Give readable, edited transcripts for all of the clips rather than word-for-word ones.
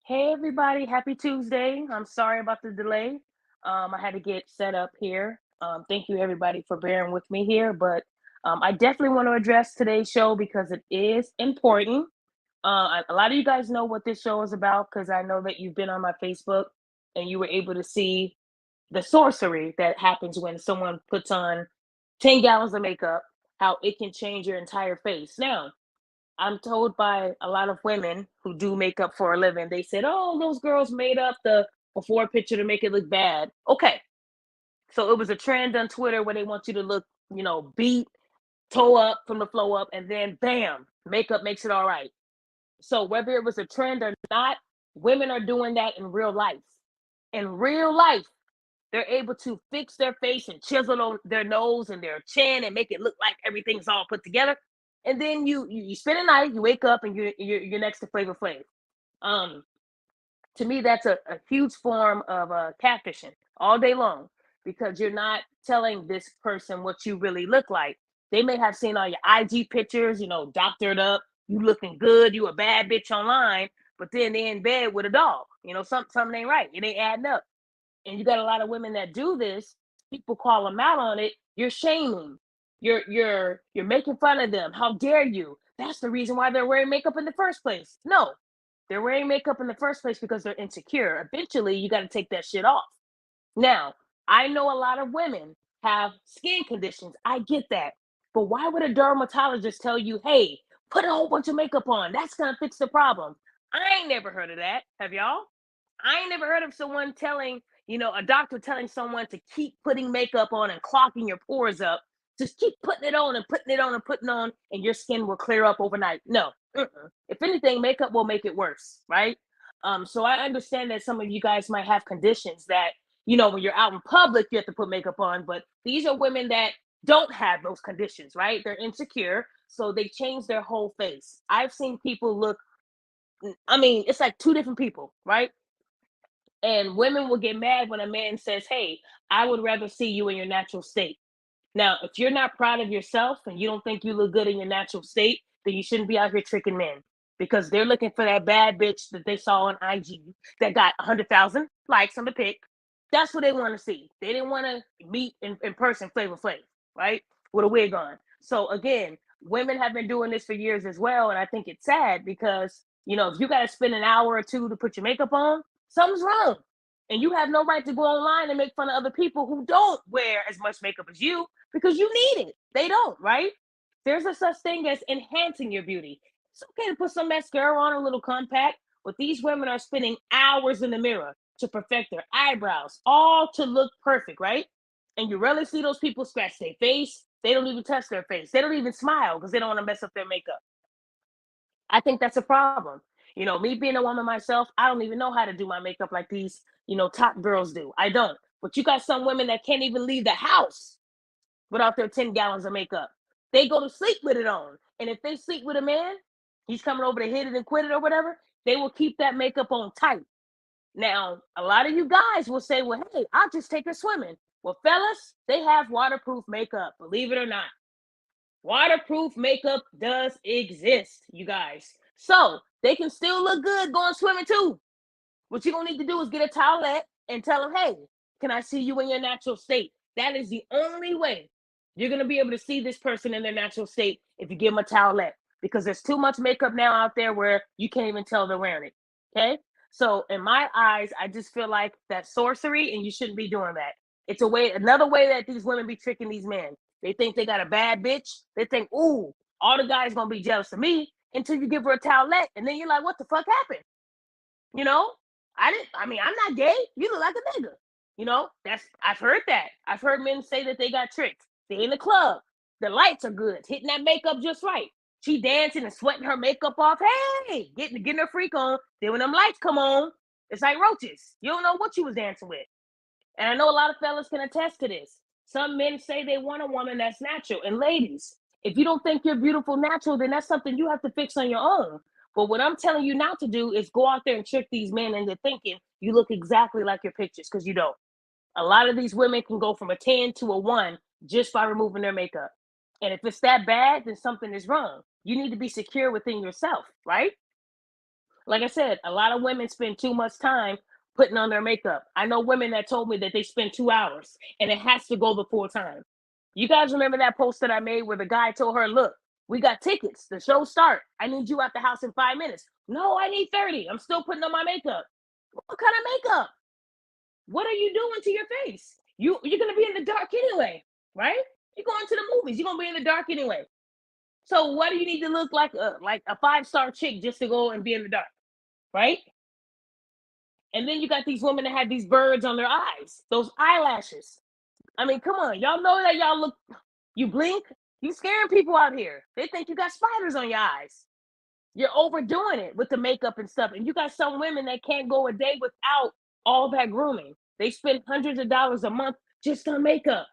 Hey everybody, happy Tuesday. I'm sorry about the delay. I had to get set up here. Thank you everybody for bearing with me here, but I definitely want to address today's show because it is important. A lot of you guys know what this show is about because I know that you've been on my Facebook and you were able to see the sorcery that happens when someone puts on 10 gallons of makeup, how it can change your entire face. Now, I'm told by a lot of women who do makeup for a living, they said, oh, those girls made up the before picture to make it look bad. Okay. So it was a trend on Twitter where they want you to look, beat, toe up from the flow up, and then bam, makeup makes it all right. So whether it was a trend or not, women are doing that in real life. In real life, they're able to fix their face and chisel on their nose and their chin and make it look like everything's all put together. And then you spend a night, you wake up and you're next to Flavor Flav. Um, to me, that's a huge form of catfishing all day long because you're not telling this person what you really look like. They may have seen all your IG pictures, doctored up, you looking good, you a bad bitch online, but then they in bed with a dog. Something ain't right. It ain't adding up, and you got a lot of women that do this. People call them out on it. You're shaming. You're making fun of them. How dare you? That's the reason why they're wearing makeup in the first place. No, they're wearing makeup in the first place because they're insecure. Eventually, you got to take that shit off. Now, I know a lot of women have skin conditions. I get that. But why would a dermatologist tell you, hey, put a whole bunch of makeup on? That's going to fix the problem. I ain't never heard of that. Have y'all? I ain't never heard of someone telling, a doctor telling someone to keep putting makeup on and clogging your pores up. Just keep putting it on and putting it on and putting on, and your skin will clear up overnight. No. If anything, makeup will make it worse, right? So I understand that some of you guys might have conditions that, when you're out in public, you have to put makeup on, but these are women that don't have those conditions, right? They're insecure, so they change their whole face. I've seen people look, I mean, it's like two different people, right? And women will get mad when a man says, hey, I would rather see you in your natural state. Now, if you're not proud of yourself and you don't think you look good in your natural state, then you shouldn't be out here tricking men because they're looking for that bad bitch that they saw on IG that got 100,000 likes on the pic. That's what they want to see. They didn't want to meet in person Flavor Flav, right? With a wig on. So again, women have been doing this for years as well. And I think it's sad because, if you got to spend an hour or two to put your makeup on, something's wrong. And you have no right to go online and make fun of other people who don't wear as much makeup as you because you need it. They don't, right? There's a such thing as enhancing your beauty. It's okay to put some mascara on, a little compact, but these women are spending hours in the mirror to perfect their eyebrows, all to look perfect, right? And you rarely see those people scratch their face. They don't even touch their face. They don't even smile because they don't want to mess up their makeup. I think that's a problem. Me being a woman myself, I don't even know how to do my makeup like these, top girls do. I don't. But you got some women that can't even leave the house without their 10 gallons of makeup. They go to sleep with it on. And if they sleep with a man, he's coming over to hit it and quit it or whatever, they will keep that makeup on tight. Now, a lot of you guys will say, well, hey, I'll just take her swimming. Well, fellas, they have waterproof makeup, believe it or not. Waterproof makeup does exist, you guys. So they can still look good going swimming too. What you're gonna need to do is get a towelette and tell them, hey, can I see you in your natural state? That is the only way you're gonna be able to see this person in their natural state if you give them a towelette. Because there's too much makeup now out there where you can't even tell they're wearing it. Okay. So in my eyes, I just feel like that's sorcery and you shouldn't be doing that. It's another way that these women be tricking these men. They think they got a bad bitch. They think, ooh, all the guys gonna be jealous of me until you give her a towelette. And then you're like, what the fuck happened? You know, I'm not gay. You look like a nigga. I've heard that. I've heard men say that they got tricked. They in the club. The lights are good, hitting that makeup just right. She dancing and sweating her makeup off. Hey, getting her freak on. Then when them lights come on, it's like roaches. You don't know what you was dancing with. And I know a lot of fellas can attest to this. Some men say they want a woman that's natural. And ladies, if you don't think you're beautiful natural, then that's something you have to fix on your own. But what I'm telling you not to do is go out there and trick these men into thinking you look exactly like your pictures because you don't. A lot of these women can go from a 10 to a 1 just by removing their makeup. And if it's that bad, then something is wrong. You need to be secure within yourself, right? Like I said, a lot of women spend too much time putting on their makeup. I know women that told me that they spend 2 hours and it has to go the full time. You guys remember that post that I made where the guy told her, look, we got tickets. The show start. I need you out the house in 5 minutes. No, I need 30. I'm still putting on my makeup. What kind of makeup? What are you doing to your face? You're gonna be in the dark anyway, right? You're going to the movies. You're gonna be in the dark anyway. So what do you need to look like a 5-star chick just to go and be in the dark, right? And then you got these women that have these birds on their eyes, those eyelashes. I mean, come on, y'all know that y'all look. You blink, you scaring people out here. They think you got spiders on your eyes. You're overdoing it with the makeup and stuff. And you got some women that can't go a day without all that grooming. They spend hundreds of dollars a month just on makeup.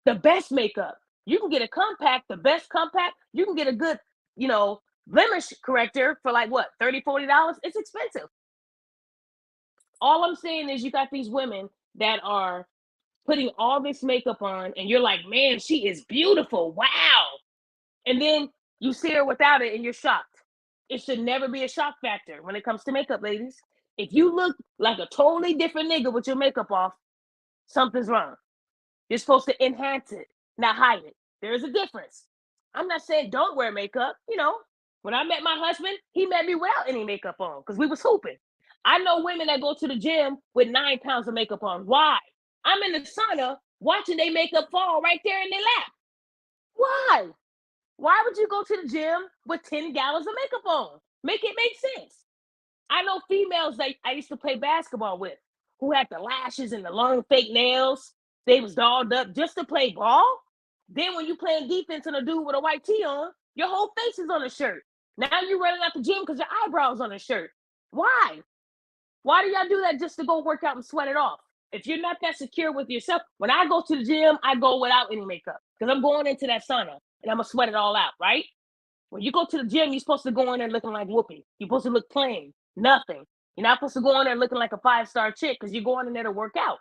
The best makeup. You can get a compact, the best compact. You can get a good, blemish corrector for like what, $30, $40? It's expensive. All I'm saying is you got these women that are putting all this makeup on, and you're like, man, she is beautiful. Wow. And then you see her without it and you're shocked. It should never be a shock factor when it comes to makeup, ladies. If you look like a totally different nigga with your makeup off, something's wrong. You're supposed to enhance it, not hide it. There's a difference. I'm not saying don't wear makeup. When I met my husband, he met me without any makeup on because we was hooping. I know women that go to the gym with 9 pounds of makeup on. Why? I'm in the sauna watching their makeup fall right there in their lap. Why? Why would you go to the gym with 10 gallons of makeup on? Make it make sense. I know females that I used to play basketball with who had the lashes and the long fake nails. They was dolled up just to play ball. Then when you playing defense on a dude with a white tee on, your whole face is on the shirt. Now you're running out the gym because your eyebrows on the shirt. Why? Why do y'all do that just to go work out and sweat it off? If you're not that secure with yourself, when I go to the gym, I go without any makeup because I'm going into that sauna and I'm gonna sweat it all out, right? When you go to the gym, you're supposed to go in there looking like Whoopi. You're supposed to look plain, nothing. You're not supposed to go in there looking like a 5-star chick because you're going in there to work out.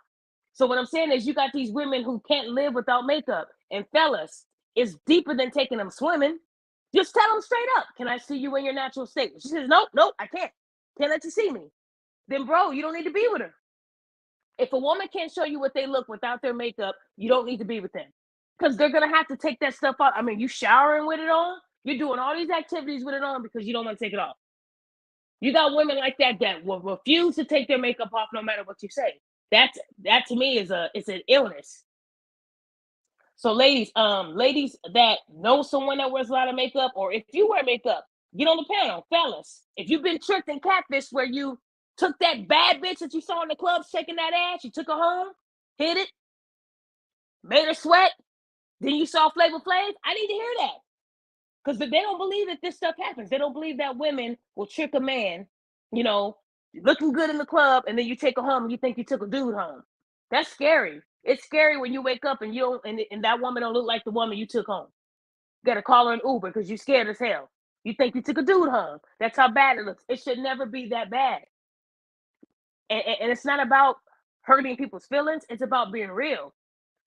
So what I'm saying is you got these women who can't live without makeup. And fellas, it's deeper than taking them swimming. Just tell them straight up, can I see you in your natural state? She says, nope, I can't. Can't let you see me. Then bro, you don't need to be with her. If a woman can't show you what they look without their makeup, you don't need to be with them. Because they're gonna have to take that stuff off. I mean, you showering with it on, you're doing all these activities with it on because you don't want to take it off. You got women like that will refuse to take their makeup off no matter what you say. That to me it's an illness. So ladies that know someone that wears a lot of makeup, or if you wear makeup, get on the panel, fellas. If you've been tricked and catfish where you took that bad bitch that you saw in the club shaking that ass, you took her home, hit it, made her sweat, then you saw Flavor Flav, I need to hear that. Because they don't believe that this stuff happens. They don't believe that women will trick a man, looking good in the club, and then you take her home and you think you took a dude home. That's scary. It's scary when you wake up and you don't, and that woman don't look like the woman you took home. You gotta call her an Uber because you're scared as hell. You think you took a dude home. That's how bad it looks. It should never be that bad. And it's not about hurting people's feelings. It's about being real.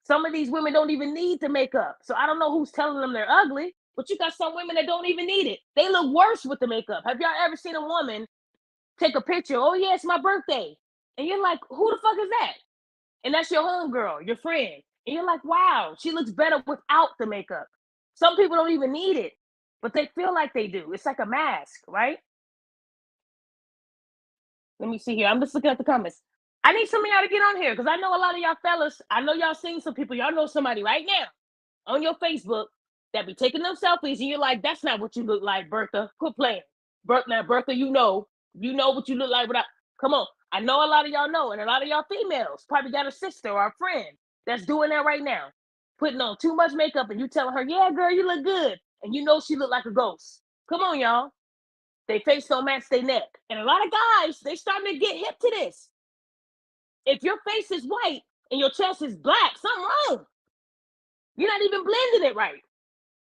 Some of these women don't even need the makeup. So I don't know who's telling them they're ugly, but you got some women that don't even need it. They look worse with the makeup. Have y'all ever seen a woman take a picture? Oh, yeah, it's my birthday. And you're like, who the fuck is that? And that's your homegirl, your friend. And you're like, wow, she looks better without the makeup. Some people don't even need it, but they feel like they do. It's like a mask, right? Let me see here. I'm just looking at the comments. I need some of y'all to get on here because I know a lot of y'all fellas. I know y'all seen some people. Y'all know somebody right now on your Facebook that be taking them selfies, and you're like, that's not what you look like, Bertha. Quit playing. Bertha, you know what you look like without. Come on. I know a lot of y'all know, and a lot of y'all females probably got a sister or a friend that's doing that right now, putting on too much makeup, and you telling her, yeah, girl, you look good. And you know she look like a ghost. Come on, y'all. They face don't match their neck. And a lot of guys, they starting to get hip to this. If your face is white and your chest is black, something wrong. You're not even blending it right.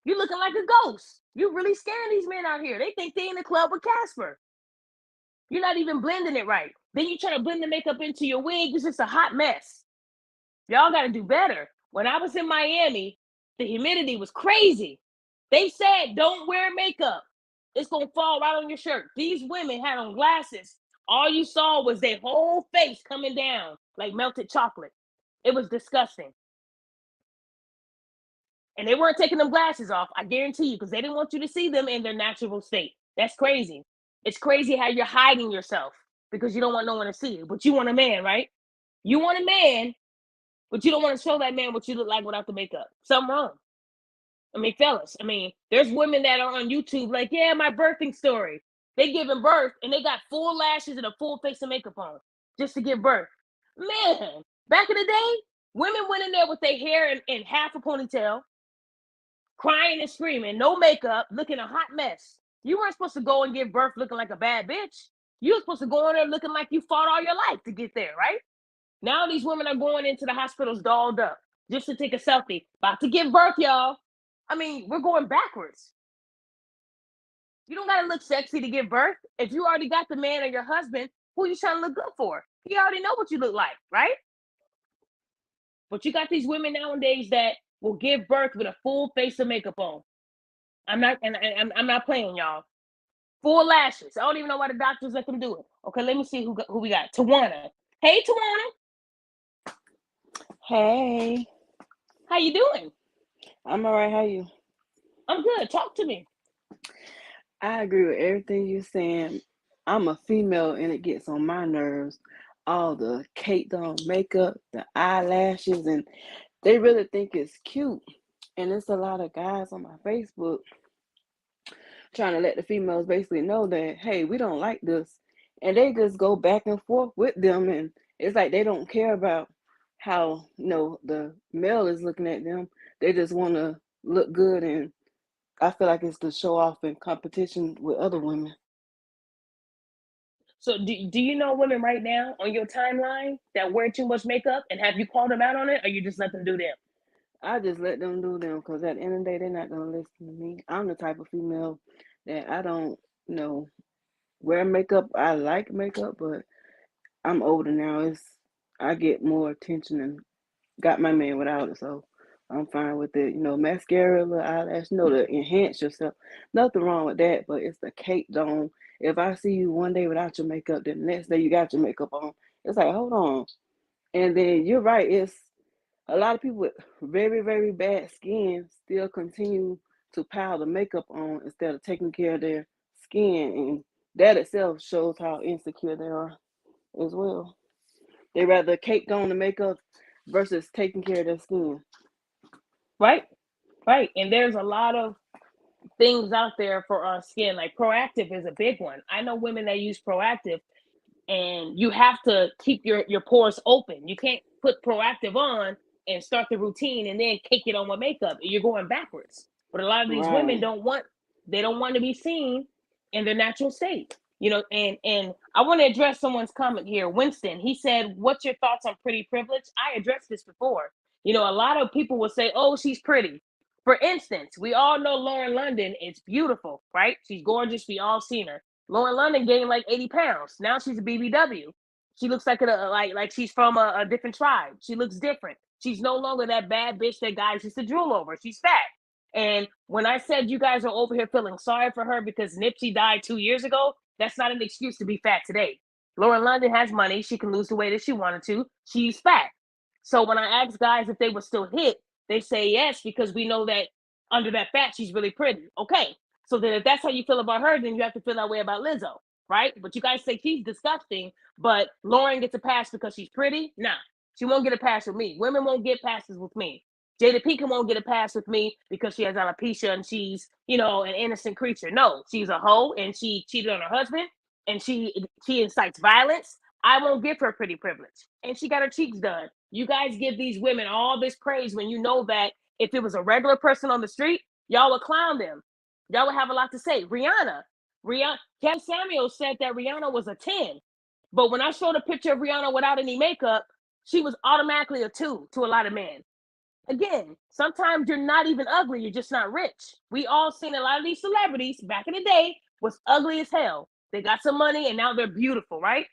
You're looking like a ghost. You're really scaring these men out here. They think they in the club with Casper. You're not even blending it right. Then you try to blend the makeup into your wig. It's just a hot mess. Y'all got to do better. When I was in Miami, the humidity was crazy. They said, don't wear makeup. It's gonna fall right on your shirt. These women had on glasses. All you saw was their whole face coming down like melted chocolate. It was disgusting. And they weren't taking them glasses off, I guarantee you, because they didn't want you to see them in their natural state. That's crazy. It's crazy how you're hiding yourself because you don't want no one to see you. But you want a man, right? You want a man, but you don't want to show that man what you look like without the makeup. Something wrong. I mean, fellas, there's women that are on YouTube like, yeah, my birthing story. They giving birth and they got full lashes and a full face of makeup on just to give birth. Man, back in the day, women went in there with their hair in half a ponytail, crying and screaming, no makeup, looking a hot mess. You weren't supposed to go and give birth looking like a bad bitch. You were supposed to go in there looking like you fought all your life to get there, right? Now these women are going into the hospitals dolled up just to take a selfie. About to give birth, y'all. We're going backwards. You don't gotta look sexy to give birth. If you already got the man or your husband, who you trying to look good for? He already know what you look like, right? But you got these women nowadays that will give birth with a full face of makeup on. I'm not playing, y'all. Full lashes. I don't even know why the doctors let them do it. Okay, let me see who we got. Tawana. Hey, Tawana. Hey, How you doing? I'm all right. How you? I'm good. Talk to me. I agree with everything you're saying. I'm a female and it gets on my nerves. All the caked on makeup, the eyelashes, and they really think it's cute. And it's a lot of guys on my Facebook trying to let the females basically know that, hey, we don't like this. And they just go back and forth with them. And it's like they don't care about how, the male is looking at them. They just want to look good, and I feel like it's to show off in competition with other women. So do you know women right now on your timeline that wear too much makeup, and have you called them out on it, or you just let them do them? I just let them do them because at the end of the day, they're not gonna listen to me. I'm the type of female that I don't, you know, wear makeup. I like makeup, but I'm older now. I get more attention and got my man without it, so I'm fine with it. Mascara, little eyelash, to enhance yourself. Nothing wrong with that, but it's the cake on. If I see you one day without your makeup, then the next day you got your makeup on. It's like, hold on. And then you're right. It's a lot of people with very, very bad skin still continue to pile the makeup on instead of taking care of their skin. And that itself shows how insecure they are as well. They rather cake on the makeup versus taking care of their skin. Right? Right. And there's a lot of things out there for our skin. Like Proactive is a big one. I know women that use Proactive, and you have to keep your pores open. You can't put Proactive on and start the routine and then kick it on with makeup. You're going backwards. But a lot of these women Right. don't want to be seen in their natural state. And I want to address someone's comment here. Winston, he said, "What's your thoughts on pretty privilege?" I addressed this before. A lot of people will say, "Oh, she's pretty." For instance, we all know Lauren London is beautiful, right? She's gorgeous. We all seen her. Lauren London gained like 80 pounds. Now she's a BBW. She looks like she's from a different tribe. She looks different. She's no longer that bad bitch that guys used to drool over. She's fat. And when I said you guys are over here feeling sorry for her because Nipsey died 2 years ago, that's not an excuse to be fat today. Lauren London has money. She can lose the weight if she wanted to. She's fat. So when I ask guys if they were still hit, they say yes, because we know that under that fat, she's really pretty. Okay. So then if that's how you feel about her, then you have to feel that way about Lizzo, right? But you guys say she's disgusting, but Lauren gets a pass because she's pretty. Nah, she won't get a pass with me. Women won't get passes with me. Jada Pinkett won't get a pass with me because she has alopecia and she's, an innocent creature. No, she's a hoe and she cheated on her husband and she incites violence. I won't give her pretty privilege. And she got her cheeks done. You guys give these women all this praise when you know that if it was a regular person on the street, y'all would clown them. Y'all would have a lot to say. Rihanna, Ken Samuel said that Rihanna was a 10. But when I showed a picture of Rihanna without any makeup, she was automatically a 2 to a lot of men. Again, sometimes you're not even ugly, you're just not rich. We all seen a lot of these celebrities back in the day was ugly as hell. They got some money and now they're beautiful, right?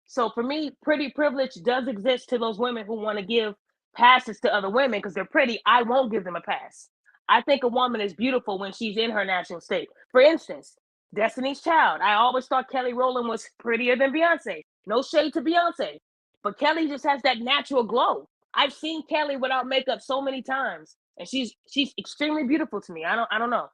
So for me, pretty privilege does exist to those women who want to give passes to other women because they're pretty. I won't give them a pass. I think a woman is beautiful when she's in her natural state. For instance, Destiny's Child. I always thought Kelly Rowland was prettier than Beyonce. No shade to Beyonce, but Kelly just has that natural glow. I've seen Kelly without makeup so many times, and she's extremely beautiful to me. I don't know.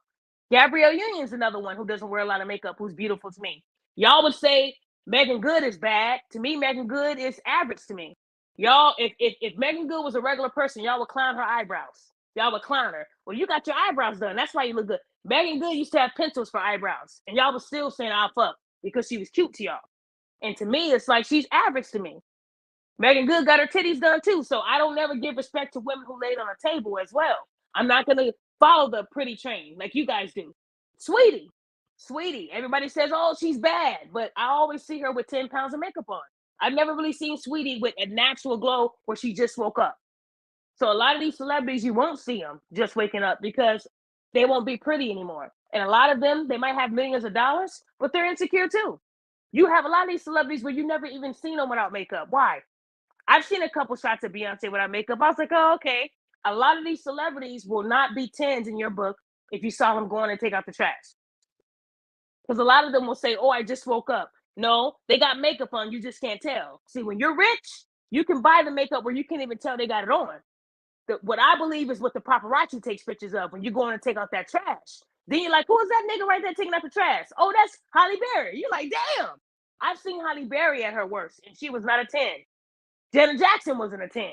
Gabrielle Union's another one who doesn't wear a lot of makeup, who's beautiful to me. Y'all would say Megan Good is bad. To me, Megan Good is average to me. Y'all, if Megan Good was a regular person, y'all would clown her eyebrows. Y'all would clown her. Well, you got your eyebrows done. That's why you look good. Megan Good used to have pencils for eyebrows, and y'all was still saying "I'll fuck" because she was cute to y'all. And to me, it's like she's average to me. Megan Good got her titties done too, so I don't never give respect to women who laid on a table as well. I'm not gonna follow the pretty train like you guys do. Sweetie, Sweetie, everybody says, "Oh, she's bad," but I always see her with 10 pounds of makeup on. I've never really seen Sweetie with a natural glow where she just woke up. So a lot of these celebrities, you won't see them just waking up because they won't be pretty anymore. And a lot of them, they might have millions of dollars, but they're insecure too. You have a lot of these celebrities where you never even seen them without makeup. Why? I've seen a couple shots of Beyonce without makeup. I was like, oh, okay. A lot of these celebrities will not be tens in your book if you saw them go in and take out the trash. Because a lot of them will say, oh, I just woke up. No, they got makeup on. You just can't tell. See, when you're rich, you can buy the makeup where you can't even tell they got it on. What I believe is what the paparazzi takes pictures of when you go in and take out that trash. Then you're like, who is that nigga right there taking out the trash? Oh, that's Halle Berry. You're like, damn. I've seen Halle Berry at her worst, and she was not a 10. Janet Jackson wasn't a 10.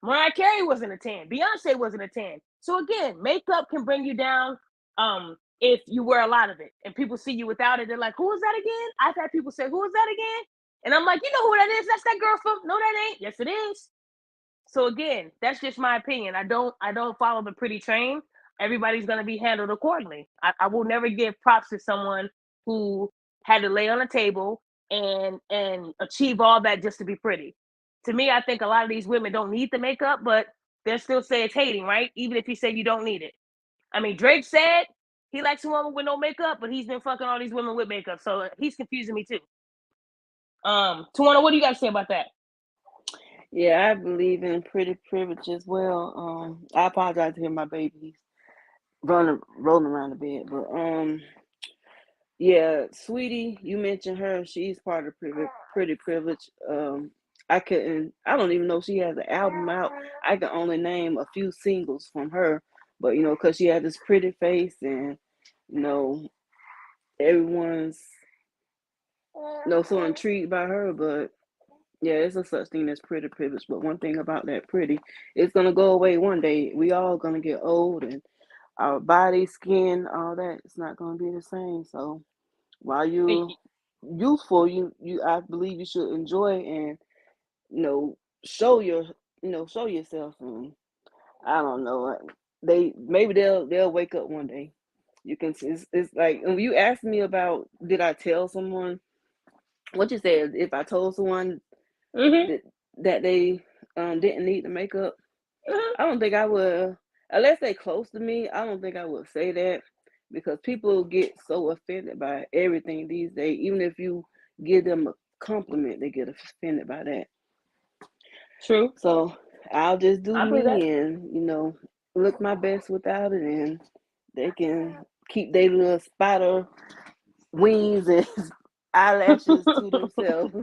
Mariah Carey wasn't a 10. Beyonce wasn't a 10. So again, makeup can bring you down if you wear a lot of it. And people see you without it. They're like, who is that again? I've had people say, who is that again? And I'm like, you know who that is? That's that girl from, no, that ain't. Yes, it is. So again, that's just my opinion. I don't follow the pretty train. Everybody's gonna be handled accordingly. I will never give props to someone who had to lay on a table and achieve all that just to be pretty. To me, I think a lot of these women don't need the makeup, but they'll still say it's hating, right? Even if you say you don't need it. I mean, Drake said he likes a woman with no makeup, but he's been fucking all these women with makeup, so he's confusing me too. Tawana, what do you guys say about that? Yeah, I believe in pretty privilege as well. I apologize to hear my babies running, rolling around the bed, but yeah, Sweetie, you mentioned her. She's part of pretty privilege. I don't even know if she has an album out. I can only name a few singles from her, but because she has this pretty face, and you know, everyone's so intrigued by her. But yeah, it's a such thing as pretty privilege. But one thing about that pretty, it's gonna go away one day. We all gonna get old, and our body, skin, all that, it's not gonna be the same. So while you're youthful, you I believe you should enjoy and you know show your show yourself. And I don't know, they'll wake up one day. You can it's like when you asked me about did I tell someone what you said, if I told someone Mm-hmm. that they didn't need the makeup, Mm-hmm. I don't think I would, unless they close to me. I don't think I would say that because people get so offended by everything these days. Even if you give them a compliment, they get offended by that. True. So I'll just do I believe that. me and look my best without it, and they can keep their little spider wings and eyelashes to themselves.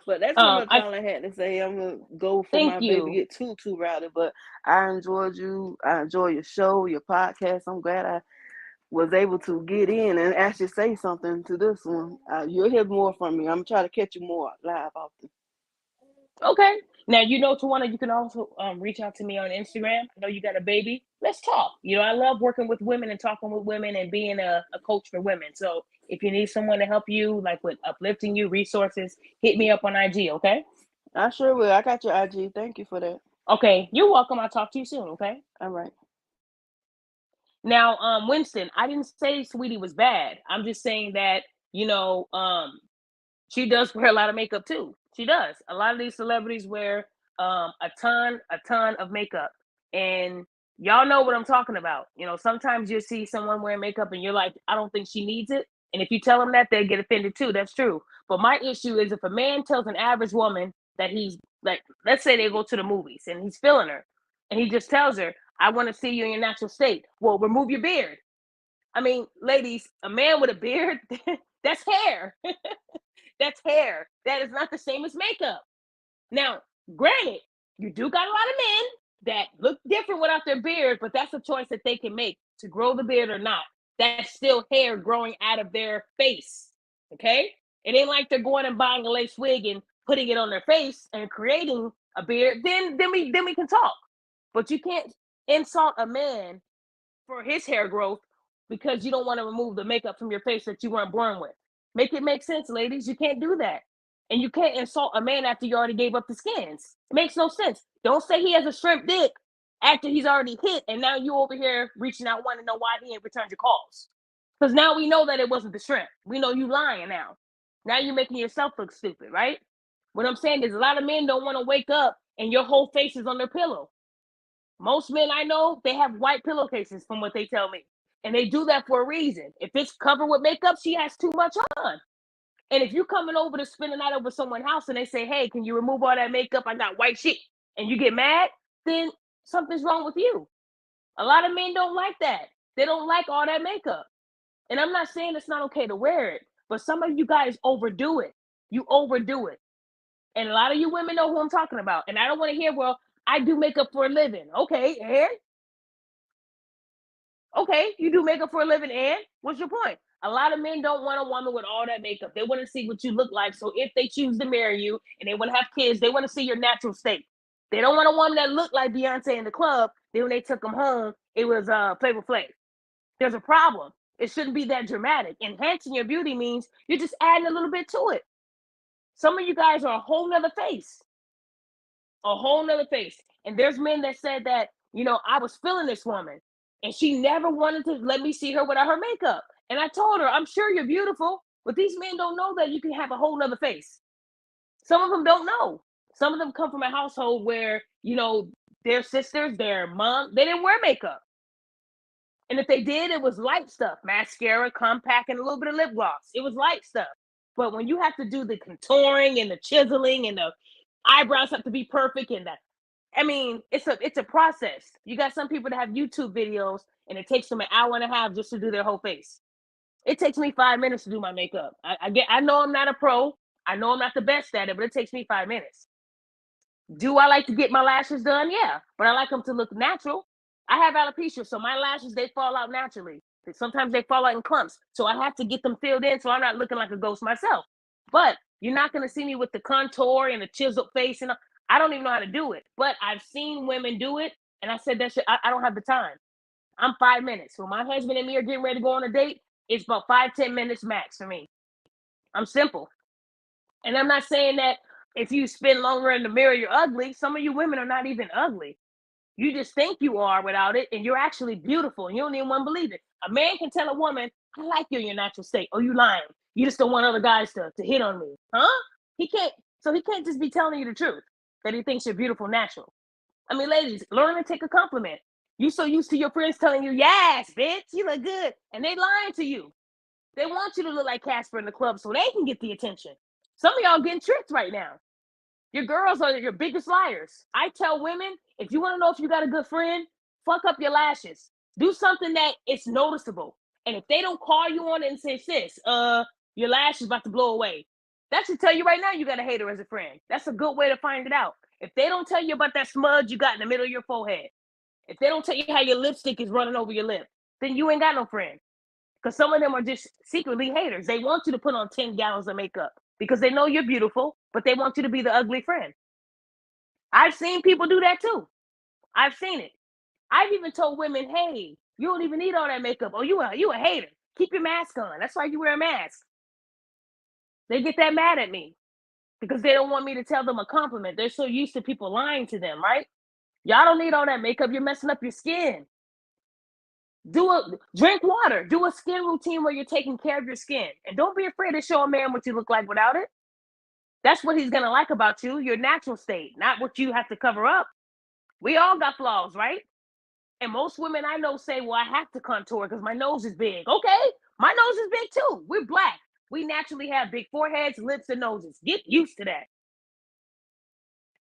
But that's pretty much I all I had to say. I'm gonna go for thank my baby you. get too rowdy, but I enjoyed you. I enjoy your show, your podcast. I'm glad I was able to get in and actually say something to this one. You'll hear more from me. I'm trying to catch you more live often. Okay. Now you know, Tawana, you can also reach out to me on Instagram. I know you got a baby. Let's talk. You know, I love working with women and talking with women and being a coach for women. So if you need someone to help you, like with uplifting you, resources, hit me up on IG. Okay. I sure will. I got your IG. Thank you for that. Okay. You're welcome. I'll talk to you soon. Okay. All right. Now, Winston, I didn't say Sweetie was bad. I'm just saying that you know, she does wear a lot of makeup too. She does. A lot of these celebrities wear a ton of makeup, and y'all know what I'm talking about. You know, sometimes you see someone wearing makeup, and you're like, I don't think she needs it. And if you tell them that, they get offended too. That's true. But my issue is if a man tells an average woman that he's like, let's say they go to the movies and he's feeling her, and he just tells her, "I want to see you in your natural state." Well, remove your beard. I mean, ladies, a man with a beard, that's hair. That's hair. That is not the same as makeup. Now, granted, you do got a lot of men that look different without their beard, but that's a choice that they can make to grow the beard or not. That's still hair growing out of their face. Okay? It ain't like they're going and buying a lace wig and putting it on their face and creating a beard. Then we can talk. But you can't insult a man for his hair growth because you don't want to remove the makeup from your face that you weren't born with. Make it make sense, ladies. You can't do that. And you can't insult a man after you already gave up the skins. It makes no sense. Don't say he has a shrimp dick after he's already hit, and now you over here reaching out wanting to know why he ain't returned your calls. Because now we know that it wasn't the shrimp. We know you lying now. Now you're making yourself look stupid, right? What I'm saying is a lot of men don't want to wake up and your whole face is on their pillow. Most men I know, they have white pillowcases from what they tell me. And they do that for a reason. If it's covered with makeup, she has too much on. And if you're coming over to spend the night over someone's house and they say, hey, can you remove all that makeup? I got white shit. And you get mad, then something's wrong with you. A lot of men don't like that. They don't like all that makeup. And I'm not saying it's not okay to wear it, but some of you guys overdo it. You overdo it. And a lot of you women know who I'm talking about. And I don't want to hear, well, I do makeup for a living. Okay, and okay, you do makeup for a living, and what's your point? A lot of men don't want a woman with all that makeup. They want to see what you look like. So if they choose to marry you and they want to have kids, they want to see your natural state. They don't want a woman that looked like Beyonce in the club. Then when they took them home, it was Flavor Flav. There's a problem. It shouldn't be that dramatic. Enhancing your beauty means you're just adding a little bit to it. Some of you guys are a whole nother face. A whole nother face. And there's men that said that, I was feeling this woman and she never wanted to let me see her without her makeup. And I told her, I'm sure you're beautiful, but these men don't know that you can have a whole nother face. Some of them don't know. Some of them come from a household where, their sisters, their mom, they didn't wear makeup. And if they did, it was light stuff, mascara, compact, and a little bit of lip gloss. It was light stuff. But when you have to do the contouring and the chiseling and the eyebrows have to be perfect and that, it's a process. You got some people that have YouTube videos and it takes them an hour and a half just to do their whole face. It takes me 5 minutes to do my makeup. I know I'm not a pro. I know I'm not the best at it, but it takes me 5 minutes. Do I like to get my lashes done? Yeah, but I like them to look natural. I have alopecia, so my lashes, they fall out naturally. Sometimes they fall out in clumps, so I have to get them filled in so I'm not looking like a ghost myself. But you're not going to see me with the contour and the chiseled face, and I don't even know how to do it. But I've seen women do it, and I said that shit, I don't have the time. I'm 5 minutes. When my husband and me are getting ready to go on a date, it's about 5-10 minutes max for me. I'm simple. And I'm not saying that if you spend longer in the mirror, you're ugly. Some of you women are not even ugly. You just think you are without it, and you're actually beautiful, and you don't even want to believe it. A man can tell a woman, I like you in your natural state. Oh, you lying. You just don't want other guys to hit on me. Huh? He can't just be telling you the truth that he thinks you're beautiful natural. I mean, ladies, learn to take a compliment. You so used to your friends telling you, yes, bitch, you look good. And they lying to you. They want you to look like Casper in the club so they can get the attention. Some of y'all getting tricked right now. Your girls are your biggest liars. I tell women, if you want to know if you got a good friend, fuck up your lashes. Do something that it's noticeable. And if they don't call you on it and say, sis, your lash is about to blow away, that should tell you right now you got a hater as a friend. That's a good way to find it out. If they don't tell you about that smudge you got in the middle of your forehead, if they don't tell you how your lipstick is running over your lip, then you ain't got no friend. Because some of them are just secretly haters. They want you to put on 10 gallons of makeup because they know you're beautiful, but they want you to be the ugly friend. I've seen people do that too. I've seen it. I've even told women, hey, you don't even need all that makeup. Oh, you a hater. Keep your mask on. That's why you wear a mask. They get that mad at me because they don't want me to tell them a compliment. They're so used to people lying to them, right? Y'all don't need all that makeup. You're messing up your skin. Drink water. Do a skin routine where you're taking care of your skin. And don't be afraid to show a man what you look like without it. That's what he's going to like about you, your natural state, not what you have to cover up. We all got flaws, right? And most women I know say, well, I have to contour because my nose is big. Okay, my nose is big too. We're black. We naturally have big foreheads, lips, and noses. Get used to that.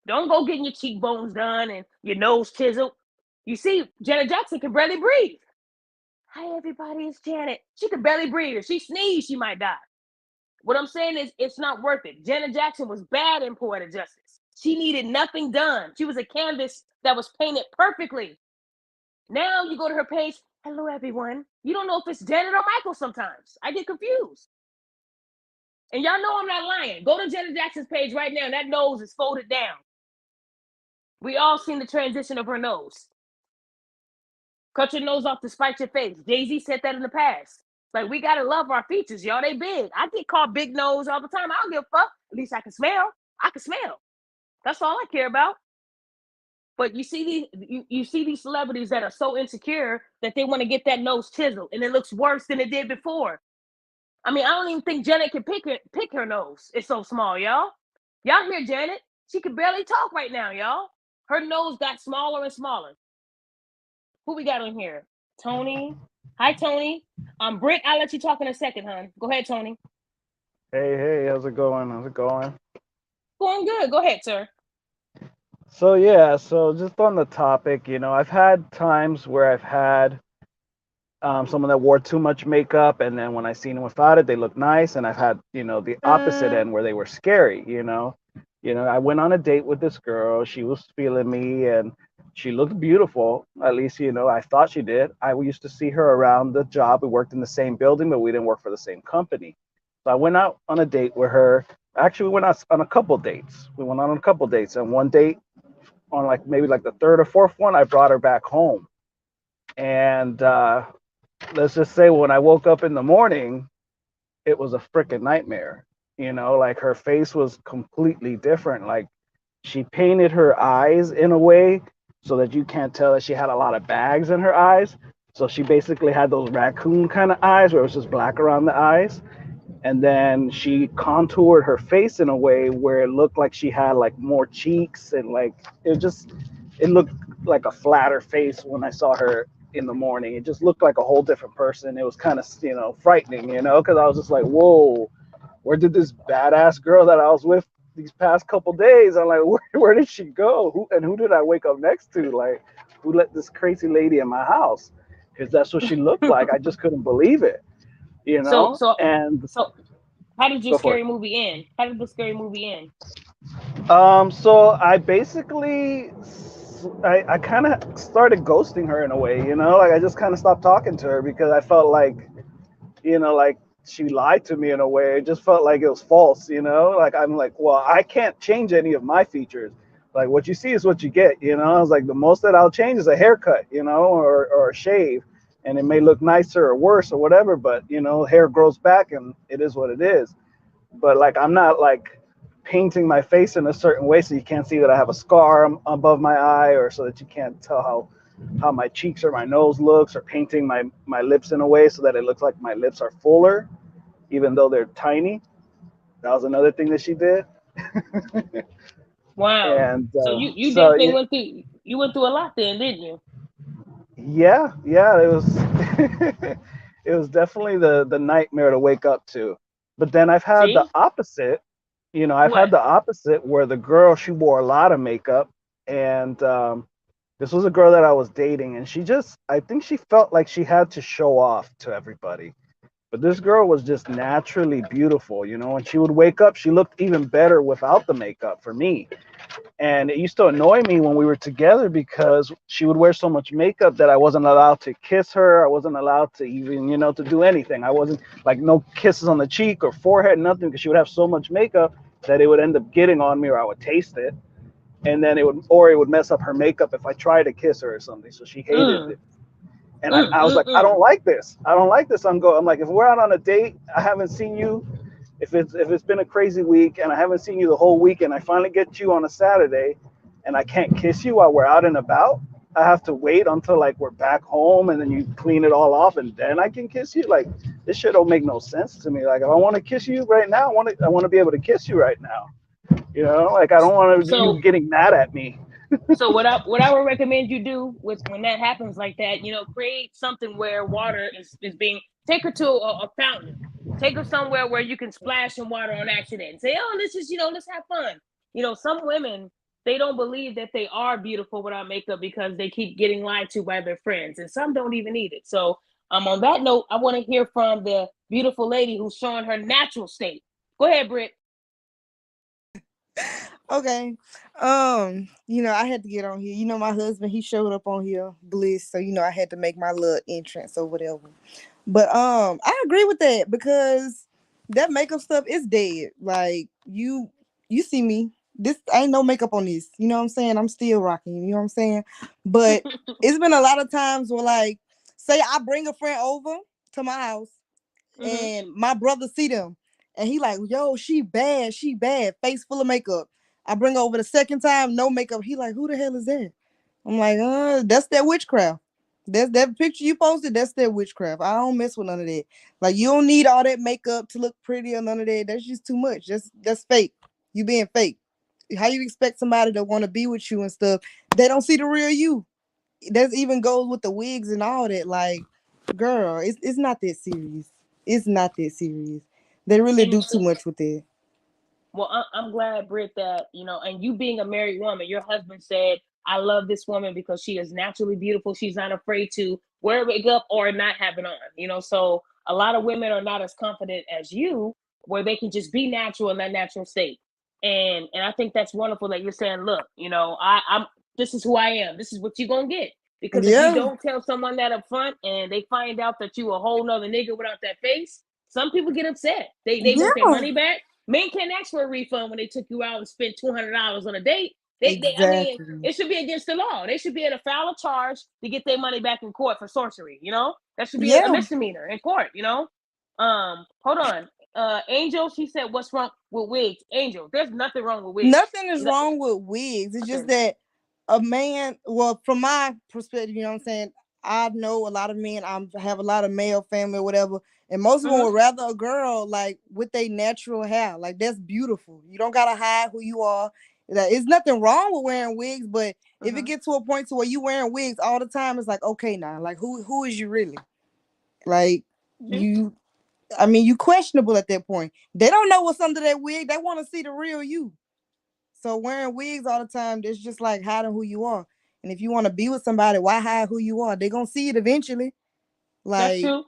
Don't go getting your cheekbones done and your nose chiseled. You see, Janet Jackson can barely breathe. Hi, everybody, it's Janet. She could barely breathe. If she sneezed, she might die. What I'm saying is, it's not worth it. Janet Jackson was bad in Poetic Justice. She needed nothing done. She was a canvas that was painted perfectly. Now you go to her page. Hello, everyone. You don't know if it's Janet or Michael sometimes. I get confused. And y'all know I'm not lying. Go to Janet Jackson's page right now. That nose is folded down. We all seen the transition of her nose. Cut your nose off to spite your face. Jay-Z said that in the past. Like, we gotta love our features, y'all. They big. I get called big nose all the time. I don't give a fuck. At least I can smell. I can smell. That's all I care about. But you see you see these celebrities that are so insecure that they want to get that nose chiseled, and it looks worse than it did before. I mean, I don't even think Janet can pick her nose. It's so small, y'all. Y'all hear Janet? She can barely talk right now, y'all. Her nose got smaller and smaller. Who we got on here? Tony. Hi, Tony. Britt, I'll let you talk in a second, hon. Go ahead, Tony. Hey, how's it going? How's it going? Going good. Go ahead, sir. So yeah, so just on the topic, I've had times where I've had someone that wore too much makeup, and then when I seen them without it, they look nice. And I've had, the opposite end where they were scary. I went on a date with this girl. She was feeling me, and she looked beautiful. At least, I thought she did. I used to see her around the job. We worked in the same building, but we didn't work for the same company. So I went out on a date with her. Actually, we went out on a couple dates. We went on a couple dates, and one date, on like maybe like the third or fourth one, I brought her back home. And let's just say when I woke up in the morning, it was a freaking nightmare. Like her face was completely different. Like she painted her eyes in a way so that you can't tell that she had a lot of bags in her eyes. So she basically had those raccoon kind of eyes where it was just black around the eyes. And then she contoured her face in a way where it looked like she had like more cheeks, and like it looked like a flatter face when I saw her in the morning. It just looked like a whole different person. It was kind of, frightening, because I was just like, whoa, where did this badass girl that I was with these past couple days? I'm like, where did she go? Who did I wake up next to? Like, who let this crazy lady in my house? Because that's what she looked like. I just couldn't believe it, So, so, and so, how did your go for it. scary movie end? How did the scary movie end? So I basically, I kind of started ghosting her in a way, like I just kind of stopped talking to her because I felt like she lied to me in a way. It just felt like it was false, like I'm like, well, I can't change any of my features. Like what you see is what you get, I was like, the most that I'll change is a haircut, or a shave, and it may look nicer or worse or whatever, but hair grows back and it is what it is. But like I'm not like painting my face in a certain way so you can't see that I have a scar above my eye, or so that you can't tell how my cheeks or my nose looks, or painting my lips in a way so that it looks like my lips are fuller even though they're tiny. That was another thing that she did. Wow. And So you so definitely went through a lot then, didn't you? yeah, it was it was definitely the nightmare to wake up to. But then I've had the See opposite. I've had what? the opposite where the girl, she wore a lot of makeup, and this was a girl that I was dating, and I think she felt like she had to show off to everybody. But this girl was just naturally beautiful, and she would wake up, she looked even better without the makeup for me. And it used to annoy me when we were together because she would wear so much makeup that I wasn't allowed to kiss her. I wasn't allowed to even, to do anything. I wasn't like no kisses on the cheek or forehead, nothing, because she would have so much makeup that it would end up getting on me, or I would taste it. And then it would mess up her makeup if I tried to kiss her or something. So she hated Mm, it. And I was like, I mm. don't like this. I don't like this. I'm like, if we're out on a date, I haven't seen you. If it's been a crazy week and I haven't seen you the whole week, and I finally get you on a Saturday, and I can't kiss you while we're out and about, I have to wait until like we're back home, and then you clean it all off, and then I can kiss you. Like, this shit don't make no sense to me. Like, if I want to kiss you right now, I want to be able to kiss you right now. Like I don't want you So getting mad at me. so what I would recommend you do with when that happens like that, create something where water is being take her to a fountain. Take her somewhere where you can splash some water on accident and say, oh, this is, let's have fun. Some women, they don't believe that they are beautiful without makeup because they keep getting lied to by their friends, and some don't even need it. So On that note, I want to hear from the beautiful lady who's showing her natural state. Go ahead, Britt. Okay. I had to get on here. My husband, he showed up on here, Bliss. So, I had to make my little entrance or whatever. But I agree with that because that makeup stuff is dead. Like you see me. This ain't no makeup on this. You know what I'm saying? I'm still rocking, you know what I'm saying? But it's been a lot of times where like say I bring a friend over to my house Mm-hmm. and my brother see them and he like, yo, she bad, face full of makeup. I bring her over the second time, no makeup. He like, who the hell is that? I'm like, that's that witchcraft. That's that picture you posted. That's that witchcraft. I don't mess with none of that. Like, you don't need all that makeup to look pretty or none of that. That's just too much. That's fake. You being fake. How you expect somebody to want to be with you and stuff? They don't see the real you. That even goes with the wigs and all that. Like, girl, it's not that serious. It's not that serious. They really And do too much with it. well, I'm glad, Britt, that, and you being a married woman, your husband said, I love this woman because she is naturally beautiful. She's not afraid to wear makeup or not have it on, So a lot of women are not as confident as you, where they can just be natural in that natural state. And I think that's wonderful that you're saying, look, I'm this is who I am. This is what you're gonna get. Because if you Yeah, don't tell someone that up front and they find out that you a whole nother nigga without that face, some people get upset. They want their yeah, money back. Men can't ask for a refund when they took you out and spent $200 on a date. I mean, exactly. it should be against the law. They should be able to file a charge to get their money back in court for sorcery. That should be a Yeah, misdemeanor in court. Hold on. Angel, she said, "What's wrong with wigs?" Angel, there's nothing wrong with wigs. nothing is wrong with wigs. It's just Nothing. that a man, well, from my perspective, you know what I'm saying? I know a lot of men, have a lot of male family or whatever, and most of them Mm-hmm. would rather a girl like with a natural hair. Like, that's beautiful. You don't gotta hide who you are. Like, it's nothing wrong with wearing wigs, but if it Mm-hmm. gets to a point to where you wearing wigs all the time, it's like, okay, now, like, who is you really? Like, See? you, I mean, you questionable at that point. They don't know what's under that wig. They want to see the real you. So wearing wigs all the time, that's just like hiding who you are. And if you want to be with somebody, why hide who you are? They're gonna see it eventually. That's Like, true.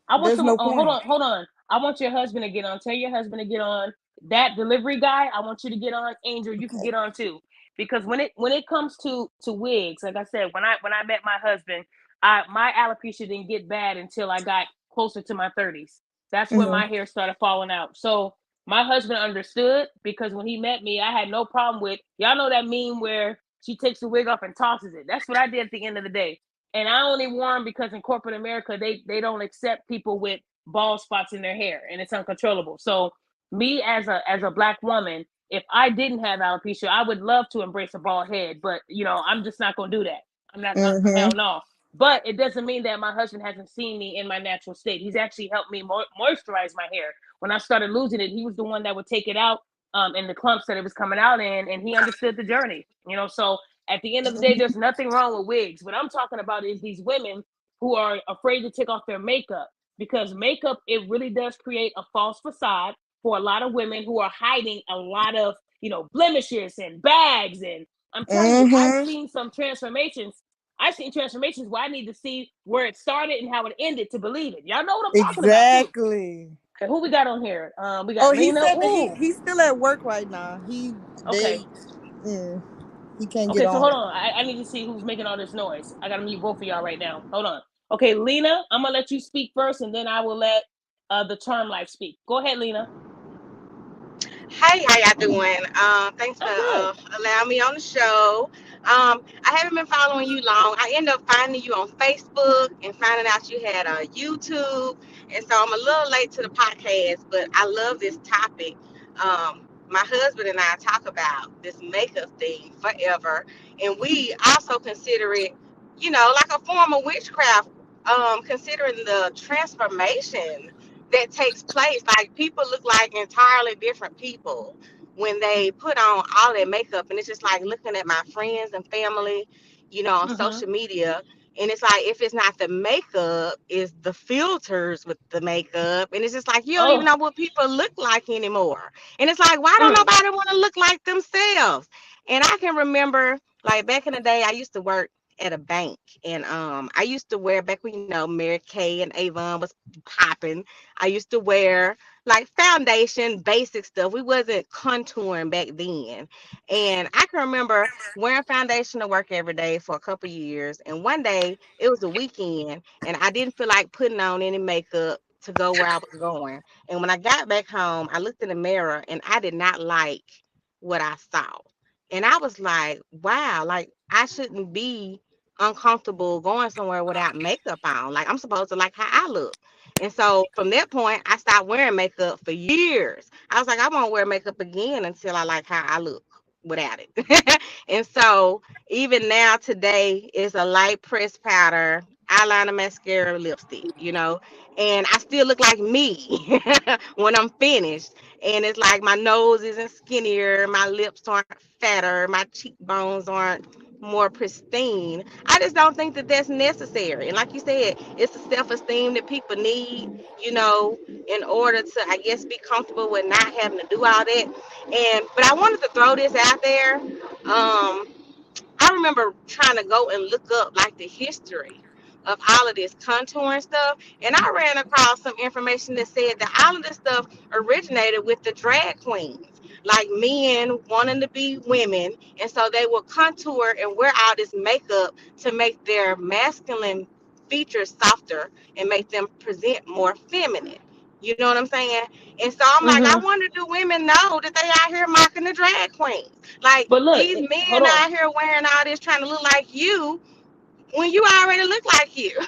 I want there's some. no Hold point. on, hold on. I want your husband to get on. Tell your husband to get on. That delivery guy, I want you to get on. Angel, you can Okay. get on too. Because when it comes to wigs, like I said, when I met my husband, my alopecia didn't get bad until I got closer to my 30s. That's when Hmm. my hair started falling out. So my husband understood because when he met me, I had no problem with, y'all know that meme where she takes the wig off and tosses it. That's what I did at the end of the day. And I only wore them because in corporate America they don't accept people with bald spots in their hair and it's uncontrollable. So me as a black woman, if I didn't have alopecia, I would love to embrace a bald head, but I'm just not gonna do that. I'm not, hell Hmm. no. But it doesn't mean that my husband hasn't seen me in my natural state. He's actually helped me moisturize my hair. When I started losing it, he was the one that would take it out in the clumps that it was coming out in, and he understood the journey. So at the end of the day, there's nothing wrong with wigs. What I'm talking about is these women who are afraid to take off their makeup because makeup, it really does create a false facade for a lot of women who are hiding a lot of, blemishes and bags. And I'm telling you, I've Hmm. seen some transformations. I've seen transformations where I need to see where it started and how it ended to believe it. Y'all know what I'm talking about too. Exactly. Okay, who we got on here? We Oh, got he Lena. said that Ooh, he's still at work right now. okay. Mm, he can't get Okay, so on. hold on. I need to see who's making all this noise. I gotta mute both of y'all right now. Hold on. Okay, Lena, I'm gonna let you speak first, and then I will let the term life speak. Go ahead, Lena. Hey, how y'all doing? Thanks for I'm good. allowing me on the show. I haven't been following you long. I ended up finding you on Facebook and finding out you had a YouTube, and so I'm a little late to the podcast, but I love this topic. My husband and I talk about this makeup thing forever, and we also consider it, like a form of witchcraft. Considering the transformation that takes place. Like, people look like entirely different people when they put on all that makeup. And it's just like looking at my friends and family, on Mm-hmm. social media. And it's like, if it's not the makeup, it's the filters with the makeup. And it's just like, you don't even Oh. know what people look like anymore. And it's like, why don't Mm. nobody want to look like themselves? And I can remember, like, back in the day, I used to work at a bank, and I used to wear back when Mary Kay and Avon was popping. I used to wear like foundation, basic stuff. We wasn't contouring back then, and I can remember wearing foundation to work every day for a couple years. And one day it was a weekend, and I didn't feel like putting on any makeup to go where I was going. And when I got back home, I looked in the mirror and I did not like what I saw. And I was like, wow, like I shouldn't be uncomfortable going somewhere without makeup on. Like I'm supposed to like how I look. And so from that point, I stopped wearing makeup for years. I was like, I won't wear makeup again until I like how I look without it. And so even now today is a light pressed powder, eyeliner, mascara, lipstick, and I still look like me when I'm finished. And it's like my nose isn't skinnier, my lips aren't fatter, my cheekbones aren't more pristine. I just don't think that that's necessary. And like you said, it's the self-esteem that people need, in order to, I guess, be comfortable with not having to do all that. But I wanted to throw this out there. I remember trying to go and look up like the history of all of this contouring stuff, and I ran across some information that said that all of this stuff originated with the drag queens, like men wanting to be women, and so they would contour and wear all this makeup to make their masculine features softer and make them present more feminine. You know what I'm saying? And so I'm like, I Mm-hmm. wonder, do women know that they out here mocking the drag queens? Like But look, these hold men on. out here wearing all this trying to look like you when you already look like you.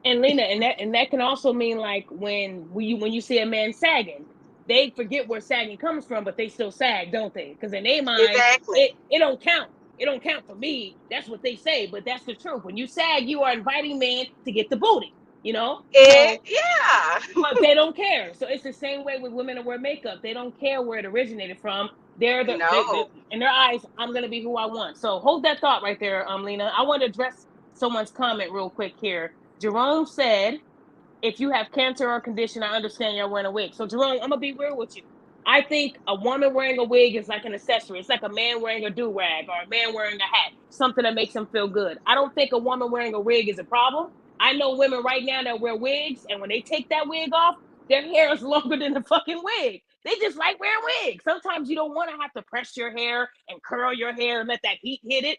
And Lena, and that can also mean like when you see a man sagging, they forget where sagging comes from, but they still sag, don't they? Because in their mind, Exactly. it don't count. It don't count for me. That's what they say, but that's the truth. When you sag, you are inviting men to get the booty. So Yeah. but they don't care. So it's the same way with women that wear makeup. They don't care where it originated from. They No. in their eyes, I'm gonna be who I want. So hold that thought right there, Lena. I want to address someone's comment real quick here. Jerome said, if you have cancer or condition, I understand you're wearing a wig. So Jerome, I'm gonna be real with you. I think a woman wearing a wig is like an accessory. It's like a man wearing a do-rag or a man wearing a hat, something that makes him feel good. I don't think a woman wearing a wig is a problem. I know women right now that wear wigs, and when they take that wig off, their hair is longer than the fucking wig. They just like wearing wigs. Sometimes you don't want to have to press your hair and curl your hair and let that heat hit it.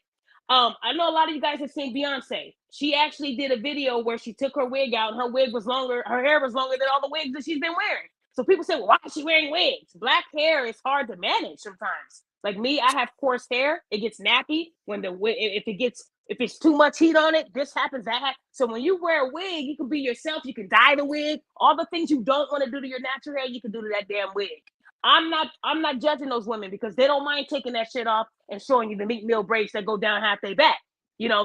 I know a lot of you guys have seen Beyonce. She actually did a video where she took her wig out, and her wig was longer, her hair was longer than all the wigs that she's been wearing. So people say, well, why is she wearing wigs? Black hair is hard to manage sometimes. Like me, I have coarse hair. It gets nappy when if it's too much heat on it. This happens, that happens. So when you wear a wig, you can be yourself. You can dye the wig. All the things you don't want to do to your natural hair, you can do to that damn wig. I'm not judging those women because they don't mind taking that shit off and showing you the meat meal braids that go down half their back.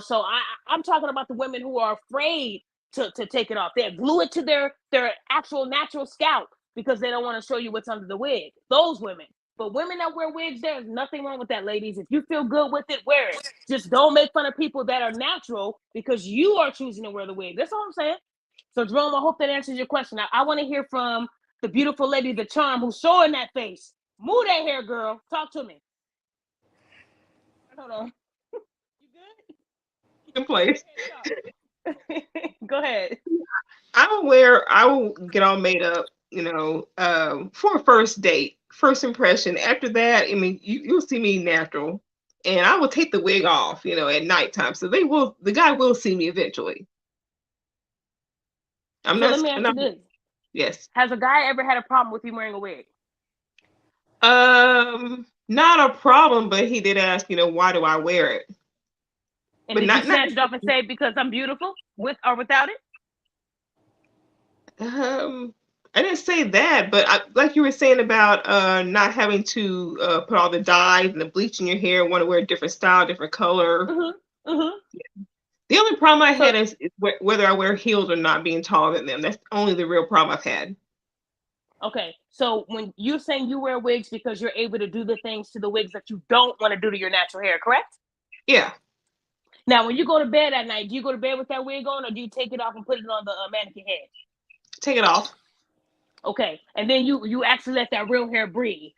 So I'm talking about the women who are afraid to take it off. They glue it to their actual natural scalp because they don't want to show you what's under the wig. Those women. But women that wear wigs, there's nothing wrong with that, ladies. If you feel good with it, wear it. Just don't make fun of people that are natural because you are choosing to wear the wig. That's all I'm saying. So, Jerome, I hope that answers your question. I want to hear from the beautiful lady, the charm, who's showing that face. Move that hair, girl. Talk to me. Hold on. You good? In place. Go ahead. I will get all made up, for a first date, first impression. After that, I mean, you'll see me natural, and I will take the wig off, at nighttime. So the guy will see me eventually. I'm So not, let me ask you this. yes. Has a guy ever had a problem with you wearing a wig? Not a problem, but he did ask, why do I wear it? And But did you not snatch it off and say because I'm beautiful, with or without it? I didn't say that, but like you were saying about not having to put all the dyes and the bleach in your hair, want to wear a different style, different color. Mm-hmm. Mm-hmm. The only problem I So, had is whether I wear heels or not, being taller than them. That's only the real problem I've had. okay. So when you're saying you wear wigs because you're able to do the things to the wigs that you don't want to do to your natural hair, correct? Yeah. Now, when you go to bed at night, do you go to bed with that wig on, or do you take it off and put it on the mannequin head? Take it off. Okay, and then you actually let that real hair breathe,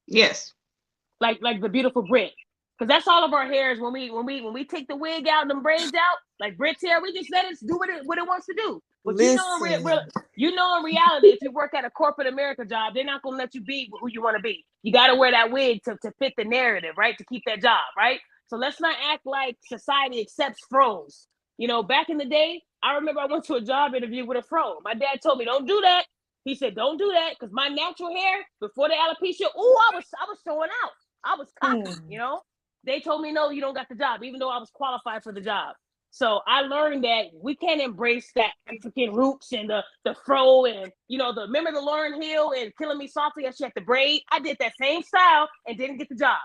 Yes. like the beautiful Brit. Because that's all of our hair is when we take the wig out and them braids out, like Brit's hair, we just let it do what it wants to do. But Listen. in reality, if you work at a corporate America job, they're not gonna let you be who you want to be. You got to wear that wig to fit the narrative, right? To keep that job, right? So let's not act like society accepts fros. Back in the day, I remember I went to a job interview with a fro. My dad told me, "Don't do that." He said, "Don't do that," because my natural hair before the alopecia, I was showing out. I was cocky. They told me, "No, you don't got the job," even though I was qualified for the job. So I learned that we can't embrace that African roots and the fro and remember the Lauryn Hill and Killing Me Softly as she had the braid. I did that same style and didn't get the job.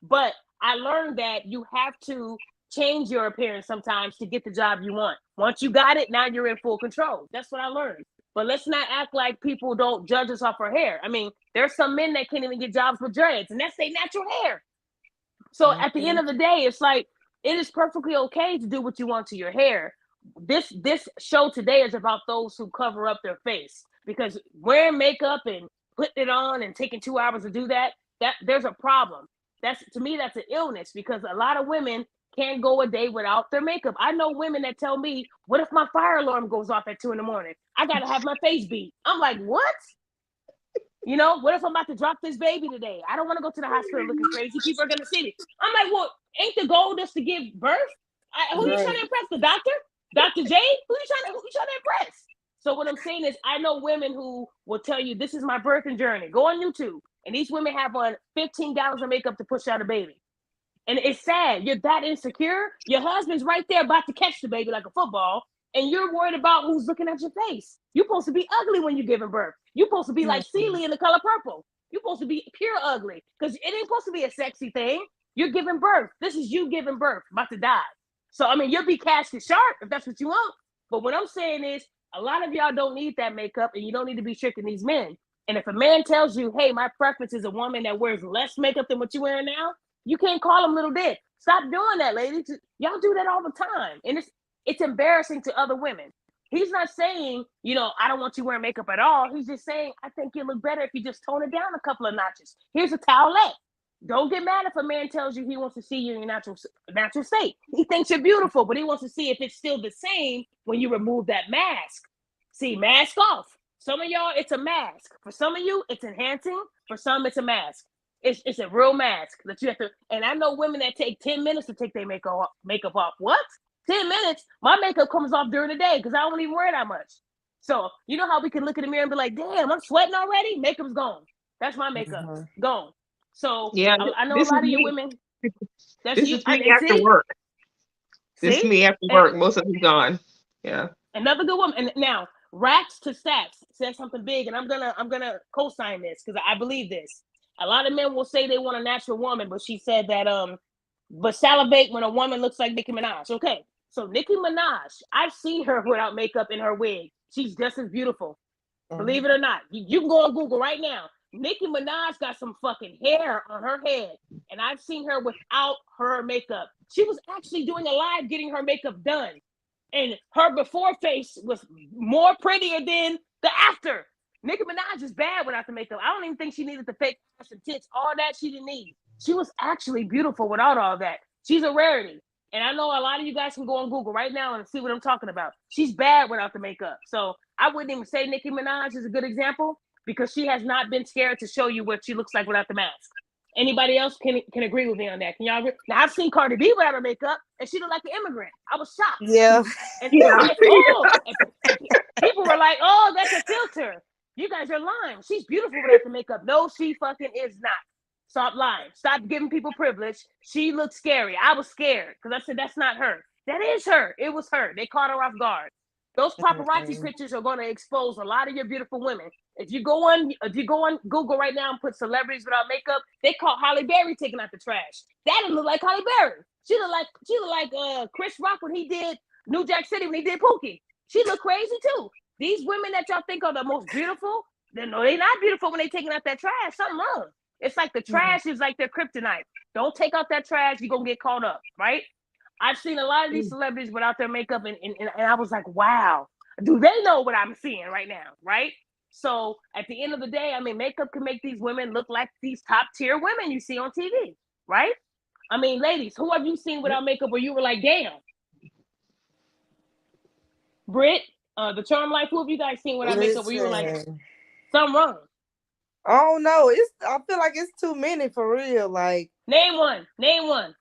But I learned that you have to change your appearance sometimes to get the job you want. Once you got it, now you're in full control. That's what I learned. But let's not act like people don't judge us off our hair. I mean, there's some men that can't even get jobs with dreads, and that's their natural hair. So at the end of the day, it's like it is perfectly okay to do what you want to your hair. This show today is about those who cover up their face because wearing makeup and putting it on and taking 2 hours to do that there's a problem. That's to me that's an illness because a lot of women can't go a day without their makeup. I know women that tell me, "What if my fire alarm goes off at 2 in the morning? I gotta have my face beat." I'm like, "What? What if I'm about to drop this baby today? I don't want to go to the hospital looking crazy. People are going to see me." I'm like, "Well, ain't the goal just to give birth? Who you trying to impress? The doctor? Dr. J? Who you trying to impress?" So what I'm saying is I know women who will tell you, "This is my birthing journey." Go on YouTube. And these women have on 15 gallons of makeup to push out a baby. And it's sad. You're that insecure. Your husband's right there about to catch the baby like a football. And you're worried about who's looking at your face. You're supposed to be ugly when you're giving birth. You're supposed to be like Celie in The Color Purple. You're supposed to be pure ugly because it ain't supposed to be a sexy thing. You're giving birth. This is you giving birth, about to die. So, I mean, you'll be casted sharp if that's what you want. But what I'm saying is a lot of y'all don't need that makeup and you don't need to be tricking these men. And if a man tells you, "Hey, my preference is a woman that wears less makeup than what you're wearing now," you can't call him little dick. Stop doing that, ladies. Y'all do that all the time. And it's embarrassing to other women. He's not saying, "I don't want you wearing makeup at all." He's just saying, "I think you look better if you just tone it down a couple of notches. Here's a towelette." Don't get mad if a man tells you he wants to see you in your natural state. He thinks you're beautiful, but he wants to see if it's still the same when you remove that mask. See, mask off. Some of y'all, it's a mask. For some of you, it's enhancing. For some, it's a mask. It's a real mask that you have to. And I know women that take 10 minutes to take their makeup off. What? 10 minutes? My makeup comes off during the day because I don't even wear that much. So you know how we can look in the mirror and be like, "Damn, I'm sweating already." Makeup's gone. That's my makeup gone. So Yeah, I know a this is lot of you me. women. That's This you. is me And after work. This is see, me after and work. Most of them gone. Yeah. another good woman. And now Racks to Stacks said something big, and I'm gonna co-sign this because I believe this. A lot of men will say they want a natural woman, but she said that but salivate when a woman looks like Nicki Minaj. Okay, so Nicki Minaj, I've seen her without makeup in her wig. She's just as beautiful. Believe it or not, you can go on Google right now. Nicki Minaj got some fucking hair on her head, and I've seen her without her makeup. She was actually doing a live getting her makeup done, and her before face was more prettier than the after. Nicki Minaj is bad without the makeup. I don't even think she needed the fake ass and tits. All that she didn't need. She was actually beautiful without all that. She's a rarity. And I know a lot of you guys can go on Google right now and see what I'm talking about. She's bad without the makeup. So I wouldn't even say Nicki Minaj is a good example because she has not been scared to show you what she looks like without the mask. Anybody else can agree with me on that? Can y'all agree? Now I've seen Cardi B without her makeup, and she looked like an immigrant. I was shocked. Yeah. And, Yeah. and people were like, "Oh, that's a filter." You guys are lying. She's beautiful without the makeup. No, she fucking is not. Stop lying. Stop giving people privilege. She looked scary. I was scared because I said that's not her. That is her. It was her. They caught her off guard. Those paparazzi pictures are going to expose a lot of your beautiful women. If you go on Google right now and put celebrities without makeup, they caught Halle Berry taking out the trash. That didn't look like Halle Berry. She looked like Chris Rock when he did New Jack City when he did Pookie. She looked crazy too. These women that y'all think are the most beautiful, they're not beautiful when they taking out that trash. Something wrong. It's like the trash is like their kryptonite. Don't take out that trash, you're gonna get caught up, right? I've seen a lot of these celebrities without their makeup, and I was like, wow, do they know what I'm seeing right now, right? So at the end of the day, I mean, makeup can make these women look like these top tier women you see on TV, right? I mean, ladies, who have you seen without makeup where you were like, damn? Britt, the Charm Life, who have you guys seen without makeup where you were like, Listen, something wrong? oh no, I feel like it's too many for real. Like Name one. Name one.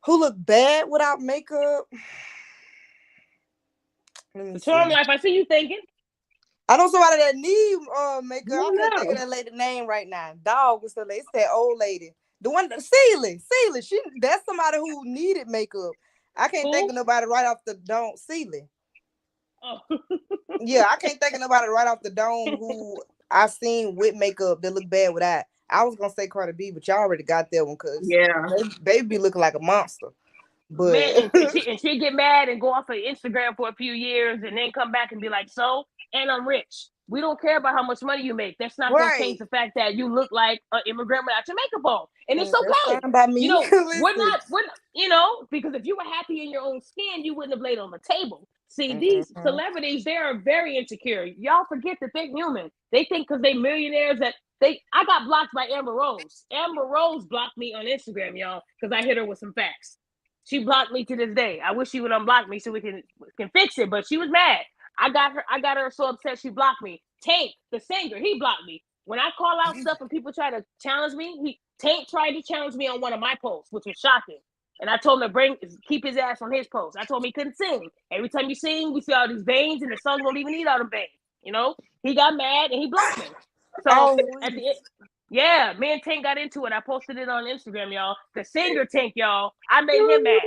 who look bad without makeup? Let me The Charm see. Life, I see you thinking. I know somebody that need makeup. I can't think of No. that lady name right now. Dog was the lady. It's that old lady. The one Celie. That's somebody who needed makeup. I can't think Who? of nobody right off the dome. Celie. Oh. Yeah, I can't think of nobody right off the dome who I seen with makeup that look bad without. I was gonna say Cardi B, but y'all already got that one because Yeah. they be looking like a monster. But Man, and she get mad and go off of Instagram for a few years and then come back and be like, so, and I'm rich. We don't care about how much money you make. That's not gonna change right, the fact that you look like an immigrant without your makeup on. And it's that's okay. fine by You me. know, Listen. because if you were happy in your own skin, you wouldn't have laid on the table. See, these Mhm. celebrities, they are very insecure. Y'all forget that they're human. They think because they millionaires that I got blocked by Amber Rose. Amber Rose blocked me on Instagram, y'all, because I hit her with some facts. She blocked me to this day. I wish she would unblock me so we can fix it. But she was mad. I got her so upset she blocked me. Tank, the singer, he blocked me. When I call out stuff and people try to challenge me, Tank tried to challenge me on one of my posts, which was shocking. And I told him to keep his ass on his post. I told him he couldn't sing. Every time you sing, we see all these veins, and the song don't even need all the veins. You know, he got mad and he blocked me. So Oh, at the yeah, me and Tank got into it. I posted it on Instagram, y'all. The singer Tank, y'all. I made him mad.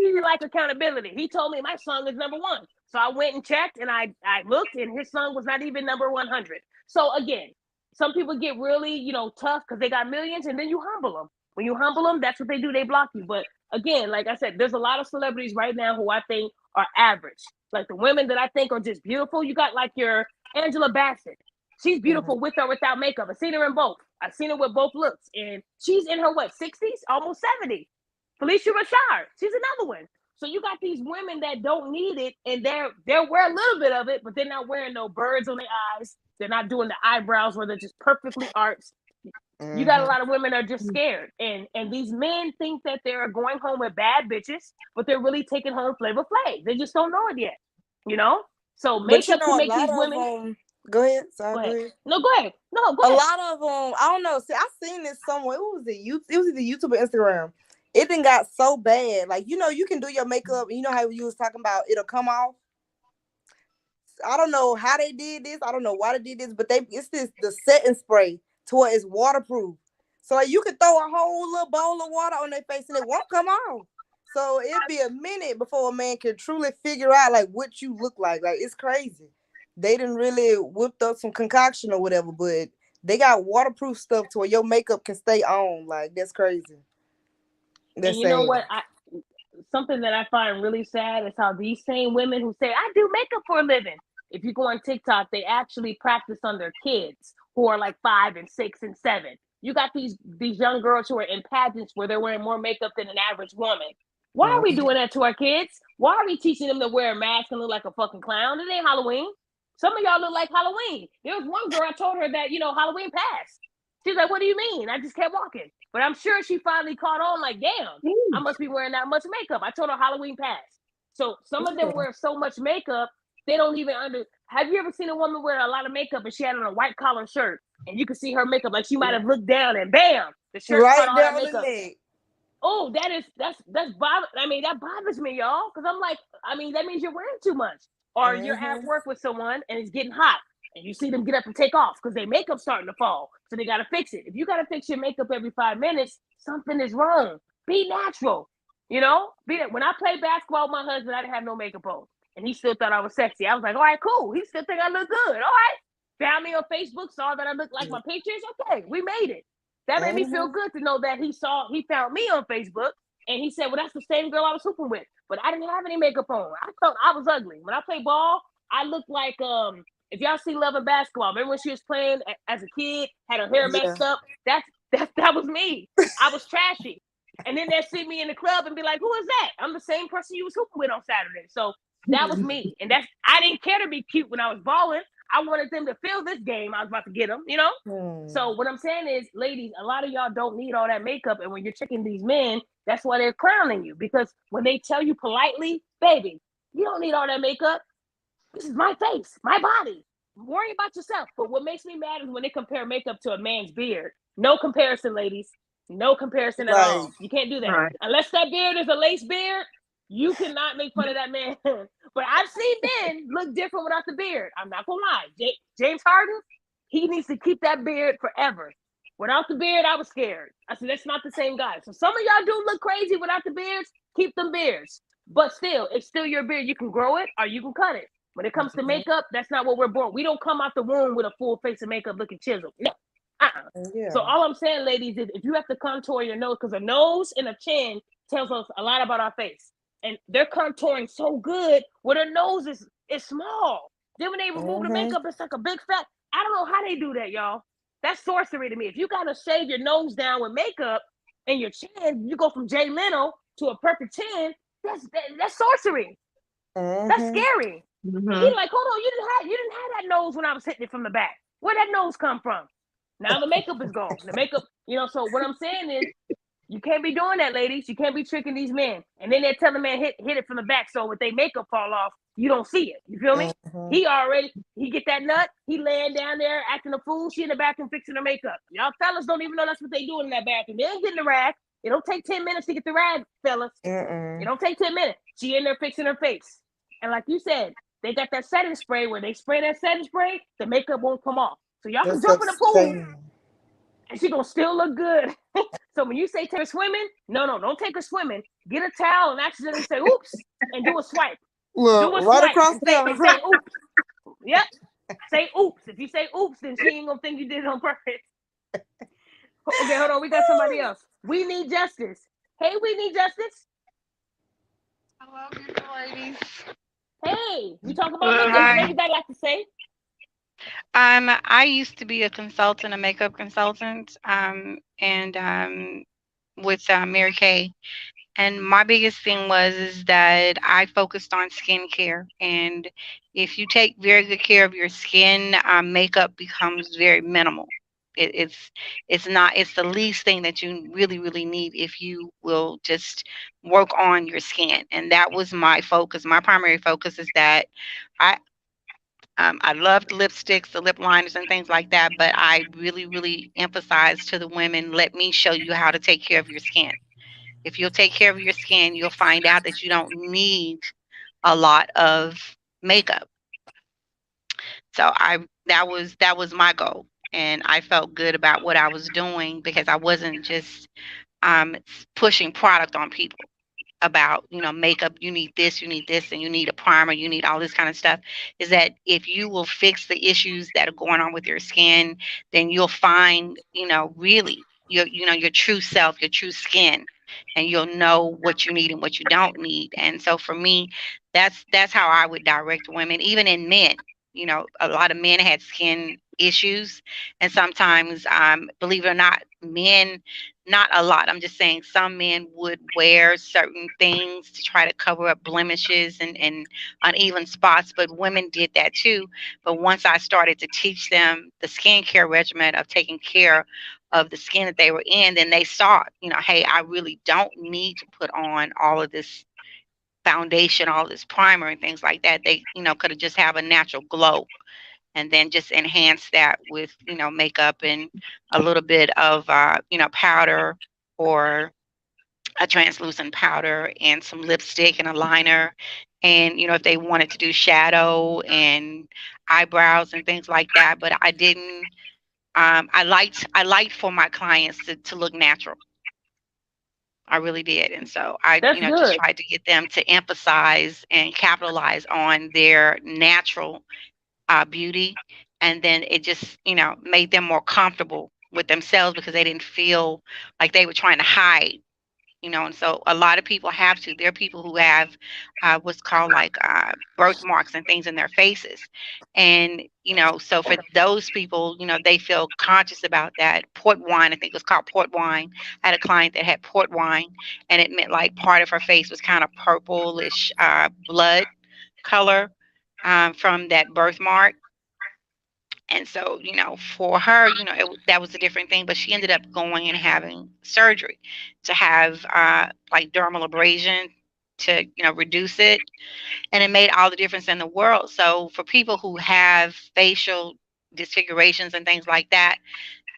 He didn't like accountability. He told me my song is number one. So I went and checked and I looked and his song was not even number 100. So again, some people get really, tough because they got millions and then you humble them. When you humble them, that's what they do. They block you. But again, like I said, there's a lot of celebrities right now who I think are average. Like the women that I think are just beautiful. You got like your Angela Bassett. She's beautiful with or without makeup. I've seen her in both. I've seen her with both looks. And she's in her, 60s? Almost 70. Felicia Rashad, she's another one. So you got these women that don't need it, and they're wearing a little bit of it, but they're not wearing no birds on their eyes. They're not doing the eyebrows where they're just perfectly arched. You got a mhm. lot of women that are just scared, and these men think that they're going home with bad bitches, but they're really taking home Flavor Flav. They just don't know it yet, you know. So But makeup can a make lot these of women. them. Go ahead. Sorry. Go Go ahead. ahead. No, go ahead. No, go A ahead. lot of them. I don't know. See, I seen this somewhere. It was it was either YouTube or Instagram. It then got so bad. Like you can do your makeup. And you know how you was talking about it'll come off. I don't know how they did this. I don't know why they did this, but it's the setting spray to where it's waterproof. So like you could throw a whole little bowl of water on their face and it won't come off. So it'd be a minute before a man can truly figure out like what you look like. Like it's crazy. They didn't really whipped up some concoction or whatever, but they got waterproof stuff to where your makeup can stay on. Like that's crazy. And That's you know sad. what? Something that I find really sad is how these same women who say, I do makeup for a living. If you go on TikTok, they actually practice on their kids who are like 5 and 6 and 7. You got these young girls who are in pageants where they're wearing more makeup than an average woman. Why are we Mhm. doing that to our kids? Why are we teaching them to wear a mask and look like a fucking clown? It ain't Halloween. Some of y'all look like Halloween. There was one girl, I told her that, Halloween passed. She's like, what do you mean? I just kept walking. But I'm sure she finally caught on, like, damn, I must be wearing that much makeup. I told her Halloween passed. So some of them wear so much makeup, they don't even Have you ever seen a woman wear a lot of makeup and she had on a white collar shirt and you could see her makeup like she might have looked down and bam, the shirt caught Right all that down the makeup. neck. Oh, that's bother. I mean, that bothers me, y'all, because I'm like, I mean, that means you're wearing too much, or you're at Mhm. work with someone and it's getting hot, and you see them get up and take off because their makeup's starting to fall, so they gotta fix it. If you gotta fix your makeup every 5 minutes, something is wrong. Be natural, When I played basketball with my husband, I didn't have no makeup on, and he still thought I was sexy. I was like, all right, cool. He still think I look good. All right. Found me on Facebook, saw that I looked like my pictures. Okay, we made it. That made me feel Mhm. good to know that he found me on Facebook and he said, well, that's the same girl I was hooping with. But I didn't have any makeup on. I thought I was ugly. When I play ball, I looked like if y'all see Love and Basketball, remember when she was playing as a kid, had her hair Yeah. messed up? That was me. I was trashy. And then they'd see me in the club and be like, who is that? I'm the same person you was hooping with on Saturday. So that was me. And I didn't care to be cute when I was balling. I wanted them to feel this game I was about to get them, you know? So what I'm saying is, ladies, a lot of y'all don't need all that makeup. And when you're tricking these men, that's why they're clowning you. Because when they tell you politely, baby, you don't need all that makeup. This is my face, my body. Worry about yourself. But what makes me mad is when they compare makeup to a man's beard. No comparison, ladies. No comparison at Right. all. You can't do that. Right. Unless that beard is a lace beard, you cannot make fun of that man. But I've seen men look different without the beard. I'm not gonna lie. James Harden, he needs to keep that beard forever. Without the beard, I was scared. I said, that's not the same guy. So some of y'all do look crazy without the beards. Keep them beards. But still, it's still your beard. You can grow it or you can cut it. When it comes to makeup, that's not what we're born. We don't come out the womb with a full face of makeup looking chiseled. No. Yeah. So all I'm saying, ladies, is if you have to contour your nose, because a nose and a chin tells us a lot about our face. And they're contouring so good where their nose is small. Then when they remove the makeup, it's like a big fat. I don't know how they do that, y'all. That's sorcery to me. If you gotta shave your nose down with makeup and your chin, you go from Jay Leno to a perfect chin. That's sorcery. That's scary. He Mm-hmm. like, hold on, you didn't have that nose when I was hitting it from the back. Where that nose come from? Now the makeup is gone. The makeup, so what I'm saying is you can't be doing that, ladies. You can't be tricking these men. And then they tell the man hit it from the back. So if they makeup fall off, you don't see it. You feel me? He get that nut. He laying down there acting a fool. She in the bathroom fixing her makeup. Y'all fellas don't even know that's what they doing in that bathroom. They ain't getting the rag. It don't take 10 minutes to get the rag, fellas. It don't take 10 minutes. She in there fixing her face. And like you said, they got that setting spray where they spray that setting spray, the makeup won't come off. So y'all can That's jump in the pool upsetting. and she gonna still look good. So when you say take her swimming, no, don't take her swimming. Get a towel and accidentally say oops and do a swipe. Look, Do a right swipe across and say there. and say oops. Yep. Say oops. If you say oops, then she ain't gonna think you did it on purpose. Okay, hold on. We got somebody else. We need justice. Hey, we need justice. Hello, beautiful ladies. Hey, we talk about Hello. makeup. What Hi. everybody like to say? I used to be a consultant, a makeup consultant, and with Mary Kay. And my biggest thing was is that I focused on skincare. And if you take very good care of your skin, makeup becomes very minimal. It's not it's the least thing that you really really need if you will just work on your skin. And that was my focus. My primary focus is that I I love the lipsticks, the lip liners, and things like that, but I really, really emphasize to the women, let me show you how to take care of your skin. If you'll take care of your skin, you'll find out that you don't need a lot of makeup. So that was my goal, and I felt good about what I was doing because I wasn't just pushing product on people about makeup. You need this, you need this, and you need a primer, you need all this kind of stuff. Is that if you will fix the issues that are going on with your skin, then you'll find really your true self, your true skin, and you'll know what you need and what you don't need. And so for me, that's how I would direct women, even in men. A lot of men had skin issues, and sometimes, believe it or not, men, not a lot, I'm just saying some men would wear certain things to try to cover up blemishes and uneven spots, but women did that too. But once I started to teach them the skincare regimen of taking care of the skin that they were in, then they saw, hey, I really don't need to put on all of this foundation, all this primer and things like that. They, could have just have a natural glow and then just enhance that with makeup and a little bit of powder, or a translucent powder and some lipstick and a liner. And if they wanted to do shadow and eyebrows and things like that, but I didn't. I liked for my clients to look natural. I really did. And so I, That's just good. tried to get them to emphasize and capitalize on their natural beauty. And then it just, made them more comfortable with themselves because they didn't feel like they were trying to hide. And so a lot of people have to. There are people who have what's called like birthmarks and things in their faces. And, so for those people, they feel conscious about that. Port wine, I think it was called port wine. I had a client that had port wine, and it meant like part of her face was kind of purplish blood color from that birthmark. And so, for her, that was a different thing. But she ended up going and having surgery to have like dermal abrasion to, reduce it. And it made all the difference in the world. So for people who have facial disfigurations and things like that,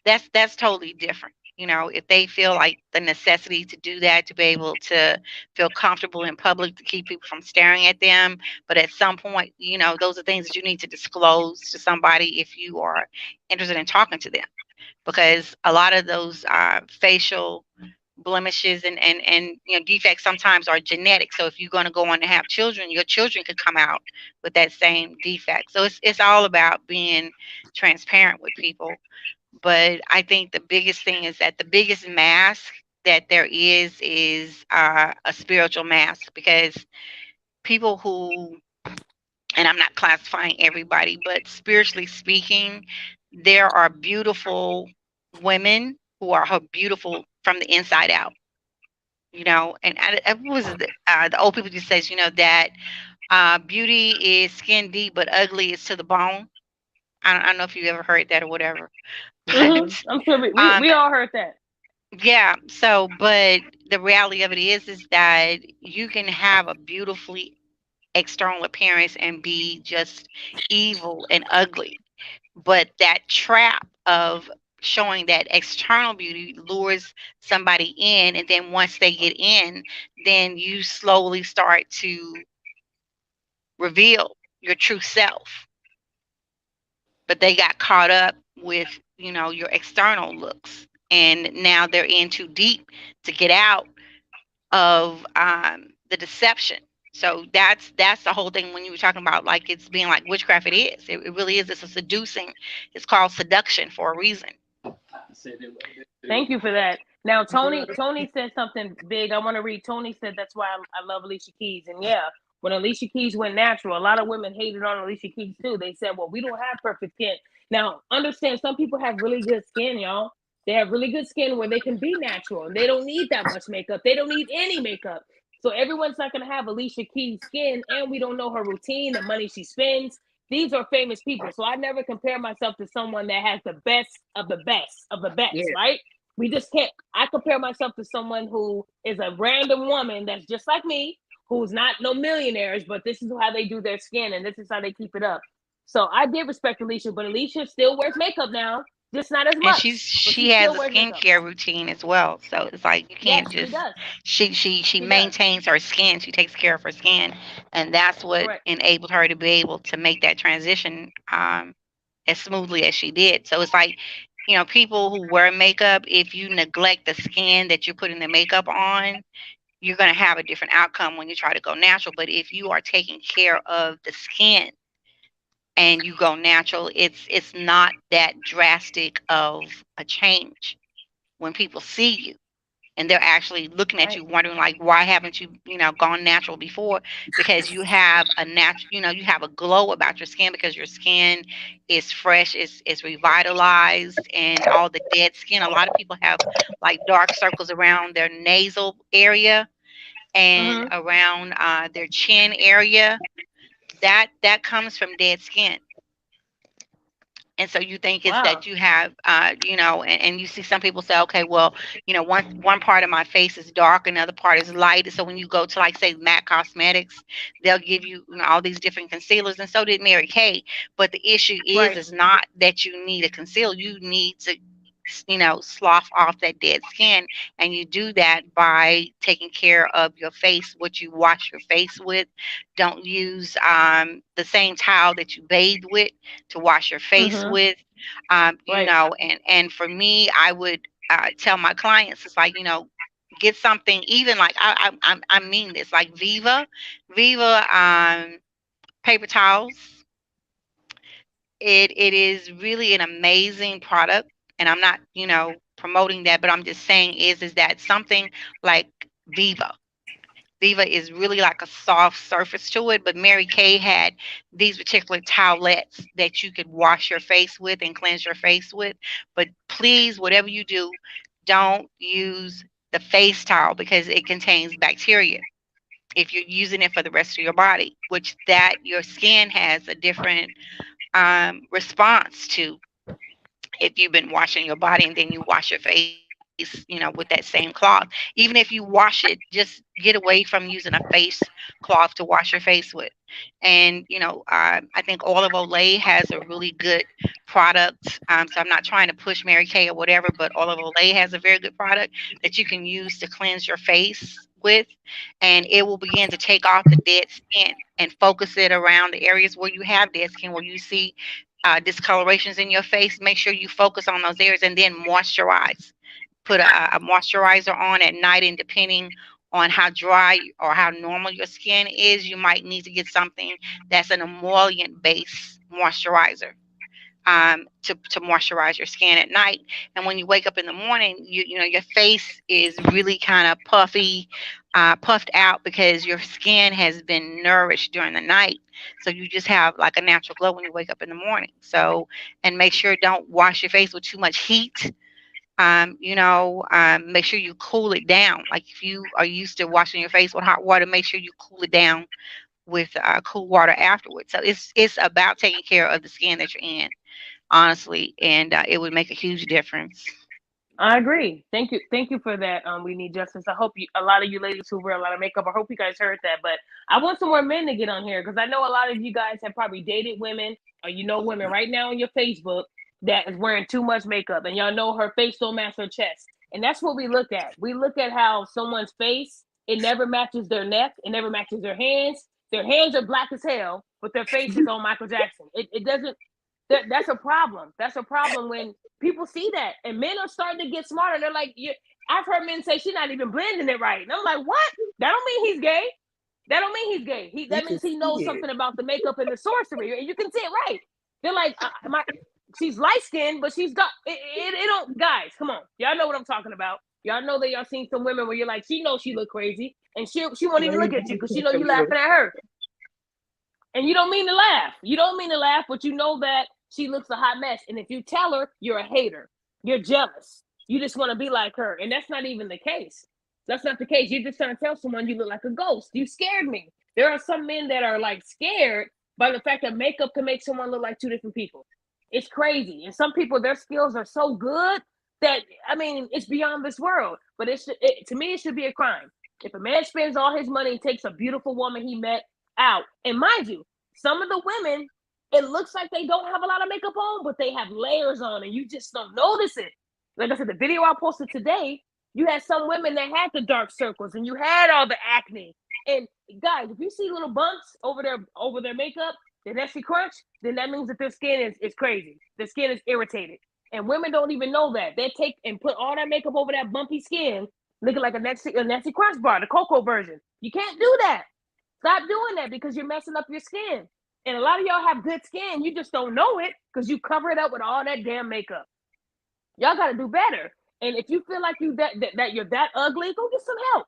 that's totally different. If they feel like the necessity to do that, to be able to feel comfortable in public, to keep people from staring at them, but at some point, those are things that you need to disclose to somebody if you are interested in talking to them, because a lot of those facial blemishes and defects sometimes are genetic. So if you're going to go on to have children, your children could come out with that same defect. So it's all about being transparent with people. But I think the biggest thing is that the biggest mask that there is a spiritual mask, because people who, and I'm not classifying everybody, but spiritually speaking, there are beautiful women who are beautiful from the inside out. And what was it, the old people just says, that beauty is skin deep, but ugly is to the bone. I don't know if you ever heard that or whatever, but I'm sure um, we all heard that. yeah. So, but the reality of it is that you can have a beautifully external appearance and be just evil and ugly. But that trap of showing that external beauty lures somebody in, and then once they get in, then you slowly start to reveal your true self. But they got caught up with, your external looks, and now they're in too deep to get out of the deception. So that's the whole thing when you were talking about like it's being like witchcraft. It is. It really is. It's a seducing. It's called seduction for a reason. Thank you for that. Now, Tony said something big. I want to read. Tony said that's why I love Alicia Keys. And yeah, when Alicia Keys went natural, a lot of women hated on Alicia Keys too. They said, "Well, we don't have perfect skin." Now, understand, some people have really good skin, y'all. They have really good skin where they can be natural and they don't need that much makeup. They don't need any makeup. So everyone's not going to have Alicia Keys skin, and we don't know her routine, the money she spends. These are famous people. So I never compare myself to someone that has the best of the best of the best, Yeah. right? We just can't. I compare myself to someone who is a random woman that's just like me, who's not no millionaires, but this is how they do their skin and this is how they keep it up. So I did respect Alicia, but Alicia still wears makeup now, just not as And much, but she she has still a wears makeup. skincare routine as well. So it's like you Yes, can't she just does. she She does. maintains her skin. She takes care of her skin, and that's what Correct. enabled her to be able to make that transition as smoothly as she did. So it's like, people who wear makeup, if you neglect the skin that you're putting the makeup on, you're going to have a different outcome when you try to go natural. But if you are taking care of the skin and you go natural, it's not that drastic of a change when people see you and they're actually looking at Right. you wondering like, why haven't you, gone natural before? Because you have a natural, you have a glow about your skin, because your skin is fresh, it's revitalized, and all the dead skin. A lot of people have like dark circles around their nasal area and Mm-hmm. around their chin area. That comes from dead skin. And so you think it's Wow. that you have and you see some people say, okay, well, one part of my face is dark, another part is light. So when you go to like say MAC Cosmetics, they'll give you, all these different concealers, and so did Mary Kay. But the issue Right. is not that you need a concealer. You need to slough off that dead skin, and you do that by taking care of your face, what you wash your face with. Don't use the same towel that you bathe with to wash your face Mm-hmm. with. Right. And for me, I would tell my clients, it's like, get something, even like I mean this, like Viva paper towels. It is really an amazing product, and I'm not, promoting that, but I'm just saying is that something like Viva. Viva is really like a soft surface to it, but Mary Kay had these particular towelettes that you could wash your face with and cleanse your face with. But please, whatever you do, don't use the face towel because it contains bacteria. If you're using it for the rest of your body, which that your skin has a different response to if you've been washing your body and then you wash your face, with that same cloth. Even if you wash it, just get away from using a face cloth to wash your face with. And I think Olive Olay has a really good product. So I'm not trying to push Mary Kay or whatever, but Olive Olay has a very good product that you can use to cleanse your face with, and it will begin to take off the dead skin and focus it around the areas where you have dead skin, where you see discolorations in your face. Make sure you focus on those areas and then moisturize. Put a moisturizer on at night, and depending on how dry or how normal your skin is, you might need to get something that's an emollient based moisturizer, to moisturize your skin at night. And when you wake up in the morning, your face is really kind of puffed out because your skin has been nourished during the night. So you just have like a natural glow when you wake up in the morning. So, and make sure don't wash your face with too much heat. Make sure you cool it down. Like if you are used to washing your face with hot water, make sure you cool it down with cool water afterwards. So it's about taking care of the skin that you're in, honestly, and it would make a huge difference. I agree. Thank you for that. We need justice. I hope a lot of you ladies who wear a lot of makeup. I hope you guys heard that. But I want some more men to get on here because I know a lot of you guys have probably dated women, or women right now on your Facebook that is wearing too much makeup, and y'all know her face don't match her chest, and that's what we look at. We look at how someone's face, it never matches their neck, it never matches their hands. Their hands are black as hell, but their face is on Michael Jackson. It doesn't. That's a problem. That's a problem when people see that, and men are starting to get smarter. They're like, I've heard men say she's not even blending it right, and I'm like, what? That don't mean he's gay. That don't mean he's gay. That means he knows something about the makeup and the sorcery, and you can see it right. They're like, she's light skinned, but she's got it. Don't, guys, come on, y'all know what I'm talking about. Y'all know that y'all seen some women where you're like, she knows she look crazy, and she won't even look at you because she know you laughing at her, and you don't mean to laugh. You don't mean to laugh, but you know that she looks a hot mess. And if you tell her, you're a hater. You're jealous. You just want to be like her. And that's not even the case. That's not the case. You're just trying to tell someone you look like a ghost. You scared me. There are some men that are like scared by the fact that makeup can make someone look like two different people. It's crazy. And some people, their skills are so good that, I mean, it's beyond this world. But to me, it should be a crime. If a man spends all his money and takes a beautiful woman he met out, and mind you, some of the women, it looks like they don't have a lot of makeup on, but they have layers on, and you just don't notice it. Like I said, the video I posted today, you had some women that had the dark circles, and you had all the acne. And guys, if you see little bumps over their makeup, then that's the crunch. Then that means that their skin is crazy. Their skin is irritated, and women don't even know that. They take and put all that makeup over that bumpy skin, looking like a Nancy Crunch bar, the cocoa version. You can't do that. Stop doing that because you're messing up your skin. And a lot of y'all have good skin. You just don't know it because you cover it up with all that damn makeup. Y'all got to do better. And if you feel like that you're that ugly, go get some help.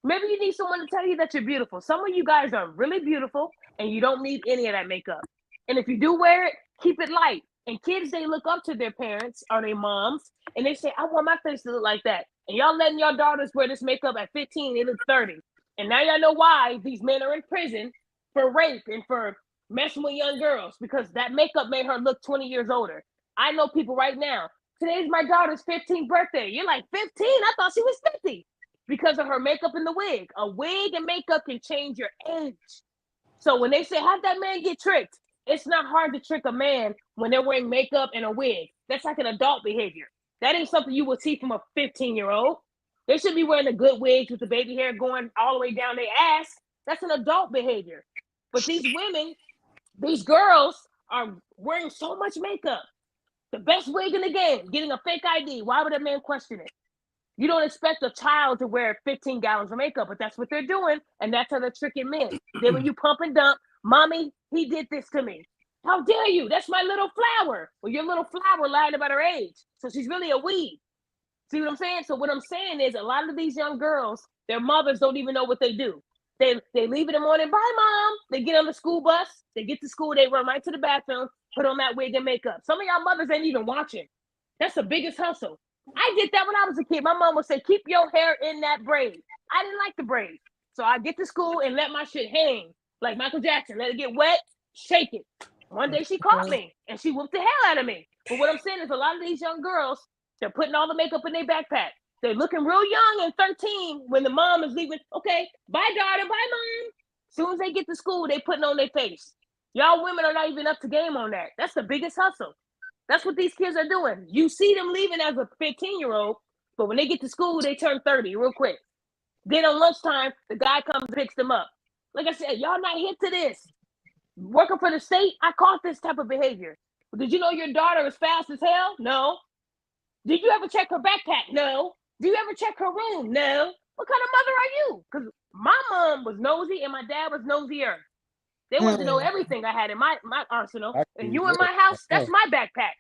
Maybe you need someone to tell you that you're beautiful. Some of you guys are really beautiful and you don't need any of that makeup. And if you do wear it, keep it light. And kids, they look up to their parents or their moms and they say, I want my face to look like that. And y'all letting your daughters wear this makeup at 15, they look 30. And now y'all know why these men are in prison for rape and for messing with young girls, because that makeup made her look 20 years older. I know people right now. Today's my daughter's 15th birthday. You're like, 15? I thought she was 50. Because of her makeup and the wig. A wig and makeup can change your age. So when they say, have that man get tricked, it's not hard to trick a man when they're wearing makeup and a wig. That's like an adult behavior. That ain't something you will see from a 15-year-old. They should be wearing the good wigs with the baby hair going all the way down their ass. That's an adult behavior. But these women, these girls are wearing so much makeup. The best wig in the game, getting a fake ID. Why would a man question it? You don't expect a child to wear 15 gallons of makeup, but that's what they're doing, and that's how they're tricking men. Then when you pump and dump, mommy, he did this to me. How dare you? That's my little flower. Well, your little flower lied about her age, so she's really a weed. See what I'm saying? So what I'm saying is a lot of these young girls, their mothers don't even know what they do. They leave in the morning, bye, mom. They get on the school bus. They get to school. They run right to the bathroom, put on that wig and makeup. Some of y'all mothers ain't even watching. That's the biggest hustle. I did that when I was a kid. My mom would say, keep your hair in that braid. I didn't like the braid. So I get to school and let my shit hang like Michael Jackson. Let it get wet, shake it. One day she caught me and she whooped the hell out of me. But what I'm saying is a lot of these young girls, they're putting all the makeup in their backpack. They're looking real young and 13 when the mom is leaving. Okay, bye, daughter, bye, mom. As soon as they get to school, they putting on their face. Y'all women are not even up to game on that. That's the biggest hustle. That's what these kids are doing. You see them leaving as a 15-year-old, but when they get to school, they turn 30 real quick. Then on lunchtime, the guy comes and picks them up. Like I said, y'all not hip to this. Working for the state, I caught this type of behavior. Did you know your daughter is fast as hell? No. Did you ever check her backpack? No. Do you ever check her room? No. What kind of mother are you? Because my mom was nosy and my dad was nosier. They wanted to know everything I had in my arsenal. And you in my house, that's my backpack.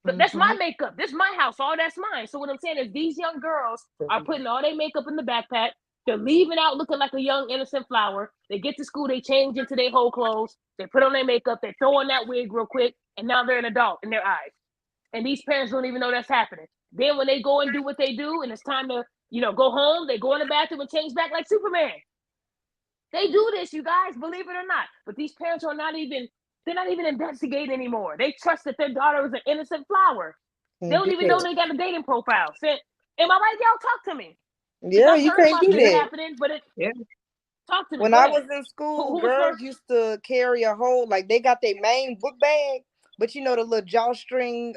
But that's my makeup. This is my house. All that's mine. So what I'm saying is these young girls are putting all their makeup in the backpack. They're leaving out looking like a young innocent flower. They get to school, they change into their whole clothes. They put on their makeup. They throw on that wig real quick. And now they're an adult in their eyes. And these parents don't even know that's happening. Then when they go and do what they do and it's time to, go home, they go in the bathroom and change back like Superman. They do this, you guys, believe it or not. But these parents are they're not even investigating anymore. They trust that their daughter is an innocent flower. They don't even know they got a dating profile. Am I right, y'all? Talk to me. Yeah, I've you heard can't about do this that. happening, but talk to me. When Go I ahead. was in school, Who was girls first? used to carry a whole, like, they got their main book bag, but the little drawstring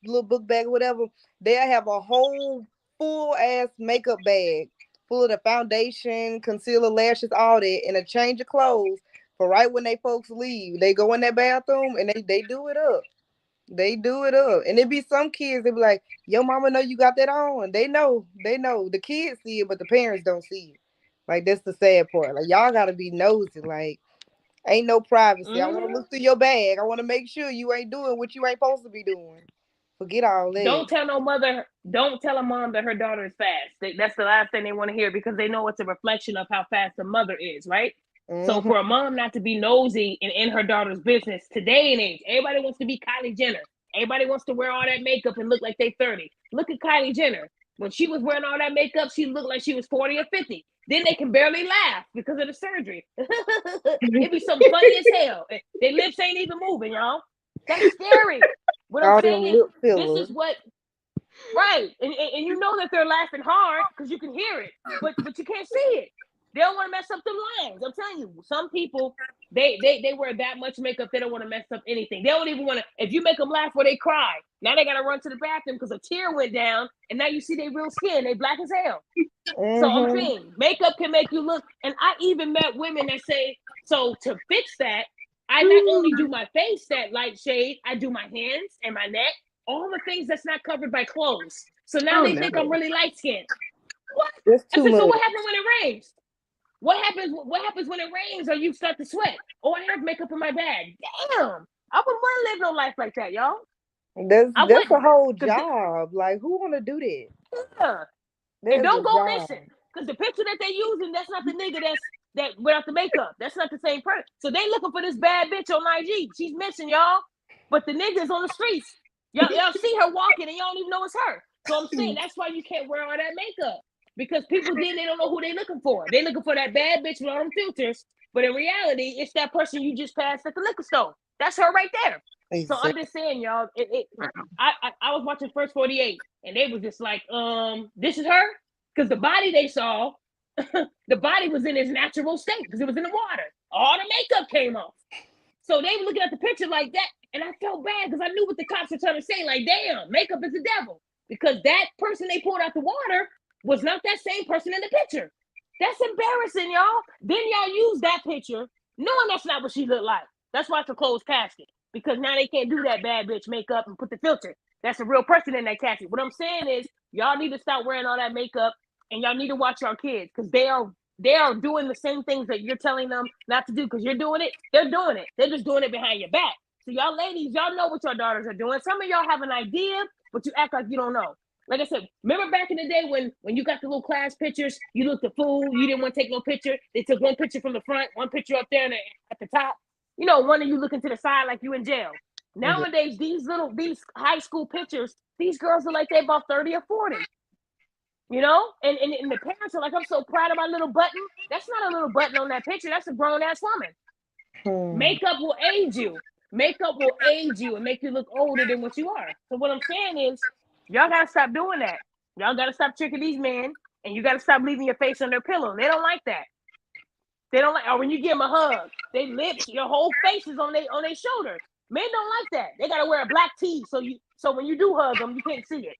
little book bag or whatever, they'll have a whole full ass makeup bag full of the foundation, concealer, lashes, all that, and a change of clothes for right when they folks leave. They go in that bathroom and they do it up. They do it up. And it be some kids, they be like, your mama know you got that on. They know. They know. The kids see it, but the parents don't see it. Like, that's the sad part. Like, y'all gotta be nosy. Like, ain't no privacy. I want to Mm-hmm. look through your bag. I want to make sure you ain't doing what you ain't supposed to be doing. Forget all that. Don't tell no mother, don't tell a mom that her daughter is fast. That's the last thing they want to hear because they know it's a reflection of how fast the mother is, right? So Mm-hmm. for a mom not to be nosy and in her daughter's business today and age, everybody wants to be Kylie Jenner. Everybody wants to wear all that makeup and look like they 30. Look at Kylie Jenner. When she was wearing all that makeup, she looked like she was 40 or 50. Then they can barely laugh because of the surgery. It'd be something funny as hell. Their lips ain't even moving, y'all. That's scary. What I'm All them saying is, lip this fillers. is what right, and you know that they're laughing hard because you can hear it, but you can't see it. They don't want to mess up them lines. I'm telling you, some people they wear that much makeup they don't want to mess up anything. They don't even want to. If you make them laugh or they cry, now they gotta run to the bathroom because a tear went down, and now you see their real skin. They black as hell. So I'm Mm-hmm. saying makeup can make you look. And I even met women that say, so to fix that, I not only do my face that light shade, I do my hands and my neck, all the things that's not covered by clothes. So now Oh they no. think I'm really light skinned. What? That's I too said, so much. what happens when it rains? What happens when it rains or you start to sweat? Oh, I have makeup in my bag. Damn. I wouldn't want to live no life like that, y'all. I That's a wouldn't. whole Cause job. Like, who wanna do that? yeah. And That is a don't go job. missing. Because the picture that they using, that's not the nigga that without the makeup. That's not the same person. So they looking for this bad bitch on IG. She's missing, y'all. But the nigga's on the streets. Y'all see her walking and y'all don't even know it's her. So I'm saying that's why you can't wear all that makeup. Because people then they don't know who they looking for. They looking for that bad bitch with all them filters. But in reality, it's that person you just passed at the liquor store. That's her right there. So I'm Exactly. just saying, y'all, I was watching First 48 and they was just like, this is her? Because the body they saw, the body was in its natural state because it was in the water. All the makeup came off. So they were looking at the picture like that. And I felt bad because I knew what the cops were trying to say. Like, damn, makeup is the devil. Because that person they pulled out the water was not that same person in the picture. That's embarrassing, y'all. Then y'all use that picture knowing that's not what she looked like. That's why it's a closed casket. Because now they can't do that bad bitch makeup and put the filter. That's a real person in that casket. What I'm saying is, y'all need to stop wearing all that makeup and y'all need to watch your kids because they are doing the same things that you're telling them not to do because you're doing it. They're doing it. They're just doing it behind your back. So y'all ladies, y'all know what your daughters are doing. Some of y'all have an idea, but you act like you don't know. Like I said, remember back in the day when you got the little class pictures, you looked a fool, you didn't want to take no picture. They took one picture from the front, one picture up there at the top. One of you looking to the side like you in jail. Nowadays, these high school pictures, these girls are like they about 30 or 40. And the parents are like, I'm so proud of my little button. That's not a little button on that picture. That's a grown ass woman. Hmm. Makeup will age you. Makeup will age you and make you look older than what you are. So what I'm saying is, y'all gotta stop doing that. Y'all gotta stop tricking these men, and you gotta stop leaving your face on their pillow. They don't like that. They don't like, or when you give them a hug, they lips, your whole face is on their shoulder. Men don't like that. They gotta wear a black tee so when you do hug them, you can't see it.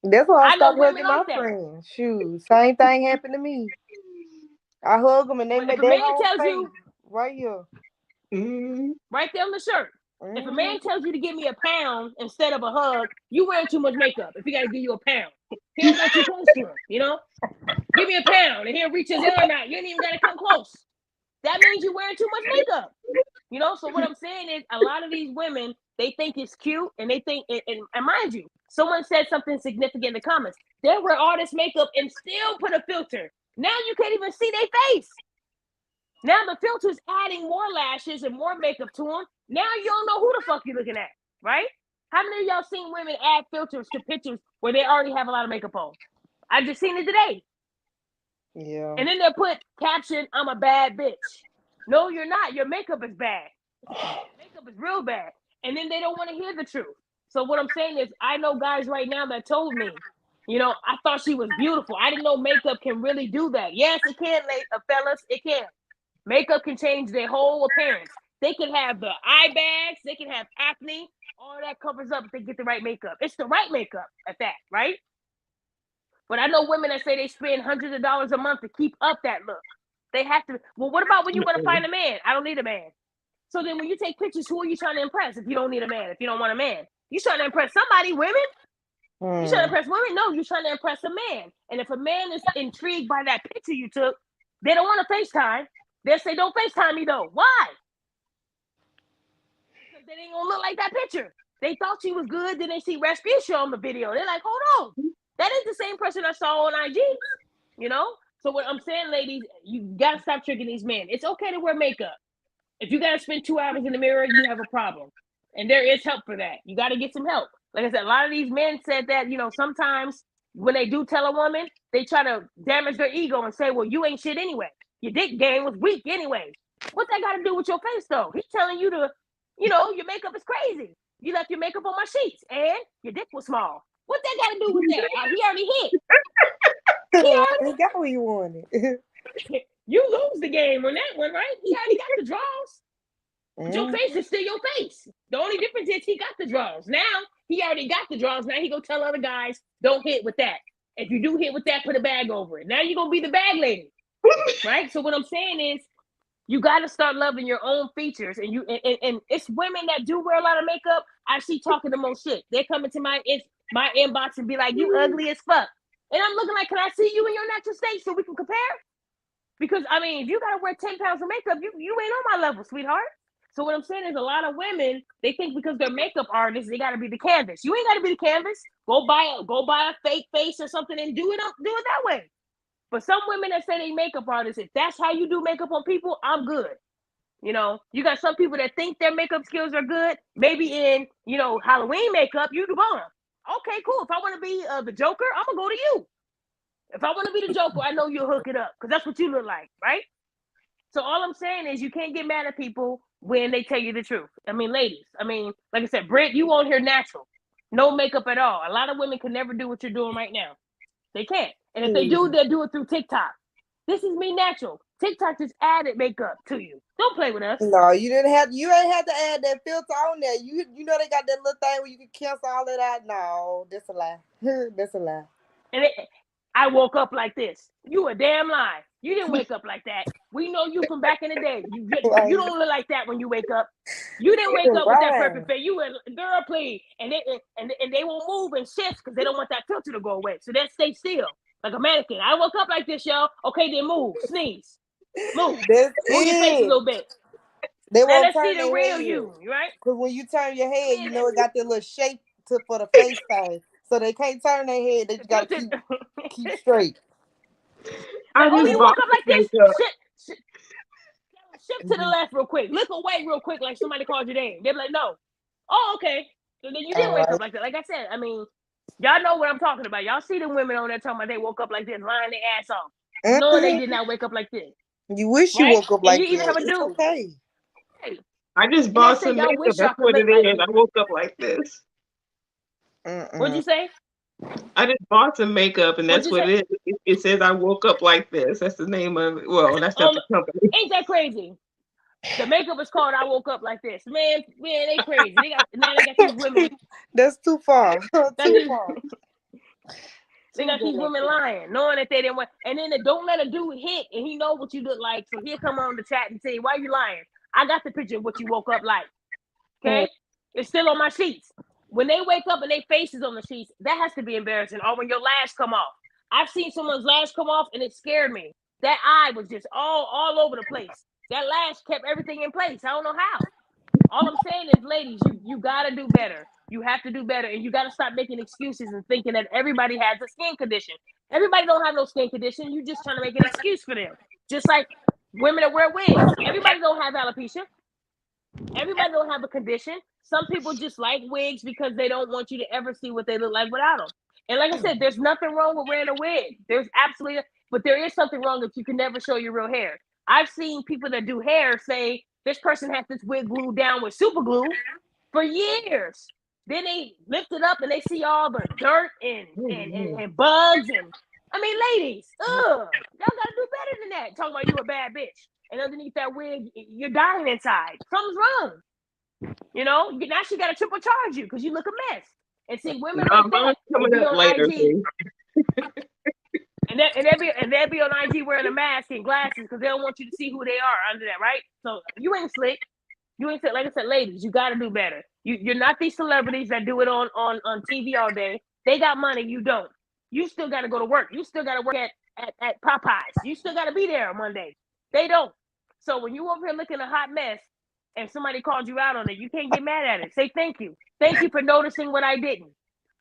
That's why I I know stopped women hugging my like that. friends. Shoot, same thing happened to me. I hug them and they But if made a their man whole tells face you right here. right there on the shirt, if a Mm-hmm. man tells you to give me a pound instead of a hug, you wearing too much makeup. If he got to give you a pound, he don't want you close to him. Give me a pound, and he'll reach his arm out. You ain't even got to come close. That means you're wearing too much makeup. So what I'm saying is, a lot of these women, they think it's cute, and they think, and mind you, someone said something significant in the comments. They wear all this makeup and still put a filter. Now you can't even see their face. Now the filter's adding more lashes and more makeup to them. Now you don't know who the fuck you're looking at, right? How many of y'all seen women add filters to pictures where they already have a lot of makeup on? I just seen it today. Yeah. And then they'll put caption, "I'm a bad bitch." No, you're not. Your makeup is bad. Makeup is real bad. And then they don't want to hear the truth. So what I'm saying is, I know guys right now that told me, I thought she was beautiful. I didn't know makeup can really do that. Yes, it can, fellas. It can. Makeup can change their whole appearance. They can have the eye bags. They can have acne. All that covers up if they get the right makeup. It's the right makeup at that, right? But I know women that say they spend hundreds of dollars a month to keep up that look. They have to. Well, what about when you want to find a man? I don't need a man. So then when you take pictures, who are you trying to impress if you don't need a man, if you don't want a man? You trying to impress somebody, women? You trying to impress women? No, you're trying to impress a man. And if a man is intrigued by that picture you took, they don't want to FaceTime. They'll say, "Don't FaceTime me though." Why? Because they ain't gonna look like that picture. They thought she was good, then they see Rasputia on the video. They're like, "Hold on, that is the same person I saw on IG." So what I'm saying, ladies, you gotta stop tricking these men. It's okay to wear makeup. If you gotta spend 2 hours in the mirror, you have a problem. And there is help for that. You gotta get some help. Like I said, a lot of these men said that, sometimes when they do tell a woman, they try to damage their ego and say, "Well, you ain't shit anyway. Your dick game was weak anyway." What's that got to do with your face, though? He's telling you your makeup is crazy. You left your makeup on my sheets and your dick was small. What that got to do with that? He already hit. You got what you wanted. You lose the game on that one, right? He already got the draws. But your face is still your face. The only difference is he got the draws. Now he already got the draws. Now he go tell other guys, "Don't hit with that. If you do hit with that, put a bag over it." Now you're gonna be the bag lady, right? So what I'm saying is, you got to start loving your own features, and it's women that do wear a lot of makeup. I see talking the most shit. They come into my inbox and be like, "You ugly as fuck," and I'm looking like, "Can I see you in your natural state so we can compare?" Because if you gotta wear 10 pounds of makeup, you ain't on my level, sweetheart. So what I'm saying is, a lot of women, they think because they're makeup artists, they gotta be the canvas. You ain't gotta be the canvas. Go buy a fake face or something and do it that way. But some women that say they makeup artists, if that's how you do makeup on people, I'm good. You got some people that think their makeup skills are good. Maybe in Halloween makeup, you do bomb. Okay, cool. If I want to be the Joker, I'm gonna go to you. If I want to be the Joker, I know you'll hook it up because that's what you look like, right? So all I'm saying is, you can't get mad at people when they tell you the truth. Ladies, like I said, Britt, you on here natural. No makeup at all. A lot of women can never do what you're doing right now. They can't. And if they do, they'll do it through TikTok. This is me natural. TikTok just added makeup to you. Don't play with us. No, you ain't had to add that filter on there. You know they got that little thing where you can cancel all that out. No, that's a lie. That's a lie. And I woke up like this. You a damn lie. You didn't wake up like that. We know you from back in the day. You don't look like that when you wake up. You didn't wake up with that perfect face. You were, "Girl, please," and they won't move and shift because they don't want that filter to go away. So they stay still like a mannequin. I woke up like this, y'all. Okay, then move, sneeze, move, That's move your face a little bit. They Now won't let's see turn the their real head. you, right? Because when you turn your head, you know it got that little shape for the face thing. So they can't turn their head. They just got to keep straight. I Oh, just you bought woke up this like this? makeup. Shift to the left real quick. Look away real quick like somebody called your name. They're like, "No." "Oh, okay." So then you didn't wake up like that. Like I said, y'all know what I'm talking about. Y'all see the women on there talking about they woke up like this, lying their ass off. No, they did not wake up like this. You wish you Right? woke up And like you even that. have a It's dude. okay. Hey, I just And they bought say some y'all makeup. wish That's y'all could what look it like is. me. I woke up like this. What'd you say? I just bought some makeup, and What'd that's you what say? it is. It says I woke up like this. That's the name of it. Well, that's not the company. Ain't that crazy? The makeup is called "I Woke Up Like This." Man, they crazy. They got these women. That's too far. Got Too these, far. they Too got these women ghetto. lying, knowing that they didn't want. And then they don't let a dude hit, and he know what you look like. So he'll come on the chat and say, "Why you lying? I got the picture of what you woke up like." Mm. Okay, it's still on my sheets. When they wake up and their face is on the sheets, that has to be embarrassing. Or when your lash come off. I've seen someone's lash come off, and it scared me. That eye was just all over the place. That lash kept everything in place. I don't know how. All I'm saying is, ladies, you gotta do better. You have to do better, and you gotta stop making excuses and thinking that everybody has a skin condition. Everybody don't have no skin condition. You just trying to make an excuse for them. Just like women that wear wigs. Everybody don't have alopecia. Everybody don't have a condition. Some people just like wigs because they don't want you to ever see what they look like without them. And like I said, there's nothing wrong with wearing a wig. There's absolutely, but there is something wrong if you can never show your real hair. I've seen people that do hair say this person has this wig glued down with super glue for years. Then they lift it up and they see all the dirt and bugs and I mean, ladies, y'all gotta do better than that. Talking about you a bad bitch, and underneath that wig, you're dying inside. Something's wrong. You know, now she got to triple charge you because you look a mess. And see, women like that Mine's will coming be up on later. IG See? they'll be on IG wearing a mask and glasses because they don't want you to see who they are under that, right? So you ain't slick. You ain't slick. Like I said, ladies, you got to do better. You're not these celebrities that do it on TV all day. They got money, you don't. You still got to go to work. You still got to work at Popeyes. You still got to be there on Monday. They don't. So when you over here looking a hot mess and somebody called you out on it, you can't get mad at it. Say thank you. Thank you for noticing what I didn't.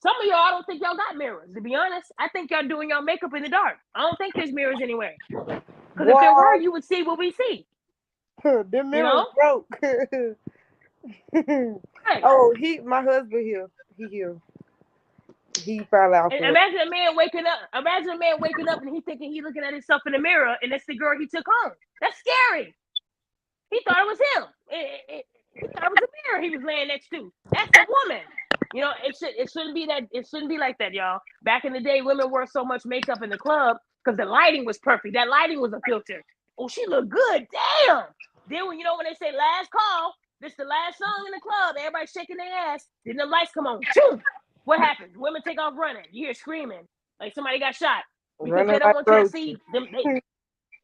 Some of y'all, I don't think y'all got mirrors. To be honest, I think y'all doing y'all makeup in the dark. I don't think there's mirrors anywhere. Because if there were, What? you would see what we see. The You mirror's know? broke. Right. Oh, my husband here. He here. He probably out And for imagine a man waking up. Imagine a man waking up and he thinking he looking at himself in the mirror, and that's the girl he took home. That's scary. He thought it was him. He thought it was a mirror he was laying next to. That's a woman. You know, it shouldn't be that. It shouldn't be like that, y'all. Back in the day, women wore so much makeup in the club because the lighting was perfect. That lighting was a filter. Oh, she looked good. Damn. Then when when they say last call, this the last song in the club. Everybody shaking their ass. Then the lights come on. Choom. What happens? Women take off running. You hear screaming like somebody got shot because running they don't like want you to roaches. see them.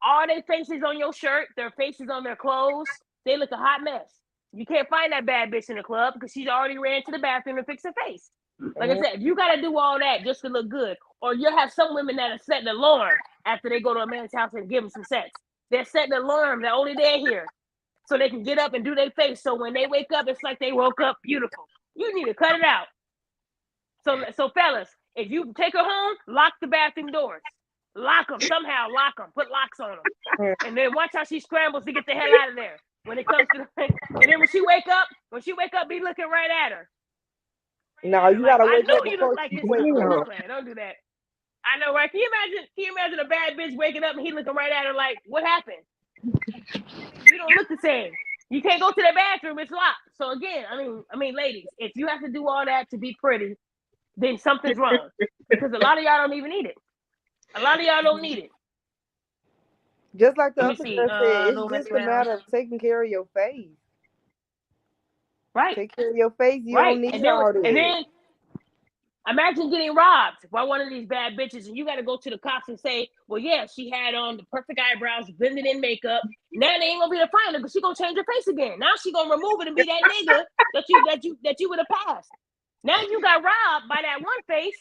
All their faces on your shirt, their faces on their clothes. They look a hot mess. You can't find that bad bitch in the club because she's already ran to the bathroom and fixed her face. Like I said, if you got to do all that just to look good, or you'll have some women that are setting an alarm after they go to a man's house and give him some sex. They're setting an alarm that only they're here so they can get up and do their face. So when they wake up, it's like they woke up beautiful. You need to cut it out. So fellas, if you take her home, lock the bathroom doors. Lock them somehow. Lock them. Put locks on them, and then watch how she scrambles to get the hell out of there. When it comes to, and then when she wake up, be looking right at her. No, you Like gotta I wake knew up you look before like she this. wake I'm up. just playing. Don't do that. I know, right? Can you imagine? Can you imagine a bad bitch waking up and he looking right at her like, what happened? We don't look the same. You can't go to the bathroom. It's locked. So again, I mean, ladies, if you have to do all that to be pretty, then something's wrong because a lot of y'all don't even need it. A lot of y'all don't need it. Just like the Let me other see. girl said, it's Don't mess just a around. matter of taking care of your face. Right, Take care of your face. You right. don't need all And that. then imagine getting robbed by one of these bad bitches, and you got to go to the cops and say, "Well, yeah, she had on the perfect eyebrows, blended in makeup. Now they ain't gonna be able to find her because she gonna change her face again. Now she gonna remove it and be that nigga that you would have passed. Now you got robbed by that one face,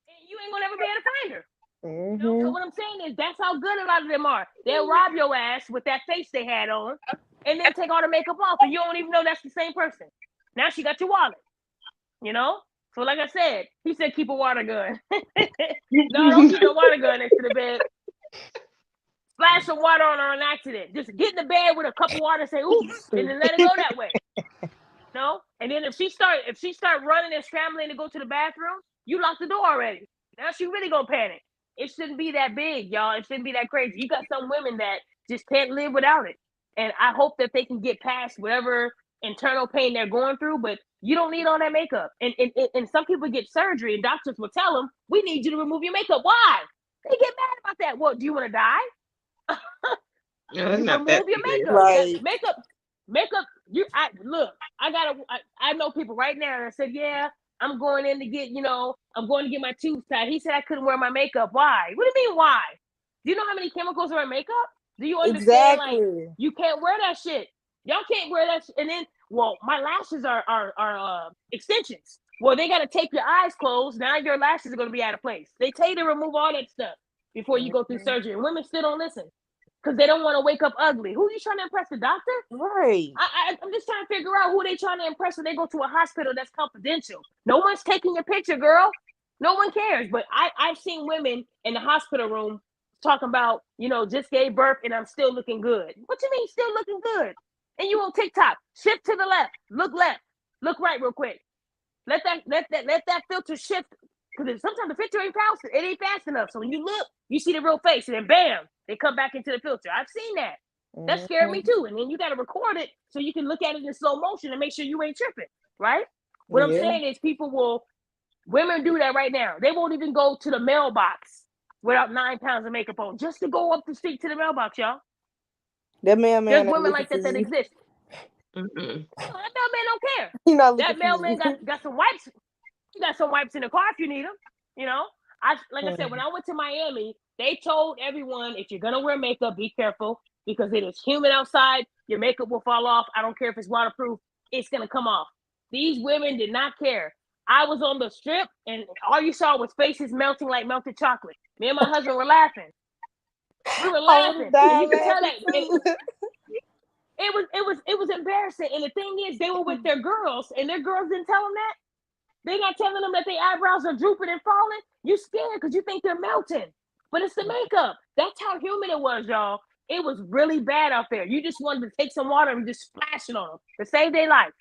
and you ain't gonna ever be able to find her. So what I'm saying is that's how good a lot of them are. They'll rob your ass with that face they had on, and then take all the makeup off, and you don't even know that's the same person. Now she got your wallet. You know. So like I said, he said keep a water gun. No, don't keep no water gun next to the bed. Splash some water on her on accident. Just get in the bed with a cup of water, say oops, and then let it go that way. No, and then if she start running and scrambling to go to the bathroom, you lock the door already. Now she really gonna panic. It shouldn't be that big, y'all. It shouldn't be that crazy. You got some women that just can't live without it, and I hope that they can get past whatever internal pain they're going through, but you don't need all that makeup. And some people get surgery and doctors will tell them, we need you to remove your makeup. Why? They get mad about that. Well, do you want to die? No, it's You not that remove your serious. makeup. That Like, makeup. I know people right now that said, yeah, I'm going in to get, I'm going to get my tubes tied. He said I couldn't wear my makeup. Why? What do you mean why? Do you know how many chemicals are in makeup? Do you understand? Like, exactly. you can't wear that shit. Y'all can't wear that. And then, well, my lashes are extensions. Well, they got to tape your eyes closed. Now your lashes are going to be out of place. They tell you to remove all that stuff before you go through surgery. And women still don't listen because they don't want to wake up ugly. Who are you trying to impress, the doctor? Right. I'm just trying to figure out who they trying to impress when they go to a hospital that's confidential. No one's taking your picture, girl. No one cares. But I've seen women in the hospital room talking about, just gave birth and I'm still looking good. What you mean still looking good? And you on TikTok, shift to the left, look right real quick. Let that filter shift, because sometimes the filter ain't fast. It ain't fast enough. So when you look, you see the real face, and then bam, they come back into the filter. I've seen that. That scared me too. And then you got to record it so you can look at it in slow motion and make sure you ain't tripping, right? What I'm saying is women do that right now. They won't even go to the mailbox without 9 pounds of makeup on just to go up the street to the mailbox, y'all. That man There's ain't women looking like for that you. exist. Mm-mm. That mailman don't care. He not looking That for mailman you. got some wipes. You got some wipes in the car if you need them. Like I said, when I went to Miami, they told everyone, if you're gonna wear makeup, be careful because it is humid outside. Your makeup will fall off. I don't care if it's waterproof. It's gonna come off. These women did not care. I was on the strip, and all you saw was faces melting like melted chocolate. Me and my husband were laughing. We were I would laughing, have and died you could tell laughing that too. it was embarrassing. And the thing is, they were with their girls, and their girls didn't tell them that. They not telling them that their eyebrows are drooping and falling. You scared because you think they're melting, but it's the makeup. That's how humid it was, y'all. It was really bad out there. You just wanted to take some water and just splash it on them to save their life.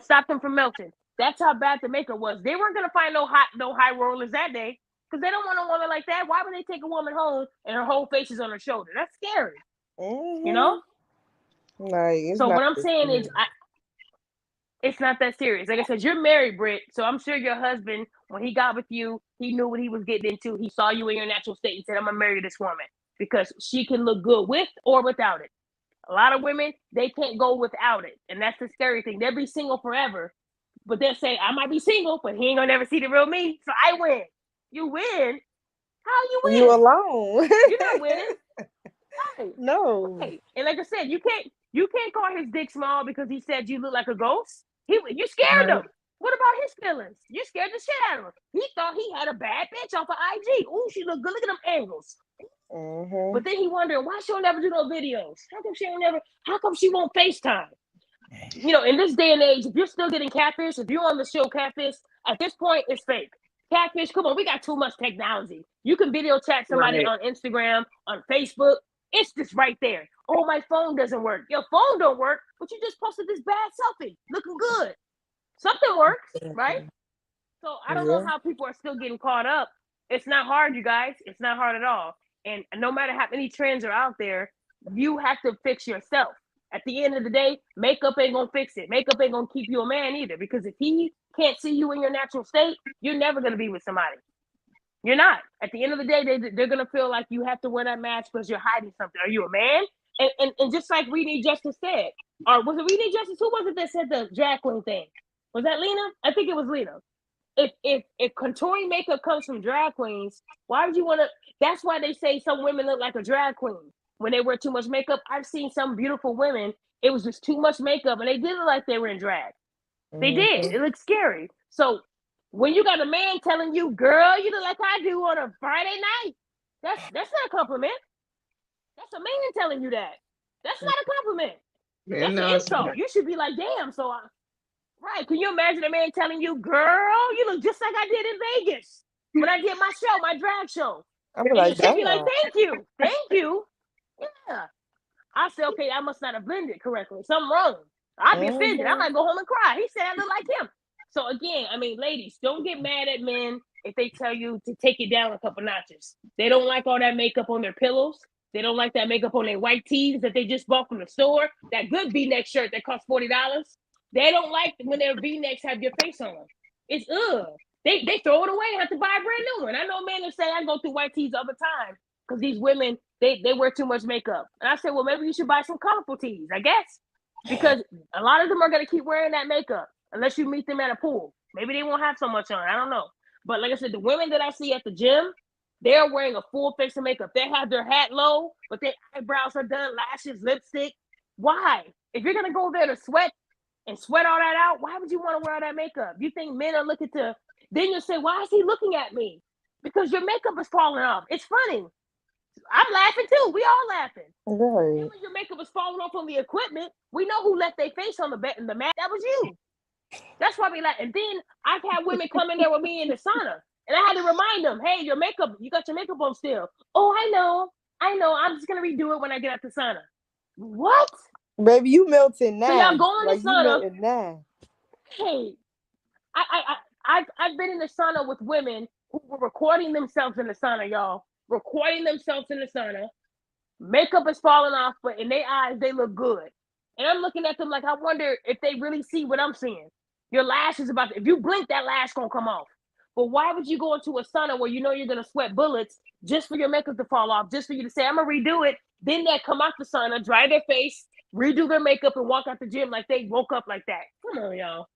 Stop them from melting. That's how bad the makeup was. They weren't gonna find no high rollers that day because they don't want a woman like that. Why would they take a woman home and her whole face is on her shoulder? That's scary, you know. Like, it's So not what I'm this saying is, serious. it's not that serious. Like I said, you're married, Britt. So I'm sure your husband, when he got with you, he knew what he was getting into. He saw you in your natural state. He said, I'm gonna marry this woman because she can look good with or without it. A lot of women, they can't go without it. And that's the scary thing. They'll be single forever, but they'll say, I might be single, but he ain't gonna never see the real me. So I win. You win? How you win? You alone. You're not winning. Right. No. Right. And like I said, you can't call his dick small because he said you look like a ghost. You scared Right. him. What about his feelings? You scared the shit out of him. He thought he had a bad bitch off of IG. Ooh, she look good. Look at them angles. But then he wondered why she'll never do no videos. How come she won't FaceTime? In this day and age, if you're still getting catfish, if you're on the show catfish, at this point, it's fake. Catfish, come on, we got too much technology. You can video chat somebody Right. on Instagram, on Facebook. It's just right there. Oh, my phone doesn't work. Your phone don't work, but you just posted this bad selfie, looking good. Something works, right? So I don't know how people are still getting caught up. It's not hard, you guys. It's not hard at all. And no matter how many trends are out there, you have to fix yourself. At the end of the day, makeup ain't gonna fix it. Makeup ain't gonna keep you a man either. Because if he can't see you in your natural state, you're never gonna be with somebody. You're not. At the end of the day, they're gonna feel like you have to wear that mask because you're hiding something. Are you a man? And just like Renee Justice said, or was it Renee Justice? Who was it that said the drag queen thing? Was that Lena? I think it was Lena. If contouring makeup comes from drag queens, why would you want to? That's why they say some women look like a drag queen when they wear too much makeup. I've seen some beautiful women. It was just too much makeup, and they did look like they were in drag. They did. It looked scary. So when you got a man telling you, "Girl, you look like I do on a Friday night," that's not a compliment. That's a man telling you that. That's not a compliment. Man, That's an no, it's insult. not. You should be like, "Damn." Right. Can you imagine a man telling you, girl, you look just like I did in Vegas when I did my show, my drag show? I'm And the like, chick be like, damn. thank you. Thank you. Yeah. I said, okay, I must not have blended correctly. Something wrong. I'd be offended. I might go home and cry. He said I look like him. So again, I mean, ladies, don't get mad at men if they tell you to take it down a couple notches. They don't like all that makeup on their pillows. They don't like that makeup on their white tees that they just bought from the store. That good V-neck shirt that costs $40. They don't like when their V-necks have your face on them. It's ugh. They throw it away and have to buy a brand new one. I know men that say I go through white tees all the time because these women they wear too much makeup. And I said, well, maybe you should buy some colorful tees, I guess, because a lot of them are gonna keep wearing that makeup unless you meet them at a pool. Maybe they won't have so much on. I don't know. But like I said, the women that I see at the gym, they're wearing a full face of makeup. They have their hat low, but their eyebrows are done, lashes, lipstick. Why? If you're gonna go there to sweat and sweat all that out, why would you want to wear all that makeup? You think men are looking to? Then you'll say, why is he looking at me? Because your makeup is falling off. It's funny. I'm laughing too. We all laughing. Right. And when your makeup is falling off on the equipment, we know who left their face on the bed in the mat. That was you. That's why we like. And then I've had women come in there with me in the sauna, and I had to remind them, "Hey, your makeup, you got your makeup on still." Oh, I know. I'm just gonna redo it when I get out the sauna. What? Baby, you melting So y'all now. go in Like the you sauna. melting now. Hey, I've been in the sauna with women who were recording themselves in the sauna, y'all. Recording themselves in the sauna. Makeup is falling off, but in their eyes, they look good. And I'm looking at them like I wonder if they really see what I'm seeing. Your lash is about to, if you blink, that lash gonna come off. But why would you go into a sauna where you know you're gonna sweat bullets just for your makeup to fall off, just for you to say, I'm gonna redo it? Then they come out the sauna, dry their face, redo their makeup, and walk out the gym like they woke up like that. Come on, y'all.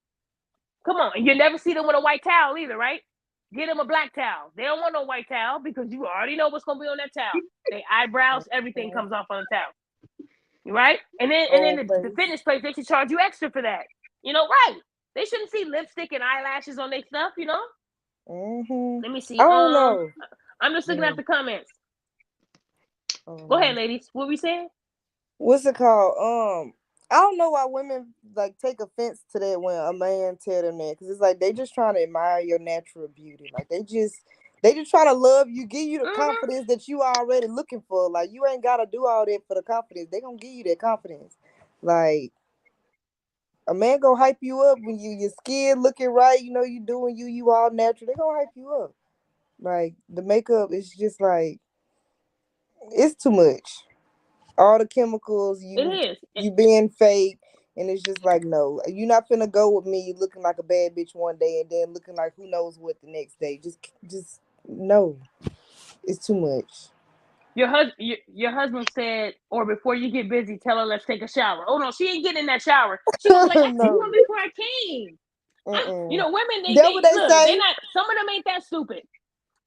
Come on. And you never see them with a white towel either, right? Get them a black towel. They don't want no white towel because you already know what's gonna be on that towel. Their eyebrows, everything comes off on the towel. Right? And then Old the face. fitness place, they should charge you extra for that. Right. They shouldn't see lipstick and eyelashes on their stuff. Mm-hmm. Let me I see. don't know. I'm just looking at the comments. Go Um, ahead, ladies. What we saying? what's it called? I don't know why women like take offense to that when a man tell them that, because it's like they just trying to admire your natural beauty. Like they just trying to love you, give you the Mm-hmm. confidence that you already looking for. Like you ain't gotta do all that for the confidence. They gonna give you that confidence. Like a man gonna hype you up when your skin looking right. You know you doing you all natural. They gonna hype you up. Like the makeup is just like it's too much. All the chemicals, It you is. you being fake, and it's just like no, you're not finna go with me looking like a bad bitch one day and then looking like who knows what the next day. Just no, it's too much. Your husband said, or before you get busy, tell her let's take a shower. Oh no, she ain't getting in that shower. She was like, I told him No, before I came. mm-mm. Women, they That what they they look, they're say. not. Some of them ain't that stupid.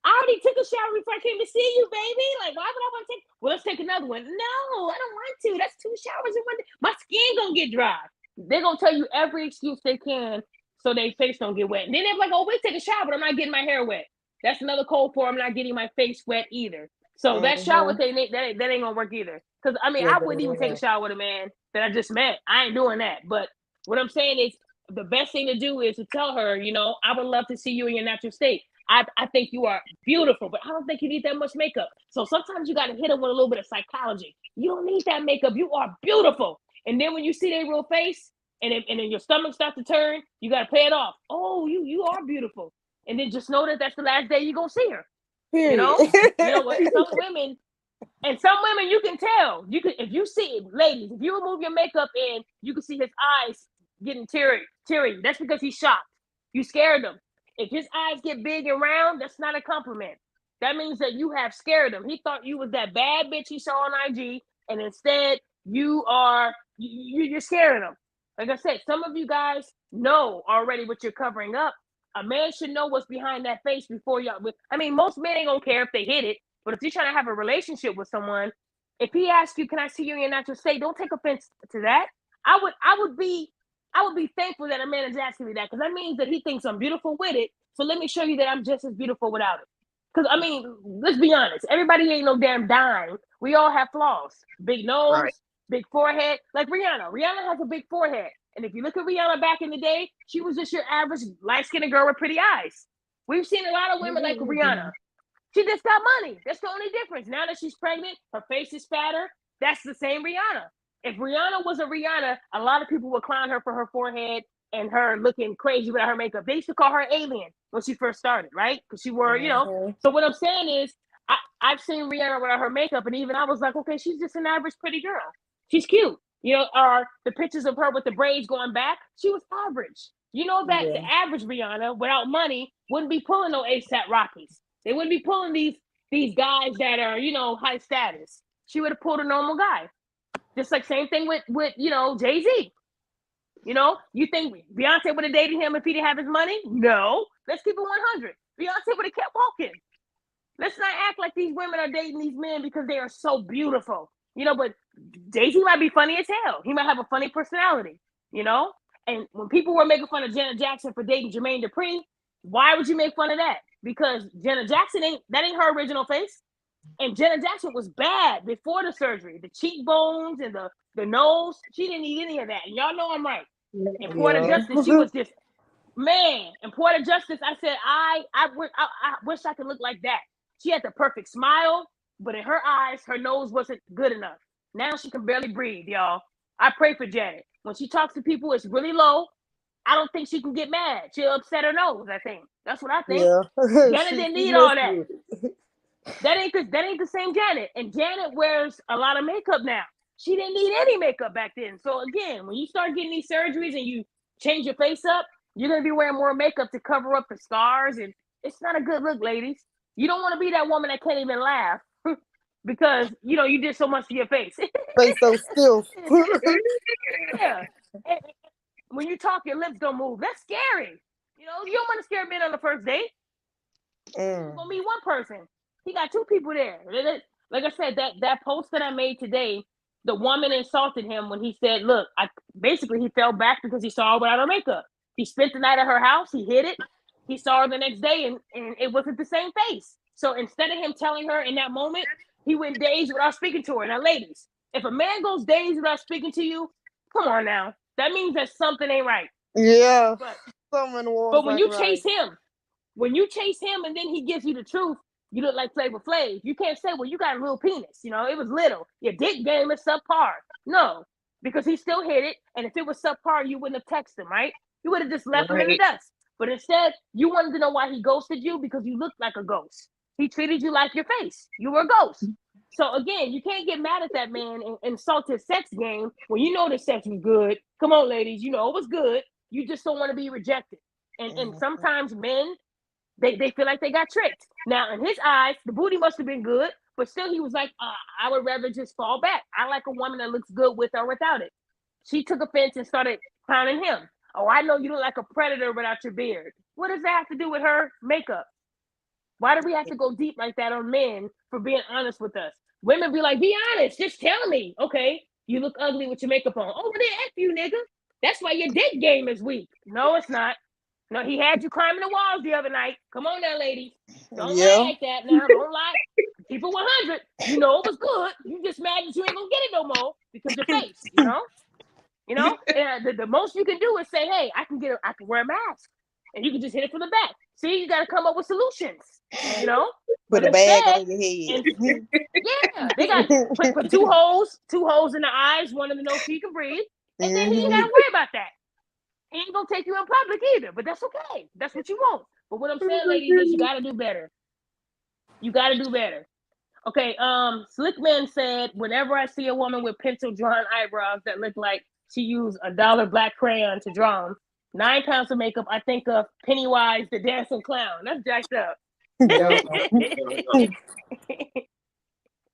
I already took a shower before I came to see you, baby. Like, why would I want to take? Well, let's take another one. No, I don't want to. That's 2 showers in one day. My skin gonna get dry. They're gonna tell you every excuse they can so their face don't get wet. And then they're like, oh, we take a shower, but I'm not getting my hair wet. That's another code for I'm not getting my face wet either. So that shower Mm-hmm. thing, that ain't gonna work either. Because I mean, Yeah, I that wouldn't even ain't take a right. shower with a man that I just met. I ain't doing that. But what I'm saying is, the best thing to do is to tell her, I would love to see you in your natural state. I think you are beautiful, but I don't think you need that much makeup. So sometimes you got to hit them with a little bit of psychology. You don't need that makeup. You are beautiful. And then when you see their real face, and then your stomach starts to turn, you got to play it off. Oh, you are beautiful. And then just know that that's the last day you're going to see her. You Period. know? You know what? Some women you can tell. You can if you see ladies, if you remove your makeup and you can see his eyes getting teary. That's because he's shocked. You scared him. If his eyes get big and round, that's not a compliment. That means that you have scared him. He thought you was that bad bitch he saw on IG, and instead you're scaring him. Like I said, some of you guys know already what you're covering up. A man should know what's behind that face before y'all. I mean, most men ain't gonna care if they hit it, but if you're trying to have a relationship with someone, if he asks you, "Can I see you in your natural state?" Don't take offense to that. I would be thankful that a man is asking me that because that means that he thinks I'm beautiful with it. So let me show you that I'm just as beautiful without it. Because I mean, let's be honest. Everybody ain't no damn dime. We all have flaws. Big Right. nose, big forehead. Like Rihanna. Rihanna has a big forehead. And if you look at Rihanna back in the day, she was just your average light skinned girl with pretty eyes. We've seen a lot of women like Rihanna. She just got money. That's the only difference. Now that she's pregnant, her face is fatter. That's the same Rihanna. If Rihanna was a Rihanna, a lot of people would clown her for her forehead and her looking crazy without her makeup. They used to call her alien when she first started, right? Because she wore. Mhm. So what I'm saying is, I've seen Rihanna without her makeup, and even I was like, okay, she's just an average pretty girl. She's cute. Or the pictures of her with the braids going back, she was average. You know that the Yeah. average Rihanna without money wouldn't be pulling no ASAP Rockies. They wouldn't be pulling these guys that are, high status. She would have pulled a normal guy. Just like same thing with Jay-Z. You think Beyonce would have dated him if he didn't have his money? No. Let's keep it 100. Beyonce would have kept walking. Let's not act like these women are dating these men because they are so beautiful. But Jay-Z might be funny as hell. He might have a funny personality, And when people were making fun of Janet Jackson for dating Jermaine Dupri, why would you make fun of that? Because Janet Jackson ain't her original face. And Janet Jackson was bad before the surgery. The cheekbones and the nose, she didn't need any of that. And y'all know I'm right. And Porter Yeah. Justice, she was just, man. And Porter Justice, I said, I wish I could look like that. She had the perfect smile, but in her eyes, her nose wasn't good enough. Now she can barely breathe, y'all. I pray for Janet. When she talks to people, it's really low. I don't think she can get mad. She'll upset her nose, I think. That's what I think. Yeah. Janet didn't She need all messed that. with it. That ain't the same Janet. And Janet wears a lot of makeup now. She didn't need any makeup back then. So again, when you start getting these surgeries and you change your face up, you're gonna be wearing more makeup to cover up the scars, and it's not a good look, ladies. You don't want to be that woman that can't even laugh because you did so much to your face. Face so still. Yeah. And when you talk, your lips don't move. That's scary. You don't want to scare men on the first date. You're gonna meet one person. He got two people there. Like I said, that post that I made today, the woman insulted him when he said, "Look, basically he fell back because he saw her without her makeup. He spent the night at her house. He hid it. He saw her the next day, and it wasn't the same face. So instead of him telling her in that moment, he went days without speaking to her. Now, ladies, if a man goes days without speaking to you, come on now, that means that something ain't right. Yeah. But Someone was but when like, you right. chase him, and then he gives you the truth, you look like Flavor Flav. You can't say, well, you got a little penis. It was little. Your dick game is subpar. No, because he still hit it. And if it was subpar, you wouldn't have texted him, right? You would have just left him in the Right. dust. But instead, you wanted to know why he ghosted you because you looked like a ghost. He treated you like your face. You were a ghost. So again, you can't get mad at that man and insult his sex game when you know the sex was good. Come on, ladies, it was good. You just don't want to be rejected. And sometimes men, they feel like they got tricked. Now, in his eyes, the booty must have been good, but still he was like, I would rather just fall back. I like a woman that looks good with or without it. She took offense and started clowning him. Oh, I know you look like a predator without your beard. What does that have to do with her makeup? Why do we have to go deep like that on men for being honest with us? Women be like, be honest, just tell me. Okay, you look ugly with your makeup on. Oh, well, then F you, nigga. That's why your date game is weak. No, it's not. No, he had you climbing the walls the other night. Come on now, ladies. Don't lie Yeah. like that now. Don't lie. Keep it 100. You know it was good. You just mad that you ain't gonna get it no more because your face, And the most you can do is say, hey, I can wear a mask. And you can just hit it from the back. See, you gotta come up with solutions, Put But a bag instead, on your head. yeah, they got put two holes in the eyes, one in the nose so you can breathe. And then he ain't gotta worry about that. He ain't gonna take you in public either, but that's okay. That's what you want. But what I'm saying, ladies, is you gotta do better. You gotta do better. Okay, Slickman said, whenever I see a woman with pencil drawn eyebrows that look like she used $1 black crayon to draw them, 9 pounds of makeup, I think of Pennywise the dancing clown. That's jacked up. Yeah.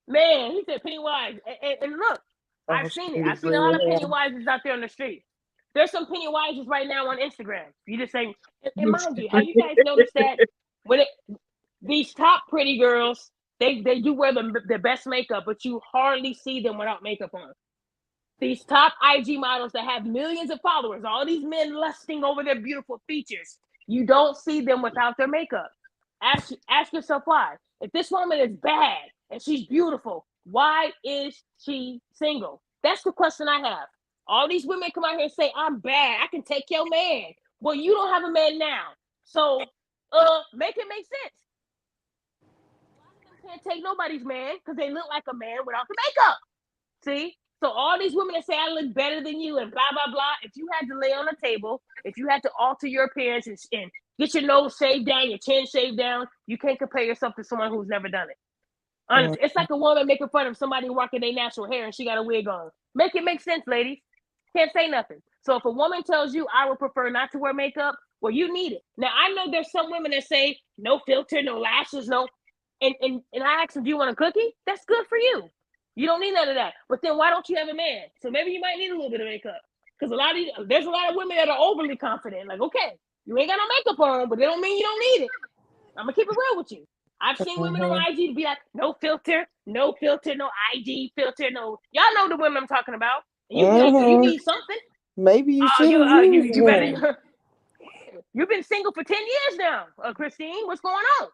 Man, he said Pennywise. And look, I've seen it. I've seen a lot of Pennywises out there on the street. There's some Pennywises right now on Instagram. You just say, and mind you, have you guys noticed that when these top pretty girls, they do wear the best makeup, but you hardly see them without makeup on. These top IG models that have millions of followers, all these men lusting over their beautiful features, you don't see them without their makeup. Ask yourself why. If this woman is bad and she's beautiful, why is she single? That's the question I have. All these women come out here and say, I'm bad. I can take your man. Well, you don't have a man now. So make it make sense. A lot of them can't take nobody's man because they look like a man without the makeup. See? So all these women that say I look better than you and blah, blah, blah, if you had to lay on a table, if you had to alter your appearance and get your nose shaved down, your chin shaved down, you can't compare yourself to someone who's never done it. Honestly, it's like a woman making fun of somebody rocking their natural hair and she got a wig on. Make it make sense, ladies. Can't say nothing. So if a woman tells you I would prefer not to wear makeup, well, you need it. Now I know there's some women that say no filter, no lashes, no. And I asked them, do you want a cookie? That's good for you. You don't need none of that. But then why don't you have a man? So maybe you might need a little bit of makeup. Because there's a lot of women that are overly confident. Like, okay, you ain't got no makeup on, but it don't mean you don't need it. I'm gonna keep it real with you. I've seen women on IG be like, no filter, no filter, no IG filter, no. Y'all know the women I'm talking about. And you be like, well, you need something. Maybe you should use you one. better. You've been single for 10 years now, Christine. What's going on?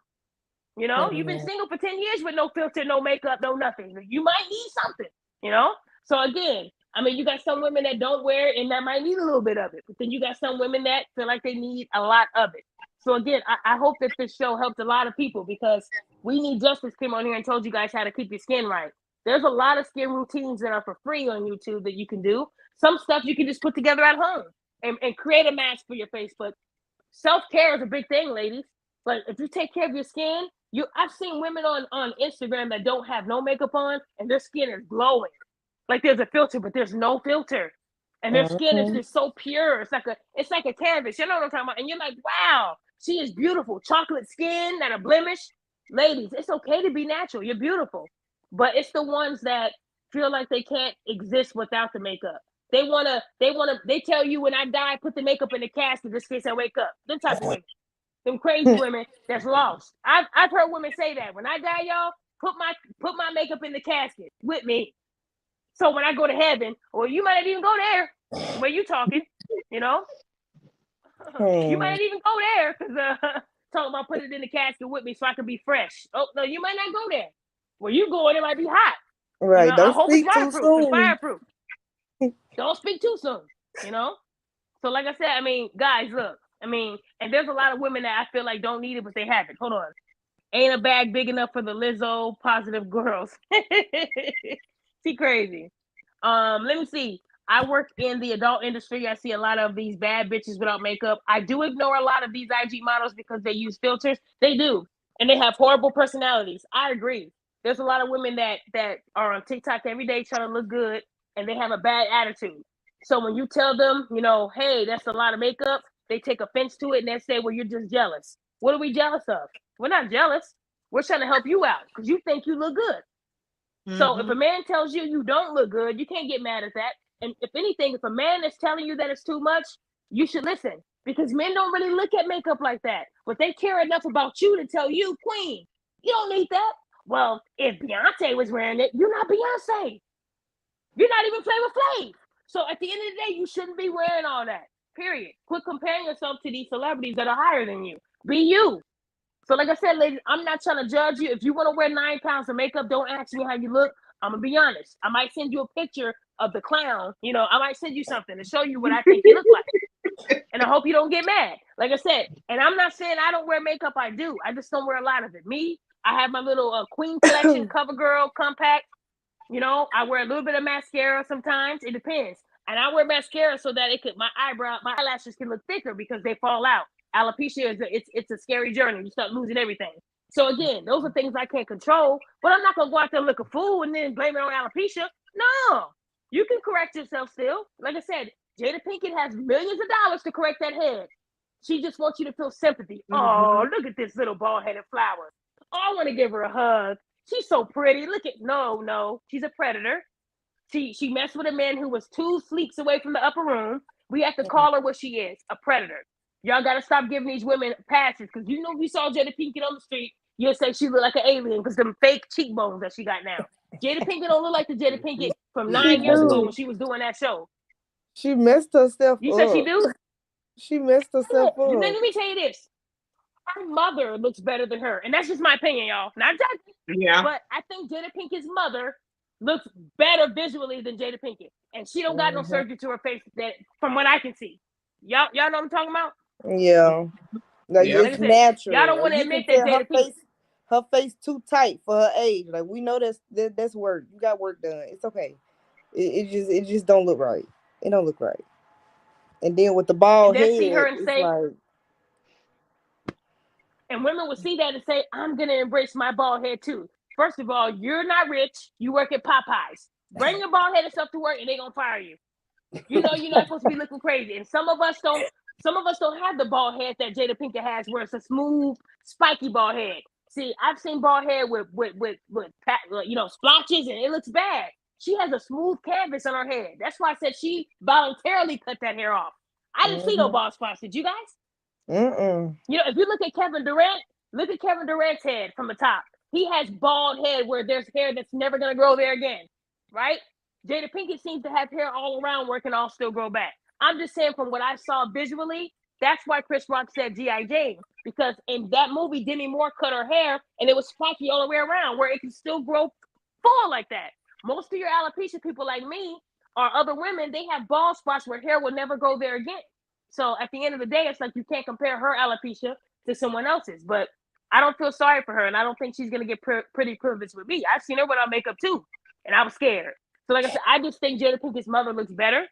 You know, you've been single for 10 years with no filter, no makeup, no nothing. You might need something, you know? So again, I mean, you got some women that don't wear it and that might need a little bit of it. But then you got some women that feel like they need a lot of it. So again, I hope that this show helped a lot of people because We Need Justice came on here and told you guys how to keep your skin right. There's a lot of skin routines that are for free on YouTube that you can do. Some stuff you can just put together at home and create a mask for your face. But self-care is a big thing, ladies. Like if you take care of your skin, I've seen women on Instagram that don't have no makeup on and their skin is glowing. Like there's a filter, but there's no filter. And their skin is just so pure. It's like a canvas. You know what I'm talking about? And you're like, wow, she is beautiful. Chocolate skin, not a blemish. Ladies, it's okay to be natural. You're beautiful. But it's the ones that feel like they can't exist without the makeup. They tell you when I die, put the makeup in the casket just in case I wake up. Them type of women. Them crazy women that's lost. I've heard women say that. When I die, y'all, put my makeup in the casket with me. So when I go to heaven, or you might not even go there, the way you talking, you know? You might not even go there because talking about put it in the casket with me so I can be fresh. Oh no, you might not go there. Where you going, it might be hot. Right. You know, Don't I hope it's speak too waterproof and soon. fireproof. Don't speak too soon, you know? So like I said, I mean, guys, look, and there's a lot of women that I feel like don't need it, but they have it. Hold on. Ain't a bag big enough for the Lizzo positive girls. She crazy. Let me see. I work in the adult industry. I see a lot of these bad bitches without makeup. I do ignore a lot of these IG models because they use filters. They do. And they have horrible personalities. I agree. There's a lot of women that are on TikTok every day trying to look good and they have a bad attitude. So when you tell them, hey, that's a lot of makeup, they take offense to it and they say, well, you're just jealous. What are we jealous of? We're not jealous. We're trying to help you out because you think you look good. So if a man tells you you don't look good, you can't get mad at that. And if anything, if a man is telling you that it's too much, you should listen because men don't really look at makeup like that. But they care enough about you to tell you, Queen, you don't need that. Well, if Beyonce was wearing it, you're not Beyonce. You're not even Flavor Flav. So at the end of the day, you shouldn't be wearing all that. Period. Quit comparing yourself to these celebrities that are higher than you. Be you. So like I said, ladies, I'm not trying to judge you. If you want to wear 9 pounds of makeup, don't ask me how you look. I'm going to be honest. I might send you a picture of the clown. I might send you something to show you what I think he look like. And I hope you don't get mad. Like I said, and I'm not saying I don't wear makeup. I do. I just don't wear a lot of it. Me, I have my little Queen Collection CoverGirl compact. I wear a little bit of mascara sometimes. It depends. And I wear mascara so that my eyelashes can look thicker because they fall out. Alopecia it's a scary journey. You start losing everything. So again, those are things I can't control. But I'm not gonna go out there and look a fool and then blame it on alopecia. No, you can correct yourself still. Like I said, Jada Pinkett has millions of dollars to correct that head. She just wants you to feel sympathy. Oh, look at this little bald-headed flower. Oh, I want to give her a hug. She's so pretty. Look at no, she's a predator. She messed with a man who was 2 sleeps away from the upper room. We have to call her what she is, a predator. Y'all got to stop giving these women passes because if you saw Jada Pinkett on the street, you'll say she looked like an alien because them fake cheekbones that she got now. Jada Pinkett don't look like the Jada Pinkett from 9 years ago when she was doing that show. She messed herself You up. said she do? She messed herself up. Let me tell you this. Her mother looks better than her. And that's just my opinion, y'all. Not judging. Yeah. But I think Jada Pinkett's mother looks better visually than Jada Pinkett. And she don't got no surgery to her face that from what I can see. Y'all know what I'm talking about? Yeah. Like Yep. it's natural. Y'all don't want to admit that Jada Pinkett. Her face too tight for her age. Like we know that's work. You got work done. It's okay. It just don't look right. It don't look right. And then with the bald head, see her and it's say, like. And women would see that and say, I'm gonna embrace my bald head too. First of all, you're not rich. You work at Popeyes. Bring your bald headed stuff to work, and they're gonna fire you. You know you're not supposed to be looking crazy. And some of us don't. Some of us don't have the bald head that Jada Pinkett has, where it's a smooth, spiky bald head. See, I've seen bald head with splotches, and it looks bad. She has a smooth canvas on her head. That's why I said she voluntarily cut that hair off. I didn't see no bald spots. Did you guys? You know, if you look at Kevin Durant, look at Kevin Durant's head from the top. He has bald head where there's hair that's never gonna grow there again, right? Jada Pinkett seems to have hair all around where it can all still grow back. I'm just saying from what I saw visually, that's why Chris Rock said G.I. Jane, because in that movie, Demi Moore cut her hair and it was spiky all the way around where it can still grow full like that. Most of your alopecia people like me or other women, they have bald spots where hair will never go there again. So at the end of the day, it's like you can't compare her alopecia to someone else's. But I don't feel sorry for her, and I don't think she's gonna get pretty privileged with me. I've seen her without makeup too, and I was scared. So like I said, I just think Jada Pinkett's mother looks better,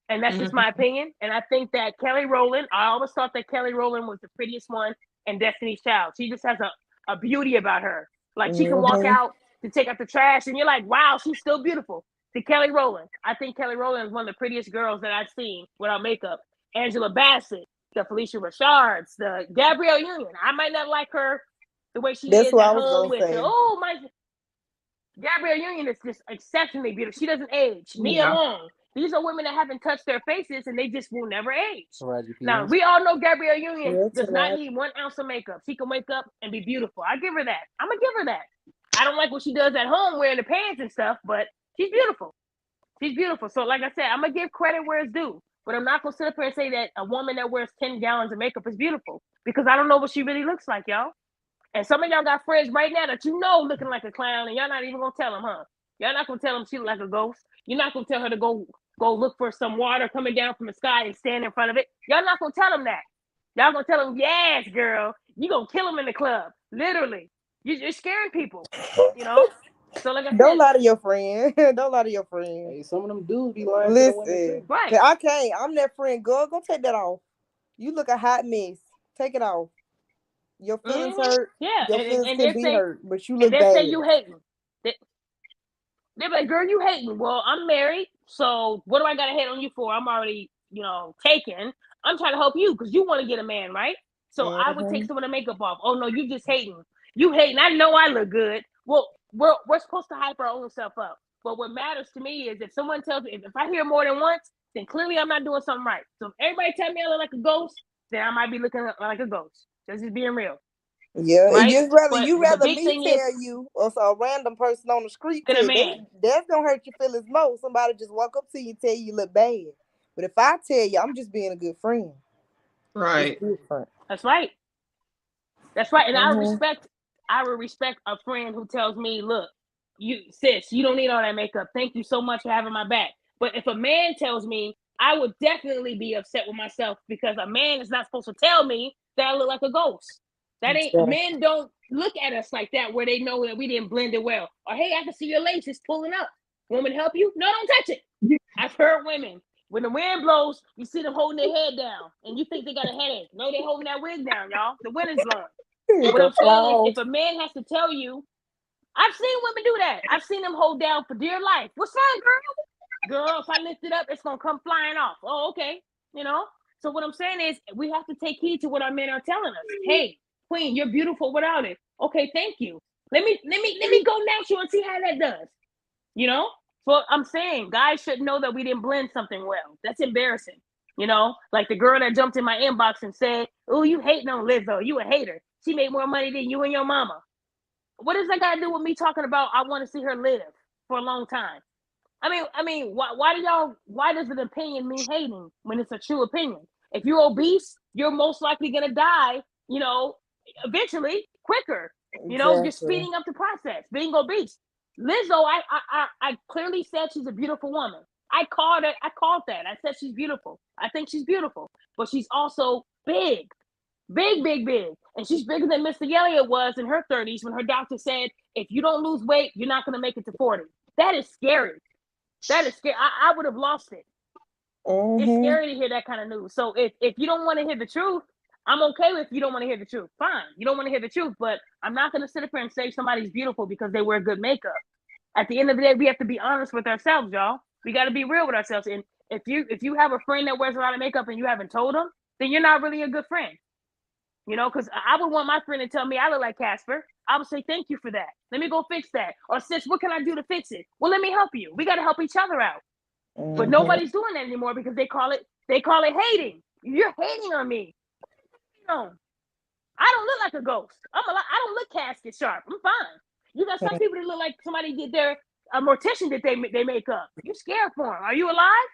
and that's just my opinion. And I think that Kelly Rowland, I always thought that Kelly Rowland was the prettiest one in Destiny's Child. She just has a beauty about her. Like she can walk out to take out the trash, and you're like, wow, she's still beautiful. To Kelly Rowland, I think Kelly Rowland is one of the prettiest girls that I've seen without makeup. Angela Bassett, the Felicia Richards, the Gabrielle Union. I might not like her the way she That's is what at I was home gonna with say. my Gabrielle Union is just exceptionally beautiful. She doesn't age. Nia Yeah. Long. These are women that haven't touched their faces and they just will never age. Taraji Now P. we all know Gabrielle Union Yeah, does not Taraji. need 1 ounce of makeup. She can wake up and be beautiful. I give her that. I'm gonna give her that. I don't like what she does at home wearing the pants and stuff, but she's beautiful. She's beautiful. So, like I said, I'm gonna give credit where it's due, but I'm not gonna sit up here and say that a woman that wears 10 gallons of makeup is beautiful because I don't know what she really looks like, y'all. And some of y'all got friends right now that you know looking like a clown, and y'all not even gonna tell them, huh? Y'all not gonna tell them she look like a ghost. You're not gonna tell her to go look for some water coming down from the sky and stand in front of it. Y'all not gonna tell them that. Y'all gonna tell them, yes, girl, you gonna kill them in the club, literally. You're scaring people, you know. So, like I Don't said, lie to your friend. Don't lie to your friend. Hey, some of them dudes be lying to the women Listen, too. right. I can't. I'm that friend. Go take that off. You look a hot mess. Take it off. Your feelings hurt. Yeah, Your feelings and can they be say, hurt, but you and look they say bad. you hating. They're like, girl, you hating. Well, I'm married, so what do I got to hate on you for? I'm already, taken. I'm trying to help you because you want to get a man, right? So I would take Mm-hmm. some of the makeup off. Oh no, you just hating. You hating. I know I look good. Well, we're supposed to hype our own self up. But what matters to me is if someone tells me, if I hear more than once, then clearly I'm not doing something right. So if everybody tell me I look like a ghost, then I might be looking like a ghost. Just being real, Yeah, and right? just rather But you the rather big me thing is tell you or a random person on the street than a tell man. that's gonna hurt your feelings most. Somebody just walk up to you and tell you look bad. But if I tell you, I'm just being a good friend. It's Right. different. That's right. That's right. And Mm-hmm. I would respect a friend who tells me, look, you sis, you don't need all that makeup. Thank you so much for having my back. But if a man tells me, I would definitely be upset with myself because a man is not supposed to tell me that I look like a ghost. That ain't Yeah. Men don't look at us like that where they know that we didn't blend it well. Or hey, I can see your lace is pulling up. Woman help you? No, don't touch it. I've heard women. When the wind blows, you see them holding their head down and you think they got a headache. No, they're holding that wig down, y'all. The wind is blowing. It What go I'm saying is, fly. if a man has to tell you, I've seen women do that. I've seen them hold down for dear life. What's wrong, girl? Girl, if I lift it up, it's gonna come flying off. Oh, okay. You know. So what I'm saying is, we have to take heed to what our men are telling us. Hey, Queen, you're beautiful without it. Okay, thank you. Let me go natural and see how that does. You know. So I'm saying, guys should know that we didn't blend something well. That's embarrassing. Like the girl that jumped in my inbox and said, "Oh, you hating on Lizzo? You a hater? She made more money than you and your mama." What does that got to do with me talking about I want to see her live for a long time? I mean, why does an opinion mean hating when it's a true opinion? If you're obese, you're most likely gonna die, eventually quicker. You're Exactly. speeding up the process, being obese. Lizzo, I clearly said she's a beautiful woman. I called it. I called that. I said she's beautiful. I think she's beautiful, but she's also big. Big, big, big. And she's bigger than Mr. Elliott was in her 30s when her doctor said, if you don't lose weight, you're not going to make it to 40. That is scary. That is scary. I would have lost it. It's Mm-hmm. scary to hear that kind of news. So if you don't want to hear the truth, I'm okay with you don't want to hear the truth. Fine, you don't want to hear the truth, but I'm not going to sit up here and say somebody's beautiful because they wear good makeup. At the end of the day, we have to be honest with ourselves, y'all. We got to be real with ourselves. And if you have a friend that wears a lot of makeup and you haven't told them, then you're not really a good friend. Because I would want my friend to tell me I look like Casper. I would say, thank you for that. Let me go fix that. Or sis, what can I do to fix it? Well, let me help you. We got to help each other out. But nobody's doing that anymore because they call it hating. You're hating on me. No, I don't look like a ghost. I don't look casket sharp. I'm fine. You got some people that look like somebody did their a mortician that they make up. You scared for them. Are you alive?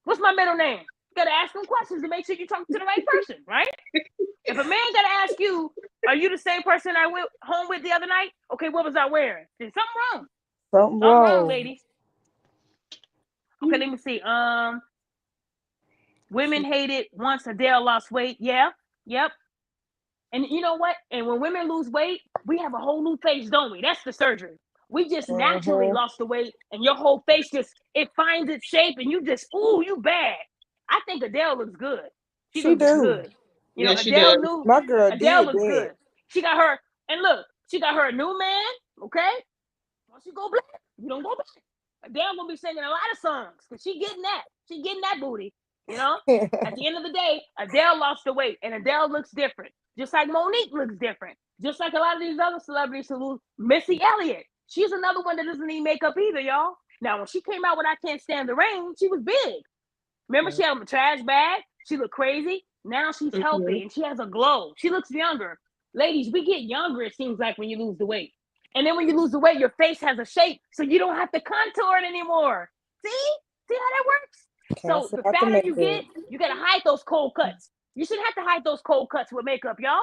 What's my middle name? You gotta ask them questions to make sure you're talking to the right person, right? If a man gotta ask you, are you the same person I went home with the other night? Okay, what was I wearing? There's something wrong. Something Something wrong, wrong. ladies. Okay, let me see. Women hated once Adele lost weight. Yeah, yep. And you know what? And when women lose weight, we have a whole new face, don't we? That's the surgery. We just naturally lost the weight, and your whole face it finds its shape, and you just, ooh, you bad. I think Adele looks good. She looks do. good. Yeah, she Adele does. knew My girl Adele did looks that. good. She got her, and look, she got her new man. Okay, once you go black, you don't go back. Adele gonna be singing a lot of songs because she getting that. She getting that booty. At the end of the day, Adele lost the weight, and Adele looks different. Just like Monique looks different. Just like a lot of these other celebrities who lose. Missy Elliott. She's another one that doesn't need makeup either, y'all. Now, when she came out with I Can't Stand the Rain, she was big. Remember, she had a trash bag. She looked crazy. Now she's healthy and she has a glow. She looks younger. Ladies, we get younger, it seems like, when you lose the weight. And then when you lose the weight, your face has a shape, so you don't have to contour it anymore. See how that works? So the fatter you get, you got to hide those cold cuts. You shouldn't have to hide those cold cuts with makeup, y'all.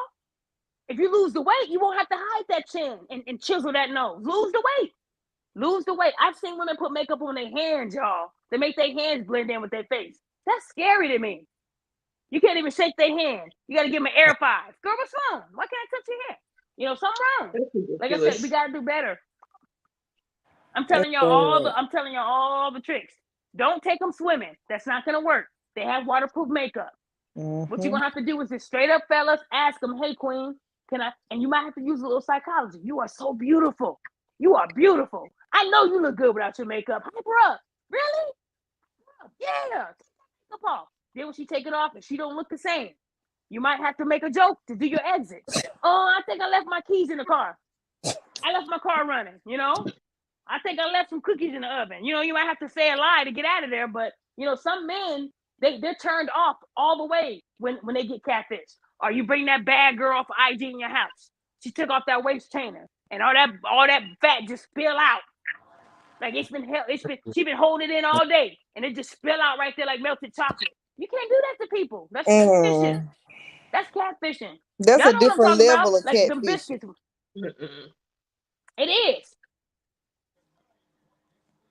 If you lose the weight, you won't have to hide that chin and chisel that nose. Lose the weight. Lose the weight. I've seen women put makeup on their hands, y'all. They make their hands blend in with their face. That's scary to me. You can't even shake their hand. You got to give them an air five. Girl, what's wrong? Why can't I touch your hand? Something wrong. Like I said, we got to do better. I'm telling y'all all the tricks. Don't take them swimming. That's not gonna work. They have waterproof makeup. What you're gonna have to do is just straight up, fellas, ask them, hey queen, can I? And you might have to use a little psychology. You are so beautiful. You are beautiful. I know you look good without your makeup. Hype her up. Really? Yeah. Take makeup off. Then when she take it off and she don't look the same, you might have to make a joke to do your exit. Oh, I think I left my keys in the car. I left my car running, I think I left some cookies in the oven. You might have to say a lie to get out of there, but some men, they're turned off all the way when they get catfished. Or you bring that bad girl off IG in your house. She took off that waist trainer and all that fat just spill out. Like she's been holding it in all day and it just spill out right there like melted chocolate. You can't do that to people. That's catfishing. That's catfishing. That's Y'all a know what I'm different talking level about? of Like the catfish. biscuits. It is.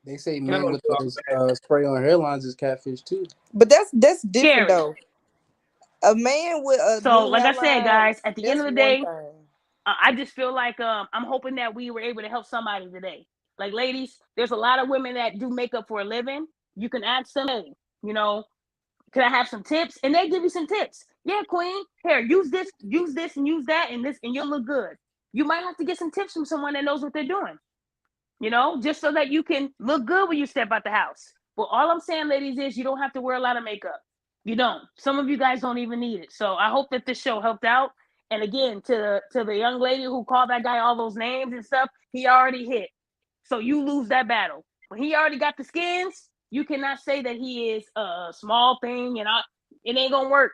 They say men with those spray on hairlines is catfish too. But that's different Scary. though. A man with a So, new like I said, hairline, guys, at the end that's of the one day, thing. I just feel like I'm hoping that we were able to help somebody today. Like, ladies, there's a lot of women that do makeup for a living. You can ask them, hey, can I have some tips? And they give you some tips. Yeah, queen, here, use this, and use that, and this, and you'll look good. You might have to get some tips from someone that knows what they're doing, just so that you can look good when you step out the house. But all I'm saying, ladies, is you don't have to wear a lot of makeup. You don't. Some of you guys don't even need it. So I hope that this show helped out. And again, to the young lady who called that guy all those names and stuff, he already hit. So you lose that battle. When he already got the skins, you cannot say that he is a small thing and it ain't gonna work.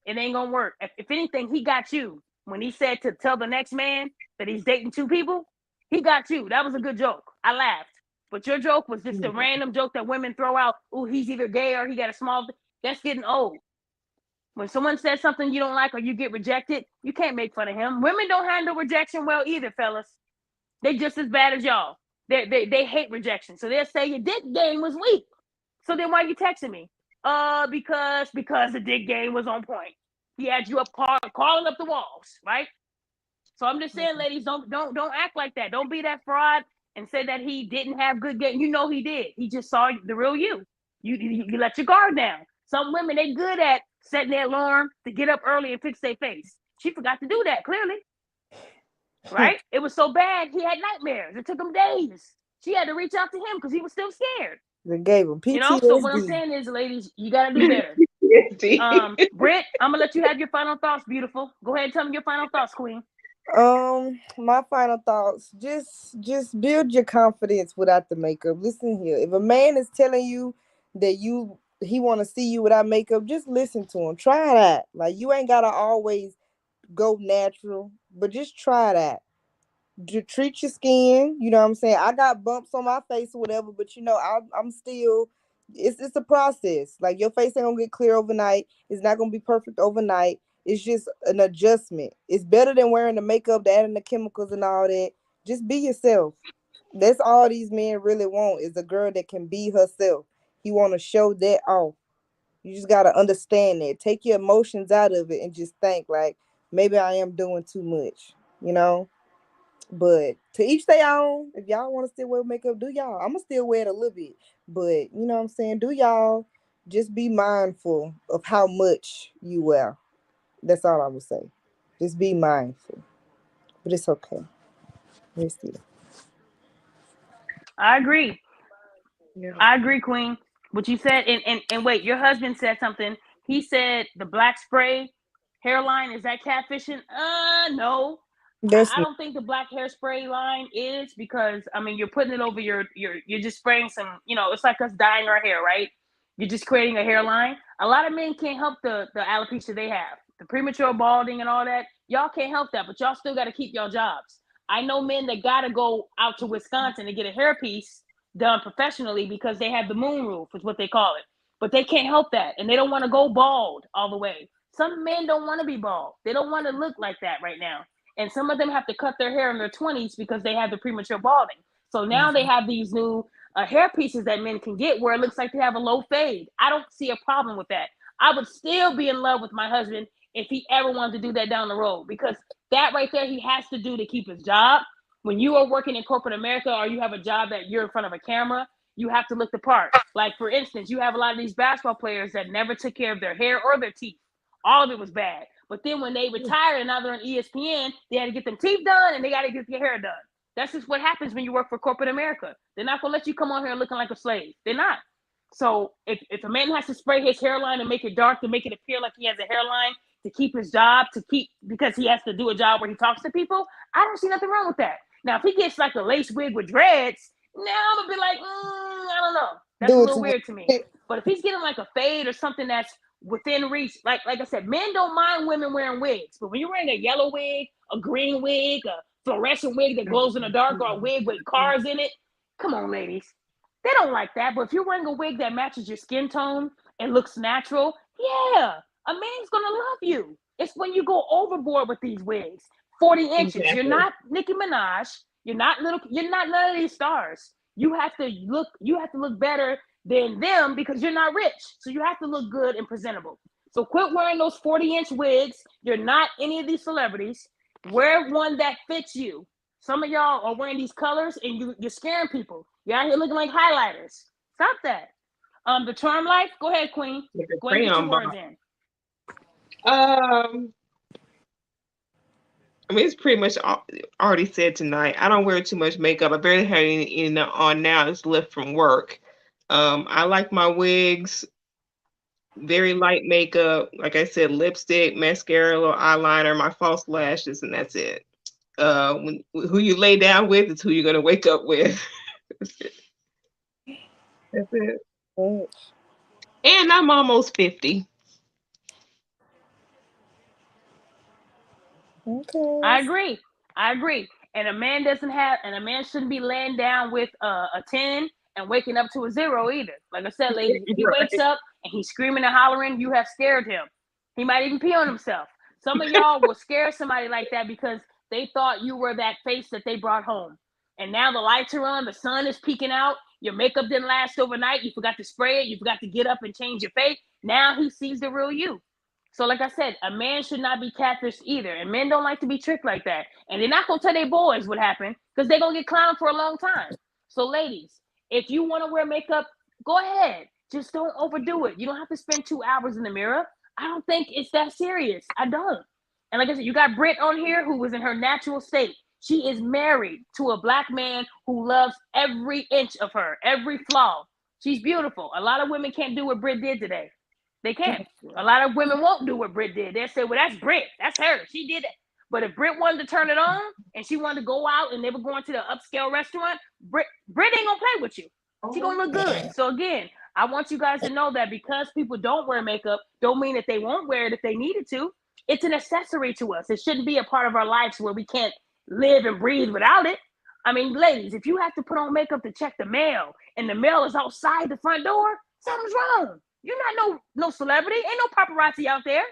It ain't gonna work. If anything, he got you. When he said to tell the next man that he's dating two people, he got you. That was a good joke. I laughed. But your joke was just a random joke that women throw out. Oh, he's either gay or he got a small. That's getting old. When someone says something you don't like or you get rejected, you can't make fun of him. Women don't handle rejection well either, fellas. They just as bad as y'all. They hate rejection. So they'll say your dick game was weak. So then why are you texting me? Because the dick game was on point. He had you up calling up the walls, right? So I'm just saying, ladies, don't act like that. Don't be that fraud and say that he didn't have good game. You know he did. He just saw the real you. You let your guard down. Some women, they good at setting their alarm to get up early and fix their face. She forgot to do that, clearly, right? It was so bad, he had nightmares. It took him days. She had to reach out to him because he was still scared. They gave him So what I'm PTSD. saying is, ladies, you got to do better. Britt, I'm going to let you have your final thoughts, beautiful. Go ahead and tell me your final thoughts, queen. My final thoughts. Just build your confidence without the makeup. Listen here. If a man is telling you that he want to see you without makeup, just listen to him. Try that. Like, you ain't gotta always go natural, but just try that. Treat your skin. You know what I'm saying? I got bumps on my face or whatever, but I'm still. It's a process. Like, your face ain't gonna get clear overnight. It's not gonna be perfect overnight. It's just an adjustment. It's better than wearing the makeup, adding the chemicals and all that. Just be yourself. That's all these men really want, is a girl that can be herself. He want to show that off. You just gotta understand that. Take your emotions out of it and just think like, maybe I am doing too much. You know. But to each their own. If y'all want to still wear makeup, do y'all. I'm gonna still wear it a little bit, but you know what I'm saying. Do y'all. Just be mindful of how much you wear. That's all I would say. Just be mindful. But it's okay. Let's see. I agree. Yeah. I agree, Queen. What you said, and wait, your husband said something. He said the black spray hairline, is that catfishing? No. That's I don't think the black hairspray line is, because I mean, you're putting it over you're just spraying some, it's like us dyeing our hair, right? You're just creating a hairline. A lot of men can't help the alopecia they have, the premature balding and all that. Y'all can't help that, but y'all still got to keep your jobs. I know men that got to go out to Wisconsin to get a hairpiece done professionally because they have the moon roof, is what they call it. But they can't help that, and they don't want to go bald all the way. Some men don't want to be bald. They don't want to look like that right now. And some of them have to cut their hair in their 20s because they have the premature balding. So now they have these new hair pieces that men can get where it looks like they have a low fade. I don't see a problem with that. I would still be in love with my husband if he ever wanted to do that down the road, because that right there he has to do to keep his job. When you are working in corporate America, or you have a job that you're in front of a camera, you have to look the part. Like, for instance, you have a lot of these basketball players that never took care of their hair or their teeth. All of it was bad. But then when they retired and now they're on ESPN, they had to get them teeth done and they got to get their hair done. That's just what happens when you work for corporate America. They're not going to let you come on here looking like a slave. They're not. So if a man has to spray his hairline and make it dark to make it appear like he has a hairline to keep his job, because he has to do a job where he talks to people, I don't see nothing wrong with that. Now, if he gets like a lace wig with dreads, now I'm gonna be like, I don't know. That's a do it little to weird to me. me. But if he's getting like a fade or something that's within reach, like I said, men don't mind women wearing wigs. But when you're wearing a yellow wig, a green wig, a fluorescent wig that glows in the dark, or a wig with cars in it, come on, ladies. They don't like that. But if you're wearing a wig that matches your skin tone and looks natural, yeah, a man's gonna love you. It's when you go overboard with these wigs. 40 inches. You're Exactly. not Nicki Minaj. You're not none of these stars. You have to look better than them because you're not rich. So you have to look good and presentable. So quit wearing those 40-inch wigs. You're not any of these celebrities. Wear one that fits you. Some of y'all are wearing these colors and you're scaring people. You're out here looking like highlighters. Stop that. The charm life. Go ahead, Queen. Like a Go ahead and get your crayon words box. in. Um, I mean, it's pretty much already said tonight. I don't wear too much makeup. I barely have any on now. It's left from work. I like my wigs, very light makeup. Like I said, lipstick, mascara, little eyeliner, my false lashes, and that's it. Who you lay down with is who you're gonna wake up with. That's it. That's it. And I'm almost 50. Okay. I agree. I agree. And a man shouldn't be laying down with a 10 and waking up to a 0 either. Like I said, ladies, if he wakes Right. up and he's screaming and hollering, you have scared him. He might even pee on himself. Some of y'all will scare somebody like that because they thought you were that face that they brought home. And now the lights are on, the sun is peeking out, your makeup didn't last overnight, you forgot to spray it, you forgot to get up and change your face. Now he sees the real you. So, like I said, a man should not be catfished either. And men don't like to be tricked like that. And they're not going to tell their boys what happened because they're going to get clowned for a long time. So, ladies, if you want to wear makeup, go ahead. Just don't overdo it. You don't have to spend 2 hours in the mirror. I don't think it's that serious. I don't. And like I said, you got Britt on here who was in her natural state. She is married to a black man who loves every inch of her, every flaw. She's beautiful. A lot of women can't do what Britt did today. They can't. A lot of women won't do what Britt did. They'll say, well, that's Britt. That's her. She did it. But if Britt wanted to turn it on and she wanted to go out and they were going to the upscale restaurant, Britt ain't gonna play with you. She gonna look good. So again, I want you guys to know that because people don't wear makeup, don't mean that they won't wear it if they needed to. It's an accessory to us. It shouldn't be a part of our lives where we can't live and breathe without it. I mean, ladies, if you have to put on makeup to check the mail and the mail is outside the front door, something's wrong. You're not no celebrity. Ain't no paparazzi out there.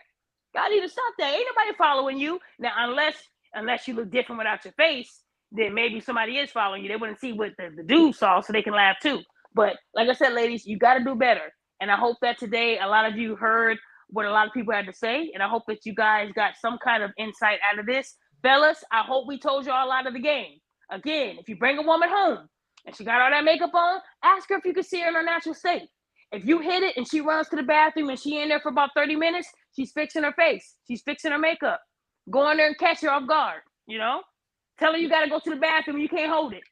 God need to stop that. Ain't nobody following you. Now, unless you look different without your face, then maybe somebody is following you. They wouldn't see what the dude saw, so they can laugh too. But like I said, ladies, you got to do better. And I hope that today a lot of you heard what a lot of people had to say. And I hope that you guys got some kind of insight out of this. Fellas, I hope we told you all out of the game. Again, if you bring a woman home and she got all that makeup on, ask her if you can see her in her natural state. If you hit it and she runs to the bathroom and she in there for about 30 minutes, she's fixing her face. She's fixing her makeup. Go in there and catch her off guard, you know? Tell her you got to go to the bathroom and you can't hold it.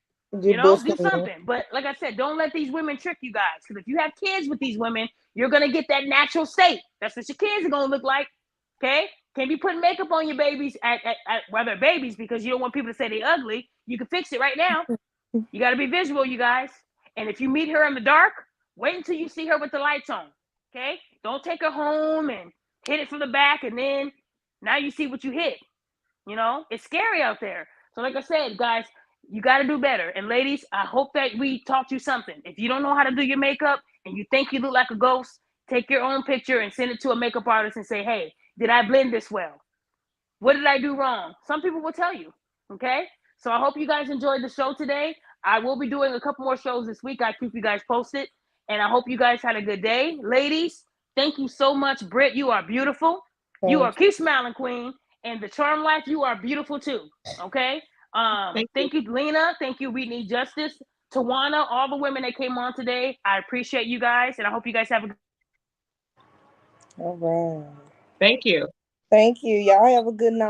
You know, do something. But like I said, don't let these women trick you guys. Because if you have kids with these women, you're going to get that natural state. That's what your kids are going to look like. Okay? Can't be putting makeup on your babies at well, they're babies because you don't want people to say they're ugly. You can fix it right now. You got to be visual, you guys. And if you meet her in the dark, wait until you see her with the lights on. Okay? Don't take her home and hit it from the back and then now you see what you hit. You know, it's scary out there. So like I said, guys, you got to do better. And ladies, I hope that we taught you something. If you don't know how to do your makeup and you think you look like a ghost, take your own picture and send it to a makeup artist and say, hey, did I blend this well? What did I do wrong? Some people will tell you. Okay? So I hope you guys enjoyed the show today. I will be doing a couple more shows this week. I keep you guys posted. And I hope you guys had a good day. Ladies, thank you so much. Britt, you are beautiful. You are keep smiling, queen. And the Charm Life, you are beautiful too. Okay? Thank you, Lena. Thank you, Whitney Justice, Tawana, all the women that came on today. I appreciate you guys, and I hope you guys have a All right. Thank you. Thank you. Y'all have a good night.